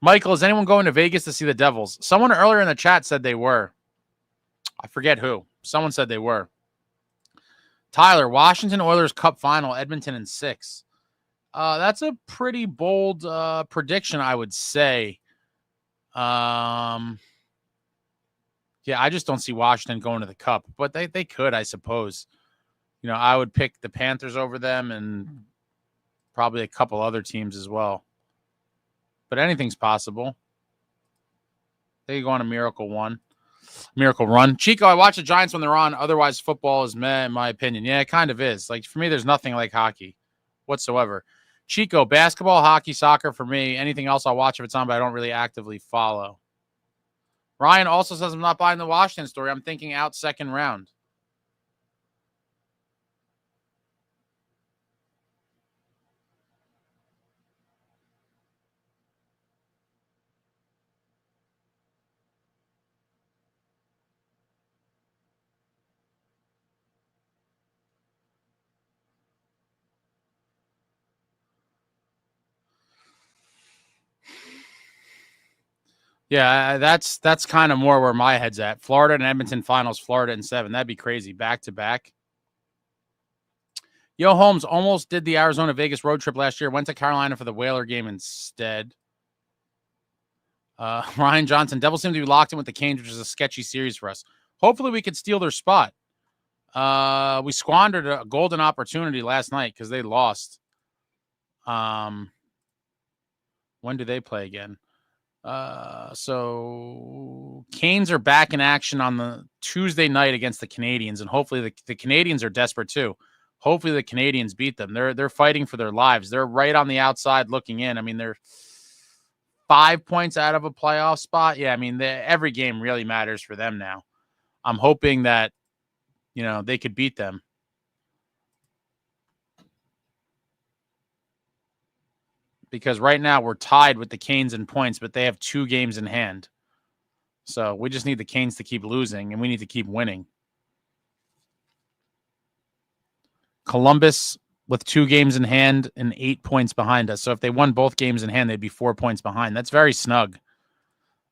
Speaker 1: Michael, is anyone going to Vegas to see the Devils? Someone earlier in the chat said they were. I forget who. Someone said they were. Tyler, Washington Oilers Cup Final, Edmonton in 6. That's a pretty bold prediction, I would say. Yeah, I just don't see Washington going to the Cup, but they could, I suppose. You know, I would pick the Panthers over them and probably a couple other teams as well. But anything's possible. They could go on a miracle run. Chico, I watch the Giants when they're on. Otherwise, football is meh, in my opinion. Yeah, it kind of is. Like, for me, there's nothing like hockey whatsoever. Chico, basketball, hockey, soccer for me. Anything else I'll watch if it's on, but I don't really actively follow. Ryan also says I'm not buying the Washington story. I'm thinking out second round. Yeah, that's kind of more where my head's at. Florida and Edmonton finals, Florida in 7. That'd be crazy. Back to back. Yo, Holmes almost did the Arizona-Vegas road trip last year. Went to Carolina for the Whaler game instead. Ryan Johnson, Devils seem to be locked in with the Canes, which is a sketchy series for us. Hopefully we could steal their spot. We squandered a golden opportunity last night because they lost. When do they play again? So Canes are back in action on the Tuesday night against the Canadians, and hopefully the Canadians are desperate too. Hopefully the Canadians beat them. They're fighting for their lives. They're right on the outside looking in. I mean, they're 5 points out of a playoff spot. Yeah, I mean, every game really matters for them now. I'm hoping that, you know, they could beat them. Because right now we're tied with the Canes in points, but they have 2 games in hand. So we just need the Canes to keep losing, and we need to keep winning. Columbus with 2 games in hand and 8 points behind us. So if they won both games in hand, they'd be 4 points behind. That's very snug.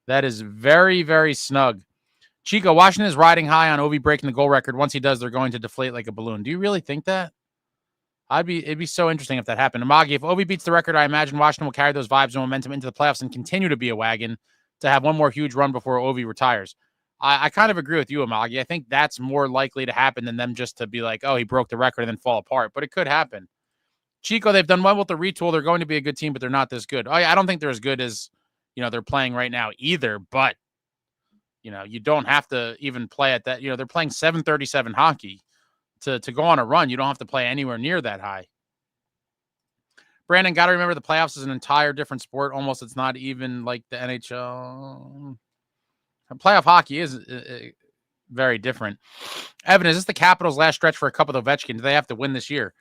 Speaker 1: That is very, very snug. Chico, Washington is riding high on Ovi breaking the goal record. Once he does, they're going to deflate like a balloon. Do you really think that? It'd be so interesting if that happened. Amagi, if Ovi beats the record, I imagine Washington will carry those vibes and momentum into the playoffs and continue to be a wagon to have one more huge run before Ovi retires. I kind of agree with you, Amagi. I think that's more likely to happen than them just to be like, oh, he broke the record and then fall apart. But it could happen. Chico, they've done well with the retool. They're going to be a good team, but they're not this good. I don't think they're as good as, you know, they're playing right now either. But, you know, you don't have to even play at that. You know, they're playing 737 hockey. To go on a run, you don't have to play anywhere near that high. Brandon, got to remember the playoffs is an entire different sport. Almost, it's not even like the NHL. Playoff hockey is very different. Evan, is this the Capitals' last stretch for a cup of Ovechkin? Do they have to win this year?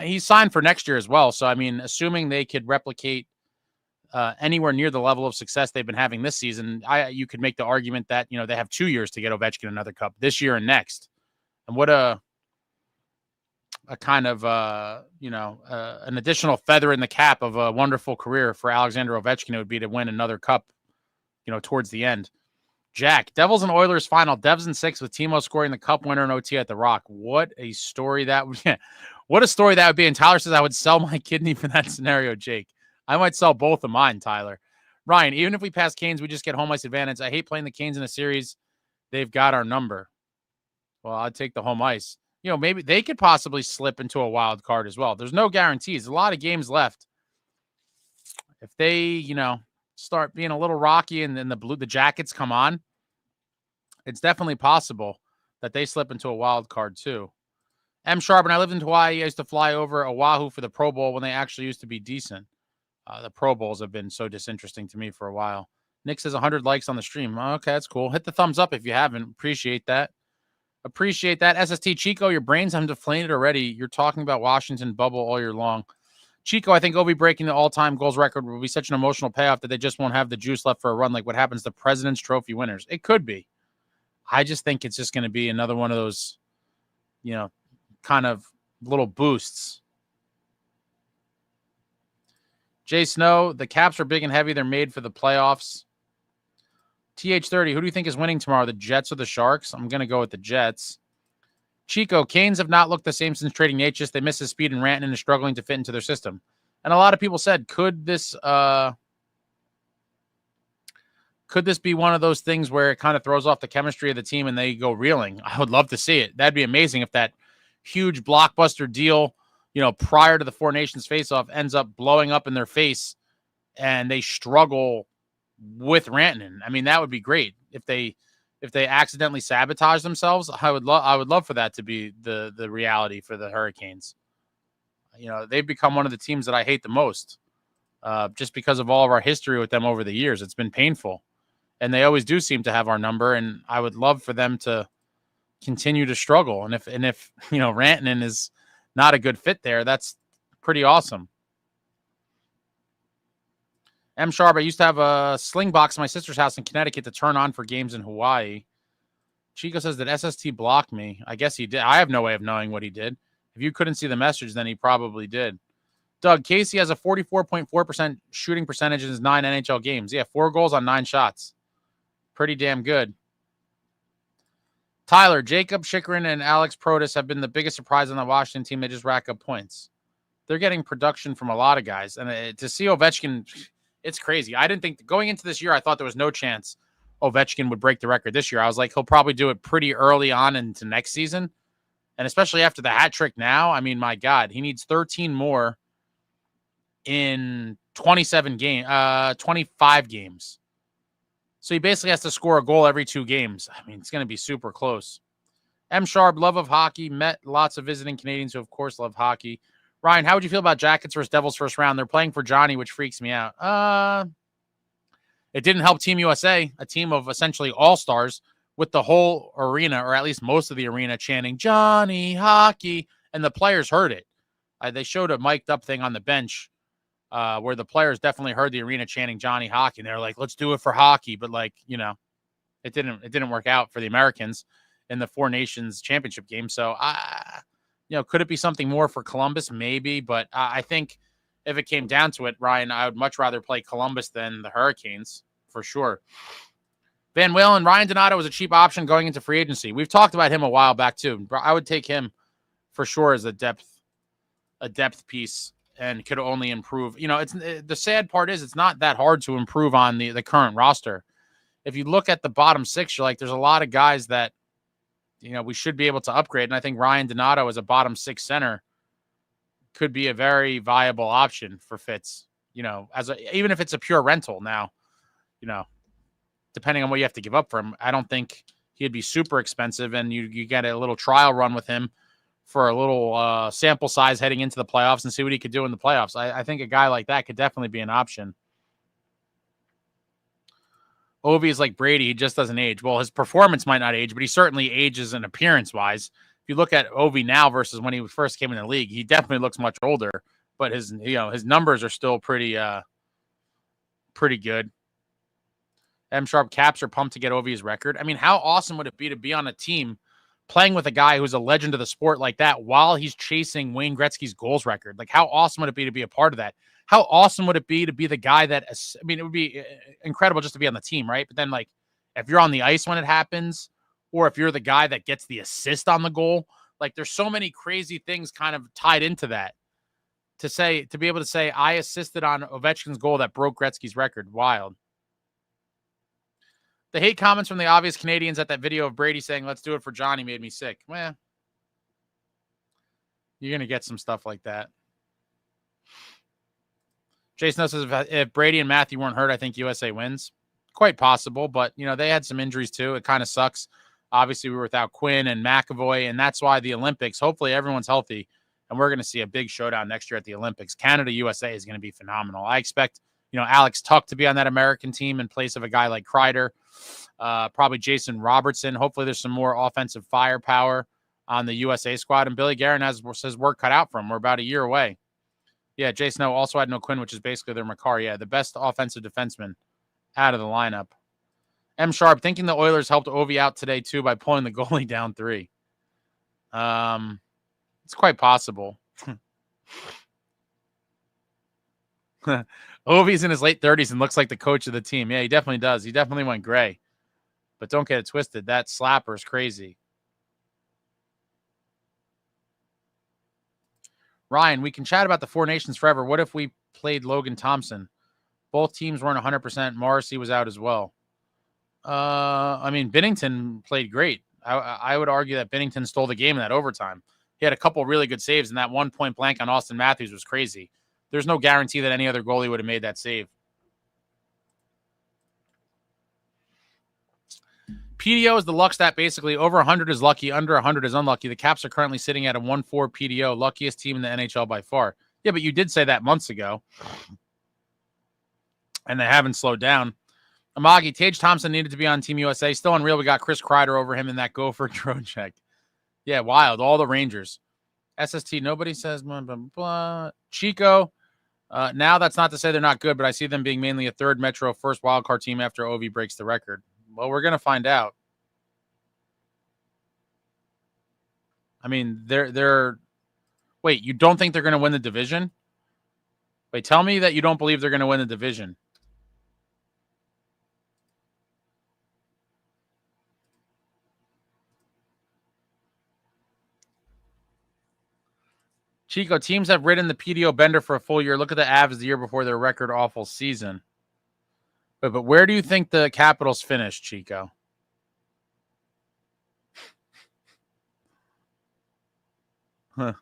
Speaker 1: He's signed for next year as well. So, I mean, assuming they could replicate anywhere near the level of success they've been having this season, you could make the argument that, you know, they have 2 years to get Ovechkin another cup, this year and next. And what a kind of, an additional feather in the cap of a wonderful career for Alexander Ovechkin it would be to win another cup, you know, towards the end. Jack, Devils and Oilers final, Devs in 6 with Timo scoring the cup winner in OT at the Rock. What a story that would be. What a story that would be. And Tyler says, I would sell my kidney for that scenario, Jake. I might sell both of mine, Tyler. Ryan, even if we pass Canes, we just get home ice advantage. I hate playing the Canes in a series. They've got our number. Well, I'd take the home ice. You know, maybe they could possibly slip into a wild card as well. There's no guarantees. A lot of games left. If they, you know, start being a little rocky and then the Jackets come on, it's definitely possible that they slip into a wild card too. M. Sharp, when I lived in Hawaii, I used to fly over Oahu for the Pro Bowl when they actually used to be decent. The Pro Bowls have been so disinteresting to me for a while. Nick says 100 likes on the stream. Okay, that's cool. Hit the thumbs up if you haven't. Appreciate that. Appreciate that. SST Chico, your brains have deflated already. You're talking about Washington bubble all year long. Chico, I think Ovi breaking the all-time goals record will be such an emotional payoff that they just won't have the juice left for a run like what happens to President's Trophy winners. It could be. I just think it's just going to be another one of those, kind of little boosts. Jay Snow, the Caps are big and heavy. They're made for the playoffs. TH30, who do you think is winning tomorrow, the Jets or the Sharks? I'm going to go with the Jets. Chico, Canes have not looked the same since trading Natchez. They miss his speed and Rantanen is struggling to fit into their system. And a lot of people said, could this be one of those things where it kind of throws off the chemistry of the team and they go reeling? I would love to see it. That'd be amazing if that huge blockbuster deal, prior to the Four Nations face-off ends up blowing up in their face and they struggle with Rantanen. I mean, that would be great if they accidentally sabotage themselves. I would love for that to be the reality for the Hurricanes. They've become one of the teams that I hate the most, just because of all of our history with them over the years. It's been painful, and they always do seem to have our number. And I would love for them to continue to struggle. And if Rantanen is not a good fit there, that's pretty awesome. M. Sharp, I used to have a sling box in my sister's house in Connecticut to turn on for games in Hawaii. Chico says that SST blocked me. I guess he did. I have no way of knowing what he did. If you couldn't see the message, then he probably did. Doug, Casey has a 44.4% shooting percentage in his 9 NHL games. Yeah, 4 goals on 9 shots. Pretty damn good. Tyler, Jacob Chychrun and Alex Protas have been the biggest surprise on the Washington team. They just rack up points. They're getting production from a lot of guys. And to see Ovechkin, it's crazy. I didn't think going into this year, I thought there was no chance Ovechkin would break the record this year. I was like, he'll probably do it pretty early on into next season. And especially after the hat trick now, I mean, my God, he needs 13 more in 25 games. So he basically has to score a goal every 2 games. I mean, it's going to be super close. M. Sharp, love of hockey. Met lots of visiting Canadians who, of course, love hockey. Ryan, how would you feel about Jackets versus Devils first round? They're playing for Johnny, which freaks me out. It didn't help Team USA, a team of essentially all-stars, with the whole arena, or at least most of the arena, chanting, Johnny Hockey, and the players heard it. They showed a mic'd up thing on the bench where the players definitely heard the arena chanting Johnny Hockey, and they're like, let's do it for hockey. But, it didn't work out for the Americans in the Four Nations championship game. So, could it be something more for Columbus? Maybe, but I think if it came down to it, Ryan, I would much rather play Columbus than the Hurricanes, for sure. Van Whalen, Ryan Donato was a cheap option going into free agency. We've talked about him a while back, too. I would take him for sure as a depth piece and could only improve. It's the sad part is it's not that hard to improve on the current roster. If you look at the bottom 6, you're like, there's a lot of guys that, we should be able to upgrade. And I think Ryan Donato as a bottom 6 center could be a very viable option for Fitz, even if it's a pure rental now, depending on what you have to give up for him. I don't think he'd be super expensive, and you get a little trial run with him for a little sample size heading into the playoffs and see what he could do in the playoffs. I think a guy like that could definitely be an option. Ovi is like Brady. He just doesn't age. Well, his performance might not age, but he certainly ages in appearance-wise. If you look at Ovi now versus when he first came in the league, he definitely looks much older, but his numbers are still pretty good. M. Sharp, Caps are pumped to get Ovi's record. I mean, how awesome would it be to be on a team playing with a guy who's a legend of the sport like that while he's chasing Wayne Gretzky's goals record? Like, how awesome would it be to be a part of that? How awesome would it be to be the guy that, it would be incredible just to be on the team, right? But then, if you're on the ice when it happens, or if you're the guy that gets the assist on the goal, there's so many crazy things kind of tied into that. To be able to say, I assisted on Ovechkin's goal that broke Gretzky's record. Wild. The hate comments from the obvious Canadians at that video of Brady saying, let's do it for Johnny made me sick. Well, you're going to get some stuff like that. Jason says, if Brady and Matthew weren't hurt, I think USA wins. Quite possible, but, they had some injuries too. It kind of sucks. Obviously, we were without Quinn and McAvoy, and that's why the Olympics, hopefully everyone's healthy, and we're going to see a big showdown next year at the Olympics. Canada, USA is going to be phenomenal. I expect, Alex Tuck to be on that American team in place of a guy like Kreider, probably Jason Robertson. Hopefully there's some more offensive firepower on the USA squad, and Billy Guerin has his work cut out for him. We're about a year away. Yeah, Jason also had no Quinn, which is basically their Makar. Yeah, the best offensive defenseman out of the lineup. M. Sharp, thinking the Oilers helped Ovi out today, too, by pulling the goalie down 3. It's quite possible. Ovi's in his late 30s and looks like the coach of the team. Yeah, he definitely does. He definitely went gray. But don't get it twisted. That slapper is crazy. Ryan, we can chat about the Four Nations forever. What if we played Logan Thompson? Both teams weren't 100%. Morrissey was out as well. Binnington played great. I would argue that Binnington stole the game in that overtime. He had a couple really good saves, and that 1 point blank on Austin Matthews was crazy. There's no guarantee that any other goalie would have made that save. PDO is the luck stat, basically. Over 100 is lucky, under 100 is unlucky. The Caps are currently sitting at a 1-4 PDO, luckiest team in the NHL by far. Yeah, but you did say that months ago, and they haven't slowed down. Amagi, Tage Thompson needed to be on Team USA. Still unreal. We got Chris Kreider over him in that Gopher drone check. Yeah, wild. All the Rangers. SST, nobody says blah, blah, blah. Chico, now that's not to say they're not good, but I see them being mainly a third Metro first wildcard team after Ovi breaks the record. Well, we're going to find out. I mean, they're wait, you don't think they're going to win the division? Wait, tell me that you don't believe they're going to win the division. Chico, teams have ridden the PDO bender for a full year. Look at the Avs the year before their record awful season. But where do you think the Capitals finished, Chico? Vic,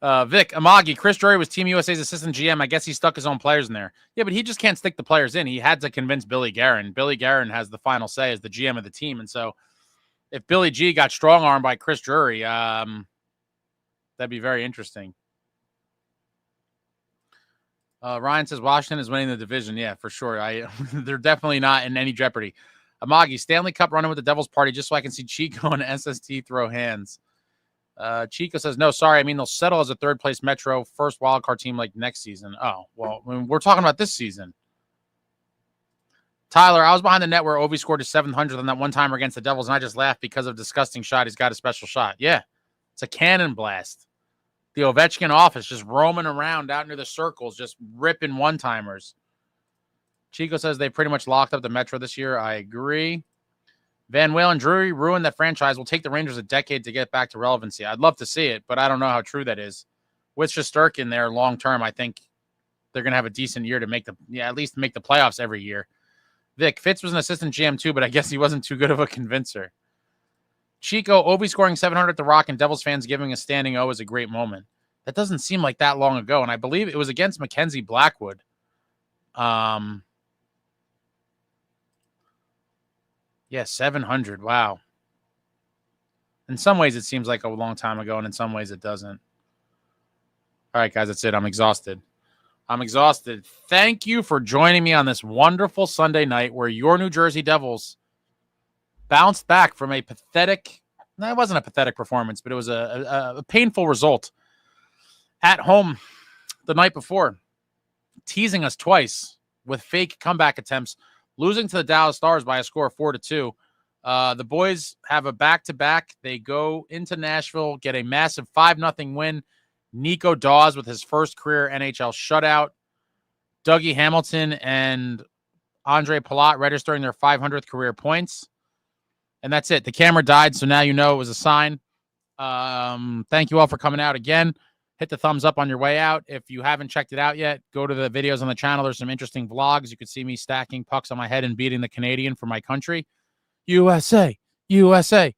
Speaker 1: Amagi, Chris Drury was Team USA's assistant GM. I guess he stuck his own players in there. Yeah, but he just can't stick the players in. He had to convince Billy Guerin. Billy Guerin has the final say as the GM of the team. And so if Billy G got strong-armed by Chris Drury, that'd be very interesting. Ryan says Washington is winning the division. Yeah, for sure. They're definitely not in any jeopardy. Amagi, Stanley Cup running with the Devils party just so I can see Chico and SST throw hands. Chico says, no, sorry. I mean, they'll settle as a third-place Metro first wildcard team like next season. Oh, well, we're talking about this season. Tyler, I was behind the net where Ovi scored his 700th on that one timer against the Devils, and I just laughed because of a disgusting shot. He's got a special shot. Yeah, it's a cannon blast. The Ovechkin office just roaming around out near the circles, just ripping one-timers. Chico says they pretty much locked up the Metro this year. I agree. Van Walen, Drury ruined that franchise. Will take the Rangers a decade to get back to relevancy. I'd love to see it, but I don't know how true that is. With Shesterkin there long-term, I think they're going to have a decent year to at least make the playoffs every year. Vic, Fitz was an assistant GM too, but I guess he wasn't too good of a convincer. Chico, Ovi scoring 700 at the Rock and Devils fans giving a standing O is a great moment. That doesn't seem like that long ago, and I believe it was against Mackenzie Blackwood. Yeah, 700. Wow. In some ways, it seems like a long time ago, and in some ways, it doesn't. All right, guys, that's it. I'm exhausted. Thank you for joining me on this wonderful Sunday night where your New Jersey Devils bounced back from a pathetic – no, it wasn't a pathetic performance, but it was a painful result at home the night before, teasing us twice with fake comeback attempts, losing to the Dallas Stars by a score of 4-2. The boys have a back-to-back. They go into Nashville, get a massive 5-0 win. Nico Dawes with his first career NHL shutout. Dougie Hamilton and Andre Palat registering their 500th career points. And that's it. The camera died, so now you know it was a sign. Thank you all for coming out again. Hit the thumbs up on your way out. If you haven't checked it out yet, go to the videos on the channel. There's some interesting vlogs. You could see me stacking pucks on my head and beating the Canadian for my country. USA, USA.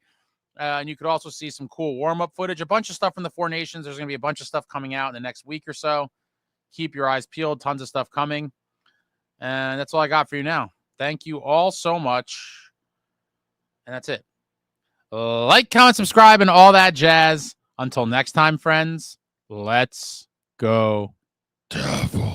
Speaker 1: And you could also see some cool warm-up footage, a bunch of stuff from the Four Nations. There's going to be a bunch of stuff coming out in the next week or so. Keep your eyes peeled. Tons of stuff coming. And that's all I got for you now. Thank you all so much. And that's it. Like, comment, subscribe, and all that jazz. Until next time, friends, let's go Devils.